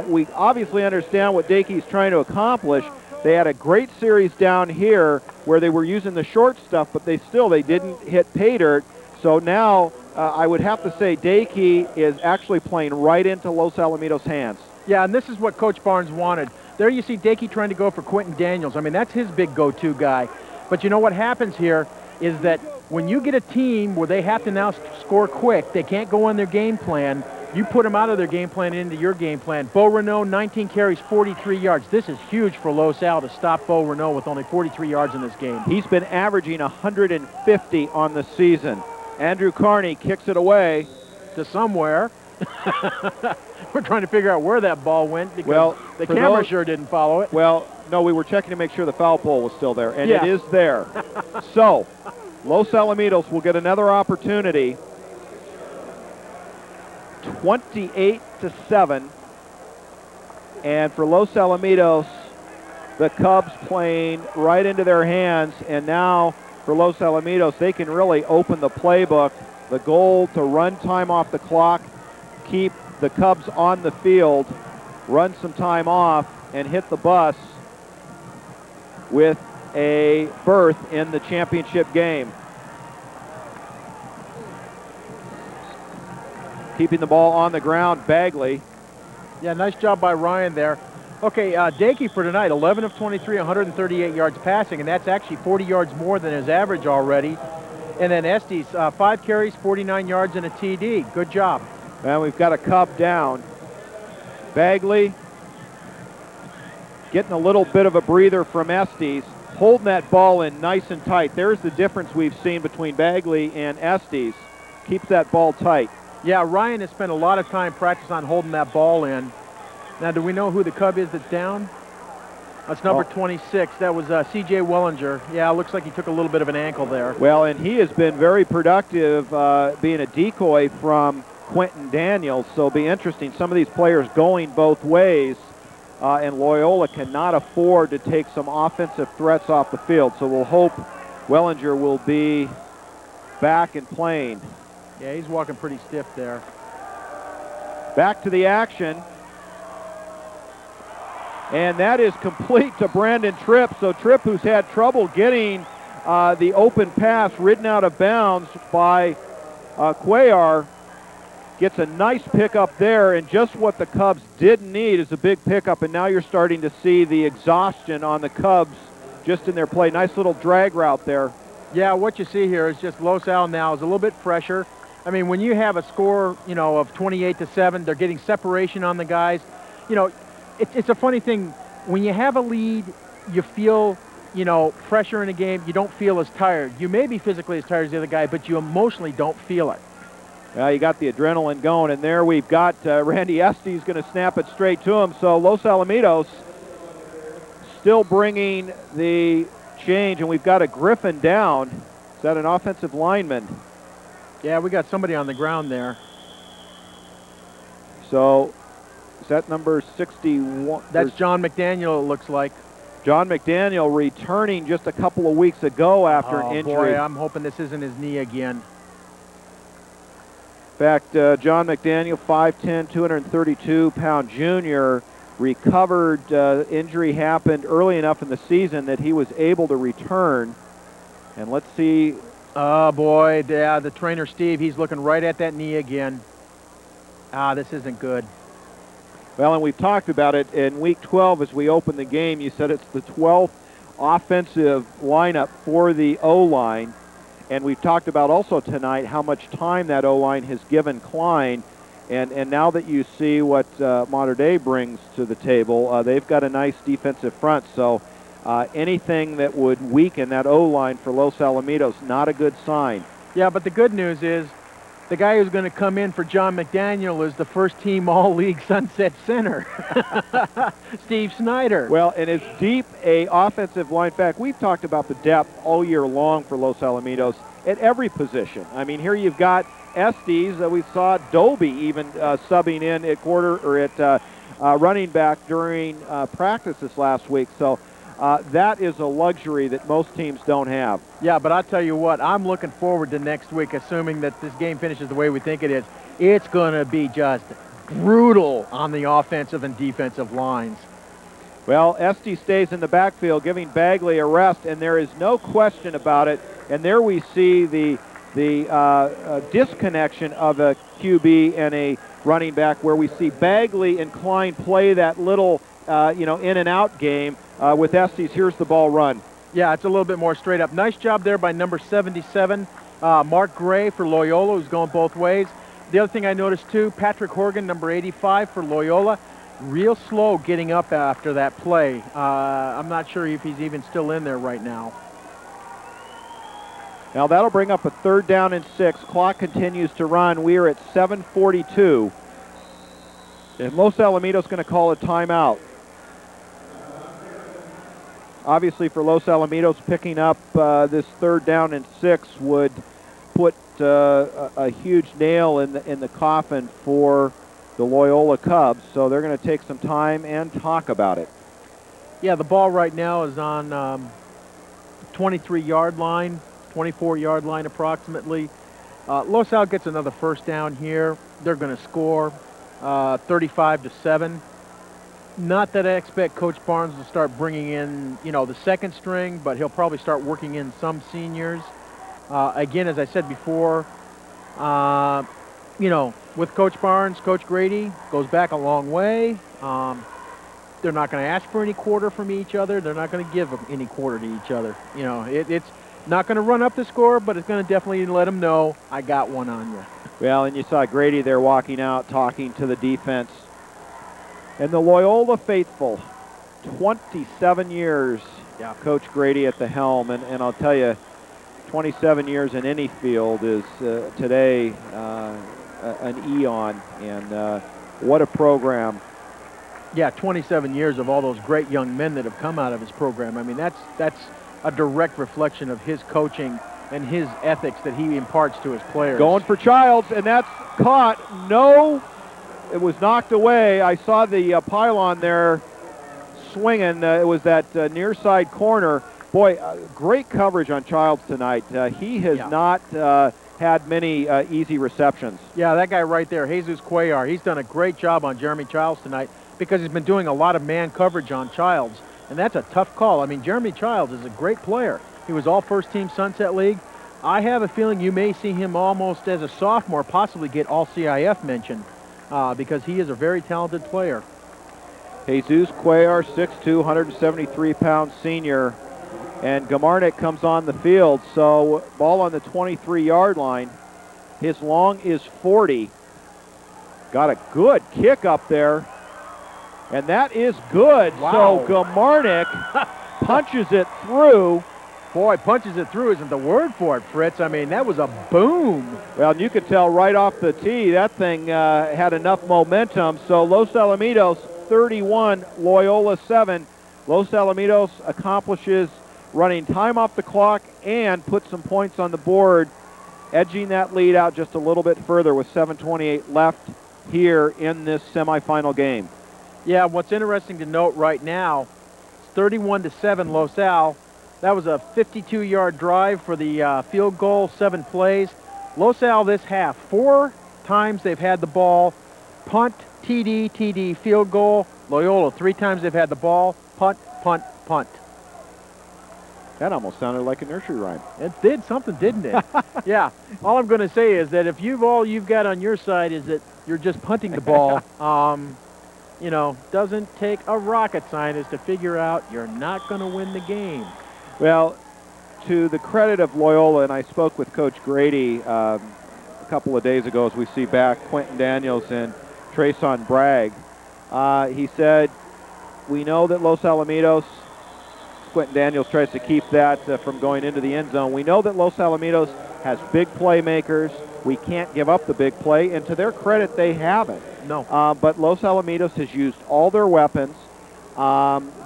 we obviously understand what Dakey's trying to accomplish. They had a great series down here where they were using the short stuff, but they didn't hit pay dirt. So now I would have to say Dakey is actually playing right into Los Alamitos' hands. Yeah, and this is what Coach Barnes wanted. There you see Dakey trying to go for Quentin Daniels. I mean, that's his big go-to guy. But you know what happens here is that when you get a team where they have to now score quick, they can't go on their game plan, you put them out of their game plan into your game plan. Bo Renault, 19 carries, 43 yards. This is huge for Los Al to stop Bo Renault with only 43 yards in this game. He's been averaging 150 on the season. Andrew Carney kicks it away to somewhere. We're trying to figure out where that ball went because the camera sure didn't follow it. Well, no, we were checking to make sure the foul pole was still there, and it is there. So, Los Alamitos will get another opportunity. 28-7, and for Los Alamitos, the Cubs playing right into their hands, and now for Los Alamitos, they can really open the playbook. The goal to run time off the clock, keep the Cubs on the field, run some time off, and hit the bus with a berth in the championship game. Keeping the ball on the ground, Bagley. Yeah, nice job by Ryan there. Okay, Dakey for tonight, 11 of 23, 138 yards passing, and that's actually 40 yards more than his average already. And then Estes, 5 carries, 49 yards, and a TD. Good job. And we've got a Cub down. Bagley getting a little bit of a breather from Estes, holding that ball in nice and tight. There's the difference we've seen between Bagley and Estes. Keeps that ball tight. Yeah, Ryan has spent a lot of time practicing on holding that ball in. Now, do we know who the Cub is that's down? That's number 26. That was C.J. Wellinger. Yeah, it looks like he took a little bit of an ankle there. Well, and he has been very productive being a decoy from Quentin Daniels, so it'll be interesting. Some of these players going both ways, and Loyola cannot afford to take some offensive threats off the field, so we'll hope Wellinger will be back and playing. Yeah, he's walking pretty stiff there. Back to the action. And that is complete to Brandon Tripp. So Tripp, who's had trouble getting the open pass ridden out of bounds by Cuellar, gets a nice pickup there. And just what the Cubs didn't need is a big pickup. And now you're starting to see the exhaustion on the Cubs just in their play. Nice little drag route there. Yeah, what you see here is just Los Al now is a little bit fresher. I mean, when you have a score, you know, of 28-7, they're getting separation on the guys. You know, it's a funny thing. When you have a lead, you feel, you know, pressure in a game. You don't feel as tired. You may be physically as tired as the other guy, but you emotionally don't feel it. Well, you got the adrenaline going, and there we've got Randy Estes going to snap it straight to him. So Los Alamitos still bringing the change, and we've got a Griffin down. Is that an offensive lineman? Yeah, we got somebody on the ground there. So is that number 61? That's John McDaniel, it looks like. John McDaniel returning just a couple of weeks ago after an injury. Boy, I'm hoping this isn't his knee again. In fact, John McDaniel, 5'10", 232-pound junior, recovered. Injury happened early enough in the season that he was able to return. And let's see. Oh, boy, yeah, the trainer, Steve, he's looking right at that knee again. This isn't good. Well, and we've talked about it in Week 12 as we open the game. You said it's the 12th offensive lineup for the O-line. And we've talked about also tonight how much time that O-line has given Klein. And now that you see what Mater Dei brings to the table, they've got a nice defensive front. So anything that would weaken that O-line for Los Alamitos, not a good sign. Yeah, but the good news is the guy who's going to come in for John McDaniel is the first-team All-League Sunset Center, Steve Snyder. Well, and as deep a offensive line, in fact, we've talked about the depth all year long for Los Alamitos at every position. I mean, here you've got Estes. We saw Doby even subbing in at quarter or at running back during practice this last week. So that is a luxury that most teams don't have. Yeah, but I'll tell you what, I'm looking forward to next week, assuming that this game finishes the way we think it is. It's going to be just brutal on the offensive and defensive lines. Well, Estes stays in the backfield, giving Bagley a rest, and there is no question about it. And there we see the disconnection of a QB and a running back, where we see Bagley and Klein play that little, in and out game with Estes. Here's the ball run. Yeah, it's a little bit more straight up. Nice job there by number 77, Mark Gray for Loyola, who's going both ways. The other thing I noticed too, Patrick Horgan, number 85 for Loyola, real slow getting up after that play. I'm not sure if he's even still in there right now. Now that'll bring up a 3rd down and 6. Clock continues to run. We are at 7:42. And Los Alamitos going to call a timeout. Obviously for Los Alamitos, picking up this 3rd down and 6 would put a huge nail in the coffin for the Loyola Cubs. So they're going to take some time and talk about it. Yeah, the ball right now is on 23-yard line. 24-yard line approximately. Los Al gets another 1st down here. They're going to score 35-7. Not that I expect Coach Barnes to start bringing in, the second string, but he'll probably start working in some seniors. Again, as I said before, with Coach Barnes, Coach Grady goes back a long way. They're not going to ask for any quarter from each other. They're not going to give any quarter to each other. It's not going to run up the score, but it's going to definitely let them know, I got one on you. Well, and you saw Grady there walking out, talking to the defense. And the Loyola faithful, 27 years, Coach Grady at the helm. And I'll tell you, 27 years in any field is today an eon. And what a program. Yeah, 27 years of all those great young men that have come out of his program. I mean, that's a direct reflection of his coaching and his ethics that he imparts to his players. Going for Childs, and that's caught. No, it was knocked away. I saw the pylon there swinging. It was that near side corner. Boy, great coverage on Childs tonight. He has not had many easy receptions. Yeah, that guy right there, Jesus Cuellar, he's done a great job on Jeremy Childs tonight because he's been doing a lot of man coverage on Childs. And that's a tough call. I mean, Jeremy Childs is a great player. He was all first-team Sunset League. I have a feeling you may see him almost as a sophomore possibly get all CIF mention because he is a very talented player. Jesus Cuellar, 6'2", 173-pound senior. And Gamarnik comes on the field. So ball on the 23-yard line. His long is 40. Got a good kick up there. And that is good. Wow. So Gamarnik punches it through. Boy, punches it through isn't the word for it, Fritz. I mean, that was a boom. Well, and you could tell right off the tee that thing had enough momentum. So Los Alamitos 31, Loyola 7. Los Alamitos accomplishes running time off the clock and put some points on the board, edging that lead out just a little bit further with 7:28 left here in this semifinal game. Yeah, what's interesting to note right now, it's 31-7 Los Al. That was a 52-yard drive for the field goal, 7 plays. Los Al this half, 4 times they've had the ball, punt, TD, TD, field goal. Loyola, 3 times they've had the ball, punt, punt, punt. That almost sounded like a nursery rhyme. It did something, didn't it? Yeah. All I'm going to say is that if all you've got on your side is that you're just punting the ball, you know, doesn't take a rocket scientist to figure out you're not going to win the game. Well, to the credit of Loyola, and I spoke with Coach Grady a couple of days ago as we see back Quentin Daniels and Treson Bragg. He said, we know that Los Alamitos, Quentin Daniels tries to keep that from going into the end zone. We know that Los Alamitos has big playmakers. We can't give up the big play, and to their credit, they haven't. No. But Los Alamitos has used all their weapons.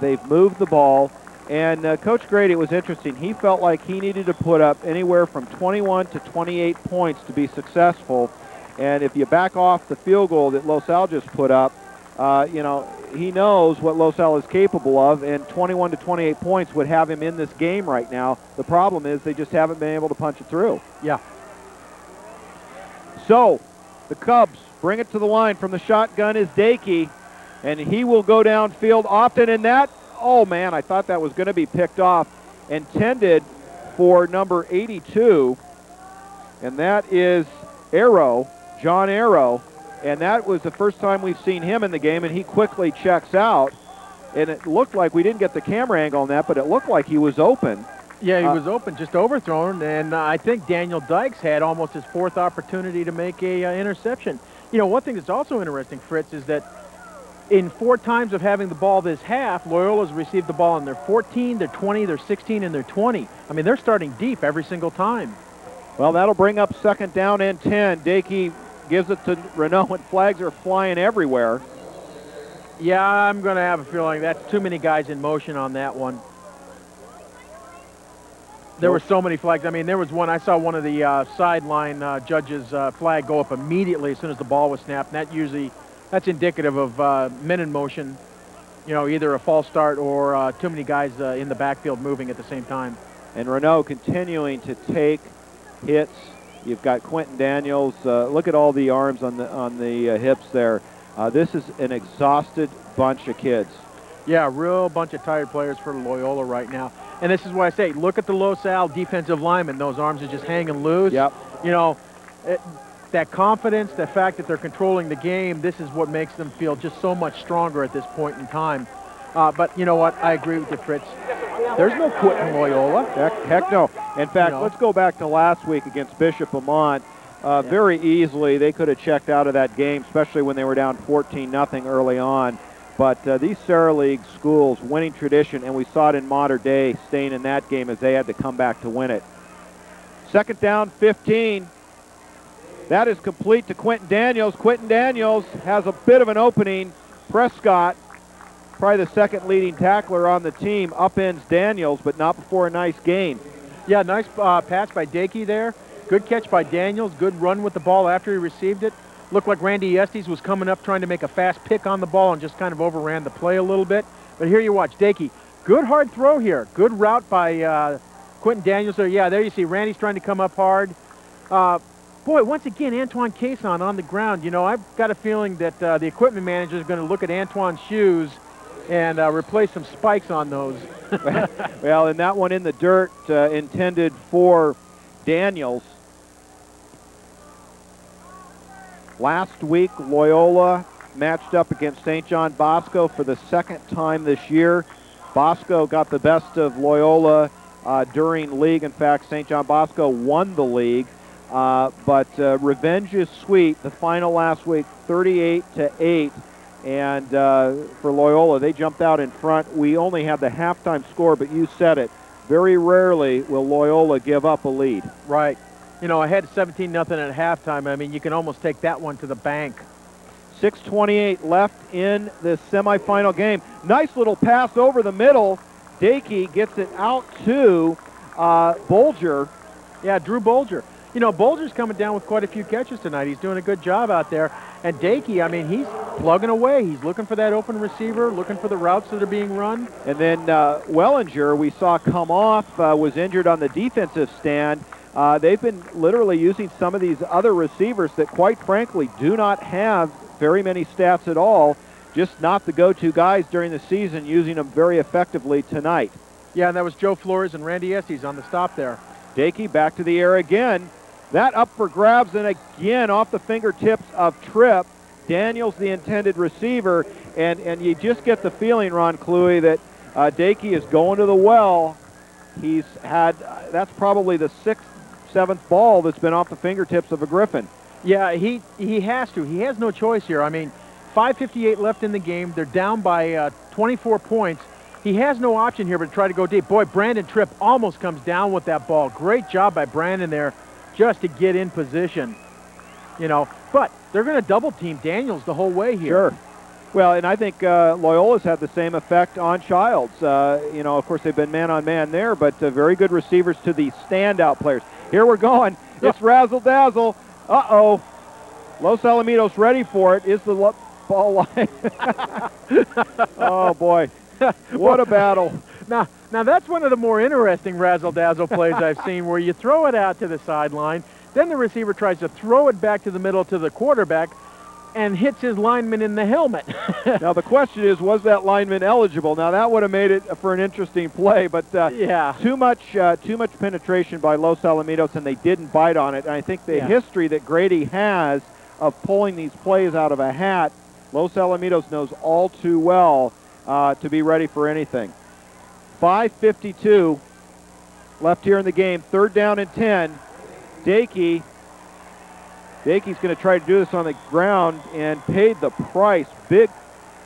They've moved the ball. And Coach Grady, it was interesting. He felt like he needed to put up anywhere from 21 to 28 points to be successful. And if you back off the field goal that Los Al just put up, you know, he knows what Los Al is capable of, and 21 to 28 points would have him in this game right now. The problem is they just haven't been able to punch it through. Yeah. So the Cubs bring it to the line. From the shotgun is Dakey, and he will go downfield often, and that, oh man, I thought that was going to be picked off. Intended for number 82, and that is Arrow, John Arrow, and that was the first time we've seen him in the game, and he quickly checks out. And it looked like, we didn't get the camera angle on that, but it looked like he was open. Yeah, he was open, just overthrown, and I think Daniel Dykes had almost his fourth opportunity to make a interception. You know, one thing that's also interesting, Fritz, is that in 4 times of having the ball this half, Loyola's received the ball in their 14, their 20, their 16, and their 20. I mean, they're starting deep every single time. Well, that'll bring up 2nd down and 10. Dakey gives it to Renault, and flags are flying everywhere. Yeah, I'm going to have a feeling that's too many guys in motion on that one. There were so many flags. I mean, there was one, I saw one of the sideline judges' flag go up immediately as soon as the ball was snapped, and that's indicative of men in motion, you know, either a false start or too many guys in the backfield moving at the same time. And Renault continuing to take hits. You've got Quentin Daniels. Look at all the arms on the hips there. This is an exhausted bunch of kids. Yeah, real bunch of tired players for Loyola right now. And this is why I say, look at the Los Al defensive linemen. Those arms are just hanging loose. Yep. You know, that confidence, the fact that they're controlling the game, this is what makes them feel just so much stronger at this point in time. But you know what? I agree with you, Fritz. There's no quitting Loyola. Heck no. In fact, let's go back to last week against Bishop Ammon. Very easily, they could have checked out of that game, especially when they were down 14-0 early on. But these Sarah League schools, winning tradition, and we saw it in Mater Dei staying in that game as they had to come back to win it. 2nd down, 15. That is complete to Quentin Daniels. Quentin Daniels has a bit of an opening. Prescott, probably the 2nd leading tackler on the team, upends Daniels, but not before a nice gain. Yeah, nice pass by Dakey there. Good catch by Daniels. Good run with the ball after he received it. Looked like Randy Estes was coming up trying to make a fast pick on the ball and just kind of overran the play a little bit. But here you watch Dakey. Good hard throw here. Good route by Quentin Daniels there. Yeah, there you see Randy's trying to come up hard. Boy, once again, Antoine Cason on the ground. You know, I've got a feeling that the equipment manager is going to look at Antoine's shoes and replace some spikes on those. Well, and that one in the dirt intended for Daniels. Last week, Loyola matched up against St. John Bosco for the 2nd time this year. Bosco got the best of Loyola during league. In fact, St. John Bosco won the league. But revenge is sweet. The final last week, 38-8. And for Loyola, they jumped out in front. We only had the halftime score, but you said it. Very rarely will Loyola give up a lead. Right. You know, ahead 17-0 at halftime. I mean, you can almost take that one to the bank. 6:28 left in the semifinal game. Nice little pass over the middle. Dakey gets it out to Bolger. Yeah, Drew Bolger. You know, Bolger's coming down with quite a few catches tonight. He's doing a good job out there. And Dakey, I mean, he's plugging away. He's looking for that open receiver, looking for the routes that are being run. And then Wellinger, we saw come off, was injured on the defensive stand. They've been literally using some of these other receivers that, quite frankly, do not have very many stats at all, just not the go-to guys during the season, using them very effectively tonight. Yeah, and that was Joe Flores and Randy Estes on the stop there. Dakey back to the air again. That up for grabs, and again off the fingertips of Tripp. Daniels the intended receiver, and you just get the feeling, Ron Cluey, that Dakey is going to the well. He's had, that's probably the 6th, 7th ball that's been off the fingertips of a Griffin. Yeah, he has to. He has no choice here. I mean, 5:58 left in the game. They're down by 24 points. He has no option here but to try to go deep. Boy, Brandon Tripp almost comes down with that ball. Great job by Brandon there just to get in position. You know, but they're going to double team Daniels the whole way here. Sure. Well, and I think Loyola's had the same effect on Childs. You know, of course, they've been man-on-man there, but very good receivers to the standout players. Here we're going. It's razzle-dazzle. Uh-oh. Los Alamitos ready for it. Is the ball line. Oh, boy. What a battle. Now that's one of the more interesting razzle-dazzle plays I've seen, where you throw it out to the sideline, then the receiver tries to throw it back to the middle to the quarterback, and hits his lineman in the helmet. Now the question is, was that lineman eligible? Now that would have made it for an interesting play, but yeah, too much penetration by Los Alamitos, and they didn't bite on it. And I think the history that Grady has of pulling these plays out of a hat, Los Alamitos knows all too well to be ready for anything. 5:52 left here in the game. 3rd down and 10. Dakey's going to try to do this on the ground and paid the price. Big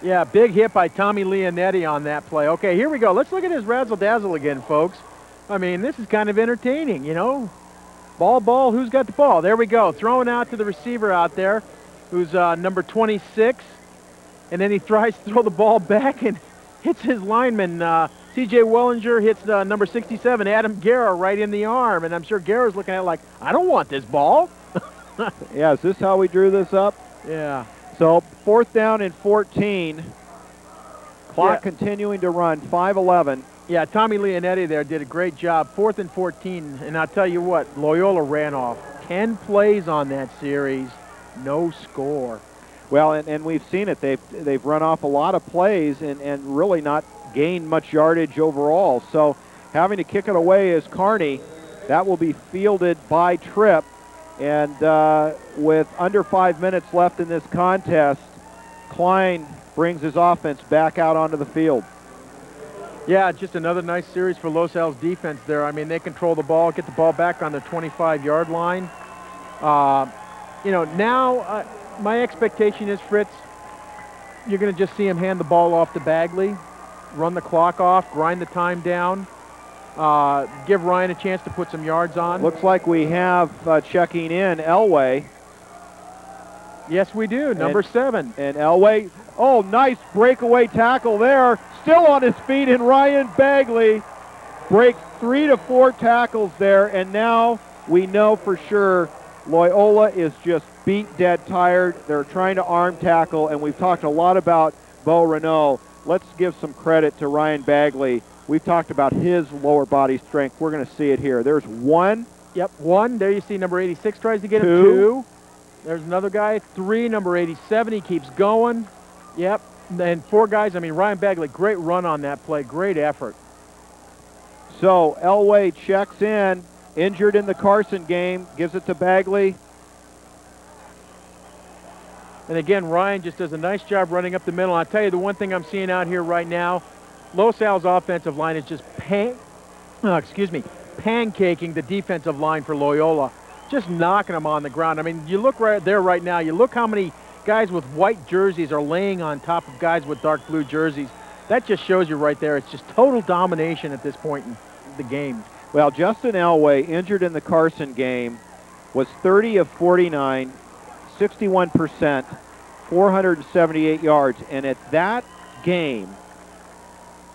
hit by Tommy Leonetti on that play. Okay, here we go. Let's look at his razzle-dazzle again, folks. I mean, this is kind of entertaining, you know. Ball, who's got the ball? There we go. Throwing out to the receiver out there, who's number 26. And then he tries to throw the ball back and hits his lineman. C.J. Wellinger hits number 67, Adam Guerra, right in the arm. And I'm sure Guerra's looking at it like, I don't want this ball. Yeah, is this how we drew this up? Yeah. So 4th down and 14. Clock continuing to run, 5:11. Yeah, Tommy Leonetti there did a great job. 4th and 14. And I'll tell you what, Loyola ran off 10 plays on that series. No score. Well, and we've seen it. They've run off a lot of plays and really not gained much yardage overall. So having to kick it away is Carney. That will be fielded by Tripp. And with under 5 minutes left in this contest, Klein brings his offense back out onto the field. Yeah, just another nice series for Los Al's defense there. I mean, they control the ball, get the ball back on their 25-yard line. You know, now my expectation is, Fritz, you're going to just see him hand the ball off to Bagley, run the clock off, grind the time down, give Ryan a chance to put some yards on. Looks like we have checking in Elway. Yes, we do, number 7. And Elway, oh, nice breakaway tackle there. Still on his feet, and Ryan Bagley breaks 3 to 4 tackles there, and now we know for sure Loyola is just beat dead tired. They're trying to arm tackle, and we've talked a lot about Bo Renault. Let's give some credit to Ryan Bagley. We've talked about his lower body strength. We're going to see it here. There's 1. Yep, 1. There you see number 86 tries to get him. 2. There's another guy. 3, number 87. He keeps going. Yep. And 4 guys. I mean, Ryan Bagley, great run on that play. Great effort. So Elway checks in. Injured in the Carson game. Gives it to Bagley. And again, Ryan just does a nice job running up the middle. I'll tell you the one thing I'm seeing out here right now, Los Al's offensive line is just pancaking the defensive line for Loyola. Just knocking them on the ground. I mean, you look right there right now, you look how many guys with white jerseys are laying on top of guys with dark blue jerseys. That just shows you right there. It's just total domination at this point in the game. Well, Justin Elway, injured in the Carson game, was 30 of 49, 61%, 478 yards. And at that game,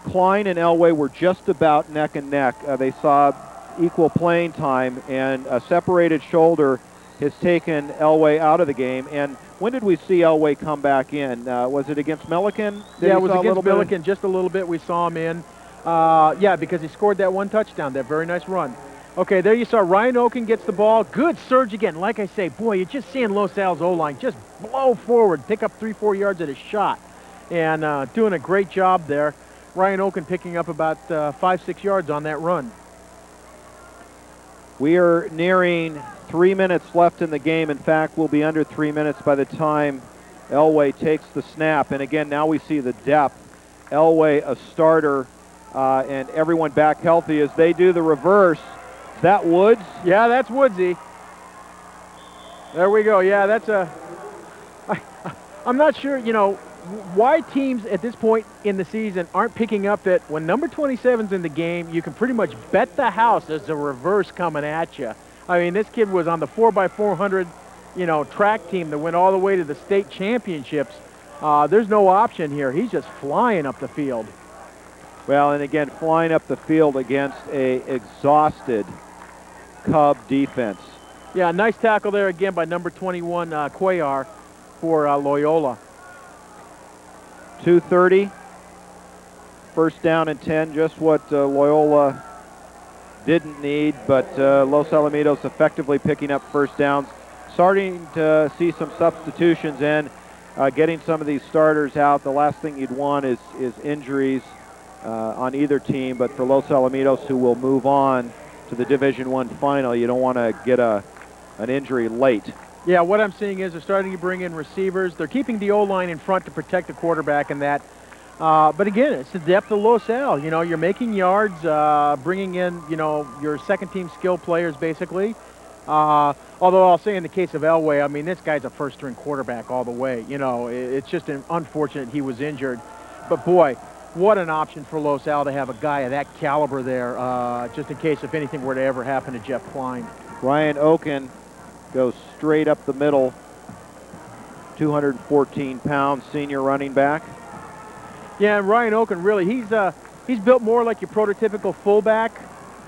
Klein and Elway were just about neck and neck. They saw equal playing time, and a separated shoulder has taken Elway out of the game. And when did we see Elway come back in? Was it against Milliken? Yeah, it was against Milliken, just a little bit we saw him in. Yeah, because he scored that 1 touchdown, that very nice run. Okay, there you saw Ryan Oken gets the ball. Good surge again. Like I say, boy, you're just seeing Los Al's O-line just blow forward, pick up 3-4 yards at a shot, and doing a great job there. Ryan Oken picking up about 5-6 yards on that run. We are nearing 3 minutes left in the game. In fact, we'll be under 3 minutes by the time Elway takes the snap, and again, now we see the depth. Elway, a starter, and everyone back healthy as they do the reverse. Is that Woods? Yeah, that's Woodsy. There we go. Yeah, that's I'm not sure, why teams at this point in the season aren't picking up that when number 27's in the game, you can pretty much bet the house there's a reverse coming at you. I mean, this kid was on the 4x400, track team that went all the way to the state championships. There's no option here. He's just flying up the field. Well, and again, flying up the field against a exhausted Cub defense. Yeah, nice tackle there again by number 21, Cuellar, for Loyola. 2:30, first down and 10, just what Loyola didn't need, but Los Alamitos effectively picking up first downs. Starting to see some substitutions in, getting some of these starters out. The last thing you'd want is injuries on either team, but for Los Alamitos, who will move on to the Division I final, you don't want to get an injury late. Yeah, what I'm seeing is they're starting to bring in receivers. They're keeping the O-line in front to protect the quarterback and that. But again, it's the depth of Los Al. You're making yards, bringing in, your second-team skill players, basically. Although I'll say in the case of Elway, I mean, this guy's a first-string quarterback all the way. It's just unfortunate he was injured. But, boy, what an option for Los Al to have a guy of that caliber there, just in case if anything were to ever happen to Jeff Klein. Ryan Oken goes straight up the middle, 214-pound senior running back. Yeah, and Ryan Oken, really, he's built more like your prototypical fullback.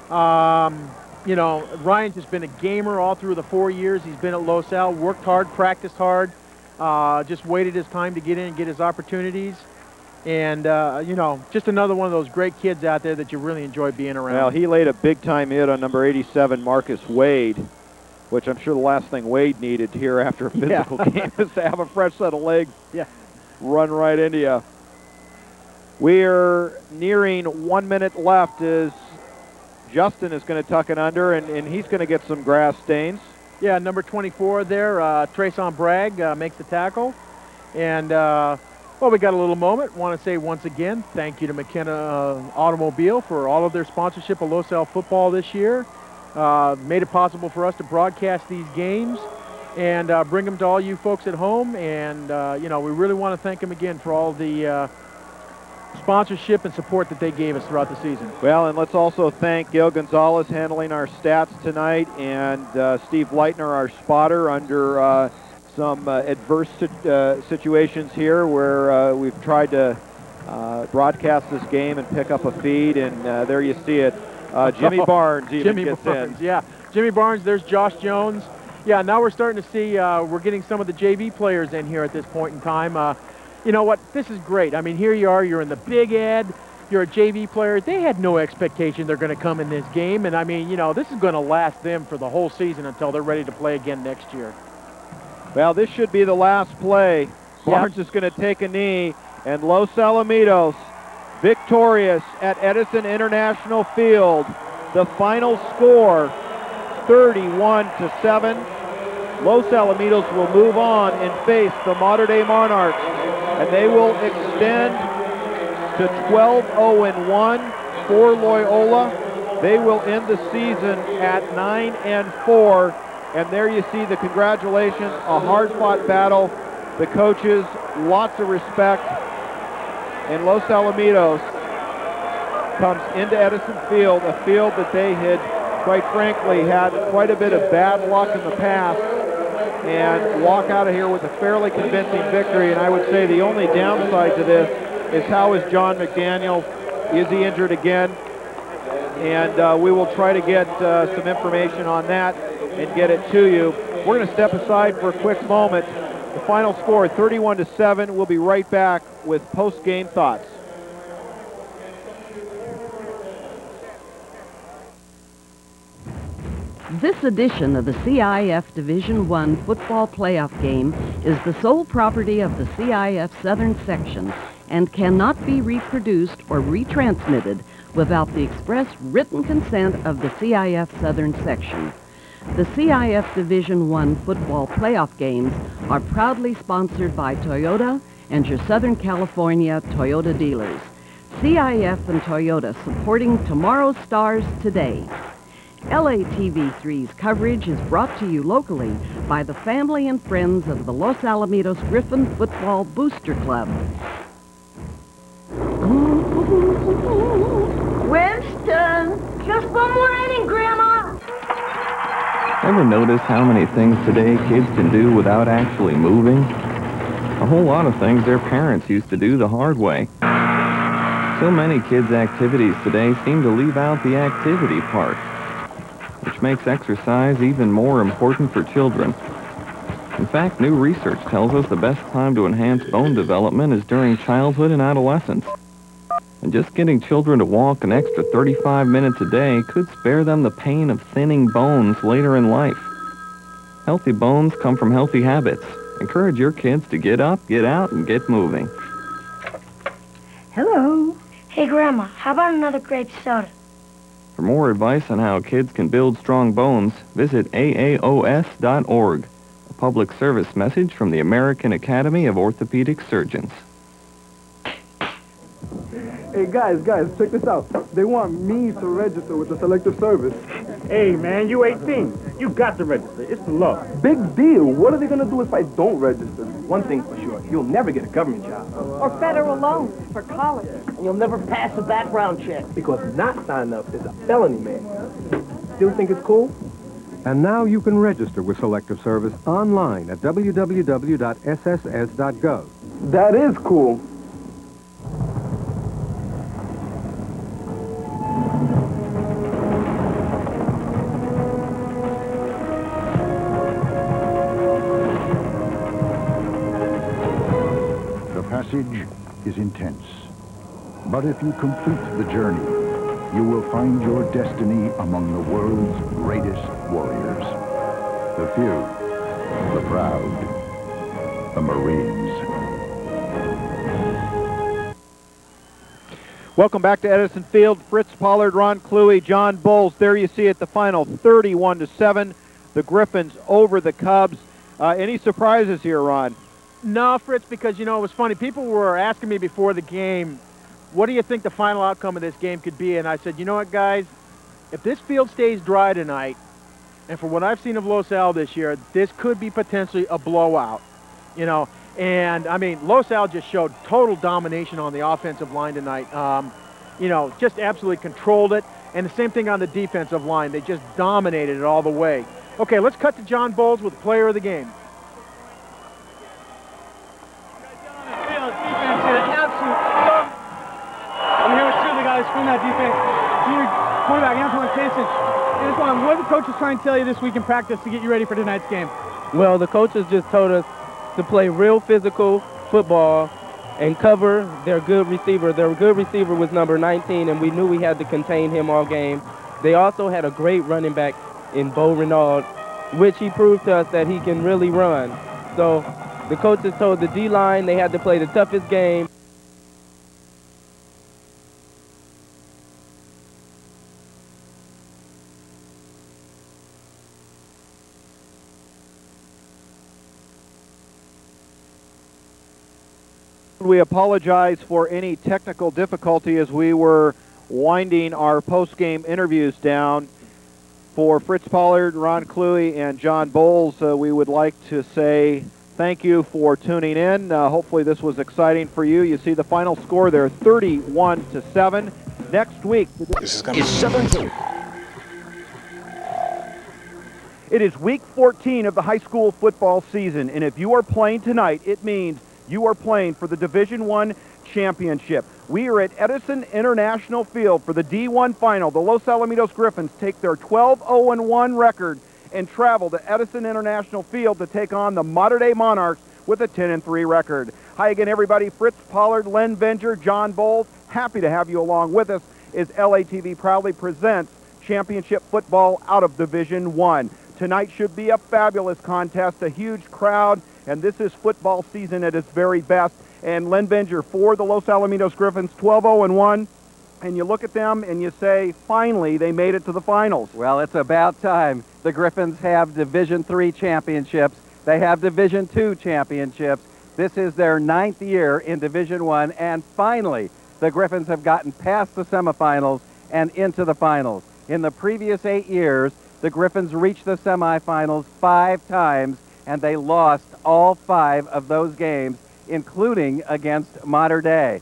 Ryan's just been a gamer all through the 4 years he's been at Los Al, worked hard, practiced hard, just waited his time to get in and get his opportunities. And, just another one of those great kids out there that you really enjoy being around. Well, he laid a big-time hit on number 87, Marcus Wade, which I'm sure the last thing Wade needed here after a physical game is to have a fresh set of legs run right into you. We're nearing 1 minute left as Justin is going to tuck it under, and he's going to get some grass stains. Yeah, number 24 there, Trayson Bragg makes the tackle. And, we got a little moment. Want to say once again, thank you to McKenna Automobile for all of their sponsorship of Los Al football this year. Made it possible for us to broadcast these games and bring them to all you folks at home. And, we really want to thank them again for all the sponsorship and support that they gave us throughout the season. Well, and let's also thank Gil Gonzalez handling our stats tonight, and Steve Leitner, our spotter, under some adverse situations here where we've tried to broadcast this game and pick up a feed, and there you see it. Jimmy Barnes even gets in. Yeah, Jimmy Barnes, there's Josh Jones. Yeah, now we're starting to see, we're getting some of the JV players in here at this point in time. You know what, this is great. I mean, here you are, you're in the Big Ed, you're a JV player. They had no expectation they're going to come in this game, and I mean, this is going to last them for the whole season until they're ready to play again next year. Well, this should be the last play. Barnes is going to take a knee, and Los Alamitos victorious at Edison International Field. The final score, 31-7. Los Alamitos will move on and face the Mater Dei Monarchs, and they will extend to 12-0-1 for Loyola. They will end the season at 9-4. And there you see the congratulations, a hard-fought battle. The coaches, lots of respect. And Los Alamitos comes into Edison Field, a field that they had, quite frankly, had quite a bit of bad luck in the past, and walk out of here with a fairly convincing victory. And I would say the only downside to this is how is John McDaniel? Is he injured again? And we will try to get some information on that and get it to you. We're going to step aside for a quick moment. The final score, 31-7. We'll be right back with post-game thoughts. This edition of the CIF Division I football playoff game is the sole property of the CIF Southern Section and cannot be reproduced or retransmitted without the express written consent of the CIF Southern Section. The CIF Division I football playoff games are proudly sponsored by Toyota and your Southern California Toyota dealers. CIF and Toyota supporting tomorrow's stars today. LATV3's coverage is brought to you locally by the family and friends of the Los Alamitos Griffin Football Booster Club. Winston, just one more inning, Grandma. Ever notice how many things today kids can do without actually moving? A whole lot of things their parents used to do the hard way. So many kids' activities today seem to leave out the activity part, which makes exercise even more important for children. In fact, new research tells us the best time to enhance bone development is during childhood and adolescence. And just getting children to walk an extra 35 minutes a day could spare them the pain of thinning bones later in life. Healthy bones come from healthy habits. Encourage your kids to get up, get out, and get moving. Hello. Hey, Grandma, how about another grape soda? For more advice on how kids can build strong bones, visit AAOS.org, a public service message from the American Academy of Orthopedic Surgeons. Hey, guys, check this out. They want me to register with the Selective Service. Hey, man, you 18. You got to register. It's the law. Big deal. What are they going to do if I don't register? One thing for sure, you'll never get a government job. Or federal loans for college. And you'll never pass a background check. Because not signing up is a felony, man. Still think it's cool? And now you can register with Selective Service online at www.sss.gov. That is cool. The passage is intense, but if you complete the journey, you will find your destiny among the world's greatest warriors. The few, the proud, the Marines. Welcome back to Edison Field. Fritz Pollard, Ron Cluey, John Bowles. There you see it, the final 31-7. The Griffins over the Cubs. Any surprises here, Ron? No, Fritz, because, you know, it was funny. People were asking me before the game, what do you think the final outcome of this game could be? And I said, you know what, guys? If this field stays dry tonight, and for what I've seen of Los Al this year, this could be potentially a blowout, you know. And, I mean, Los Al just showed total domination on the offensive line tonight. You know, just absolutely controlled it. And the same thing on the defensive line. They just dominated it all the way. Okay, let's cut to John Bowles with player of the game. I'm here with two of the guys from that defense. Senior quarterback Antoine Sanson. Antoine, what are the coaches trying to tell you this week in practice to get you ready for tonight's game? Well, the coaches just told us to play real physical football and cover their good receiver. Their good receiver was number 19, and we knew we had to contain him all game. They also had a great running back in Bo Renaud, which he proved to us that he can really run. So the coaches told the D-line they had to play the toughest game. We apologize for any technical difficulty as we were winding our post-game interviews down. For Fritz Pollard, Ron Cluey, and John Bowles, we would like to say thank you for tuning in. Hopefully this was exciting for you. You see the final score there, 31-7. Next week, it is week 14 of the high school football season, and if you are playing tonight, it means you are playing for the Division I championship. We are at Edison International Field for the D1 final. The Los Alamitos Griffins take their 12-0-1 record and travel to Edison International Field to take on the modern-day Monarchs with a 10-3 record. Hi again, everybody. Fritz Pollard, Len Venger, John Bowles. Happy to have you along with us as LATV proudly presents championship football out of Division I. Tonight should be a fabulous contest, a huge crowd, and this is football season at its very best. And Len Venger for the Los Alamitos Griffins, 12-0-1. and you look at them and you say, finally, they made it to the finals. Well, it's about time. The Griffins have Division III championships. They have Division II championships. This is their 9th year in Division I, and finally, the Griffins have gotten past the semifinals and into the finals. In the previous 8 years, the Griffins reached the semifinals 5 times, and they lost all 5 of those games, including against Mater Dei.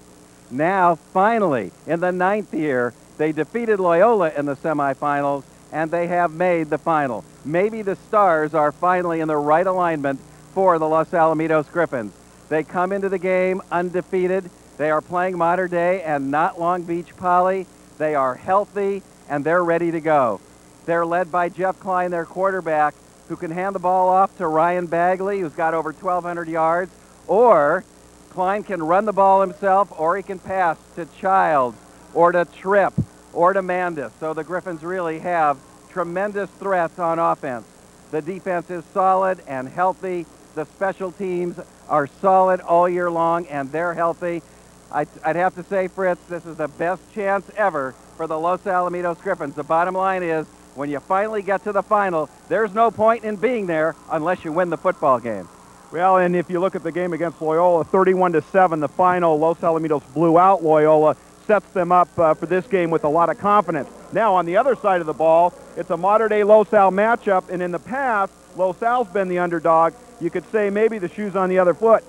Now, finally, in the 9th year, they defeated Loyola in the semifinals, and they have made the final. Maybe the stars are finally in the right alignment for the Los Alamitos Griffins. They come into the game undefeated. They are playing Mater Dei and not Long Beach Poly. They are healthy, and they're ready to go. They're led by Jeff Klein, their quarterback, who can hand the ball off to Ryan Bagley, who's got over 1,200 yards, or Klein can run the ball himself, or he can pass to Childs, or to Tripp, or to Mandis. So the Griffins really have tremendous threats on offense. The defense is solid and healthy. The special teams are solid all year long, and they're healthy. I'd have to say, Fritz, this is the best chance ever for the Los Alamitos Griffins. The bottom line is, when you finally get to the final, there's no point in being there unless you win the football game. Well, and if you look at the game against Loyola, 31-7, the final, Los Alamitos blew out Loyola, sets them up for this game with a lot of confidence. Now, on the other side of the ball, it's a Mater Dei Los Al matchup, and in the past, Los Al's been the underdog. You could say maybe the shoe's on the other foot.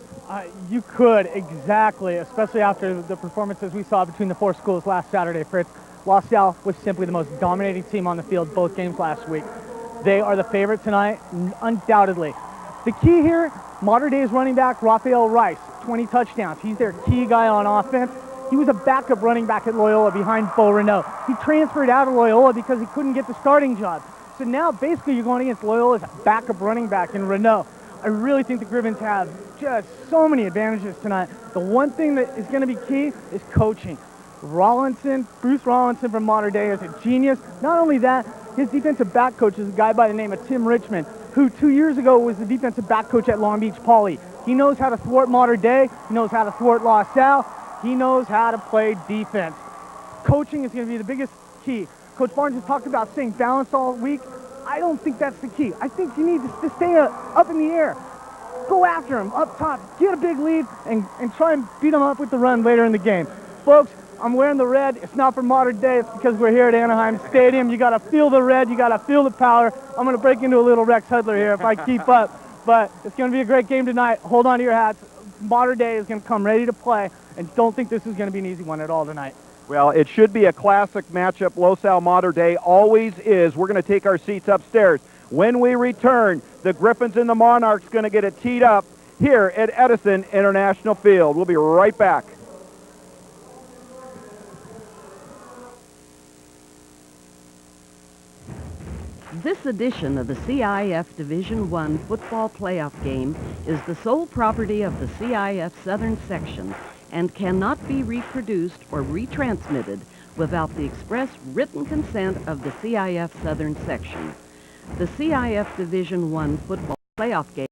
You could, exactly, especially after the performances we saw between the 4 schools last Saturday, Fritz. Los Al was simply the most dominating team on the field both games last week. They are the favorite tonight, undoubtedly. The key here, Mater Dei's running back, Rafael Rice, 20 touchdowns. He's their key guy on offense. He was a backup running back at Loyola behind Bo Renault. He transferred out of Loyola because he couldn't get the starting job. So now, basically, you're going against Loyola's backup running back in Renault. I really think the Griffins have just so many advantages tonight. The one thing that is going to be key is coaching. Bruce Rollinson from Mater Dei is a genius. Not only that, his defensive back coach is a guy by the name of Tim Richmond, who 2 years ago was the defensive back coach at Long Beach Poly. He knows how to thwart Mater Dei. He knows how to thwart Los Al. He knows how to play defense. Coaching is going to be the biggest key. Coach Barnes has talked about staying balanced all week. I don't think that's the key. I think you need to stay up in the air. Go after him up top. Get a big lead and try and beat him up with the run later in the game. Folks, I'm wearing the red. It's not for Mater Dei. It's because we're here at Anaheim Stadium. You got to feel the red. You got to feel the power. I'm going to break into a little Rex Hudler here if I keep up. But it's going to be a great game tonight. Hold on to your hats. Mater Dei is going to come ready to play, and don't think this is going to be an easy one at all tonight. Well, it should be a classic matchup. Los Al Mater Dei always is. We're going to take our seats upstairs. When we return, the Griffins and the Monarchs going to get it teed up here at Edison International Field. We'll be right back. This edition of the CIF Division I football playoff game is the sole property of the CIF Southern Section and cannot be reproduced or retransmitted without the express written consent of the CIF Southern Section. The CIF Division I football playoff game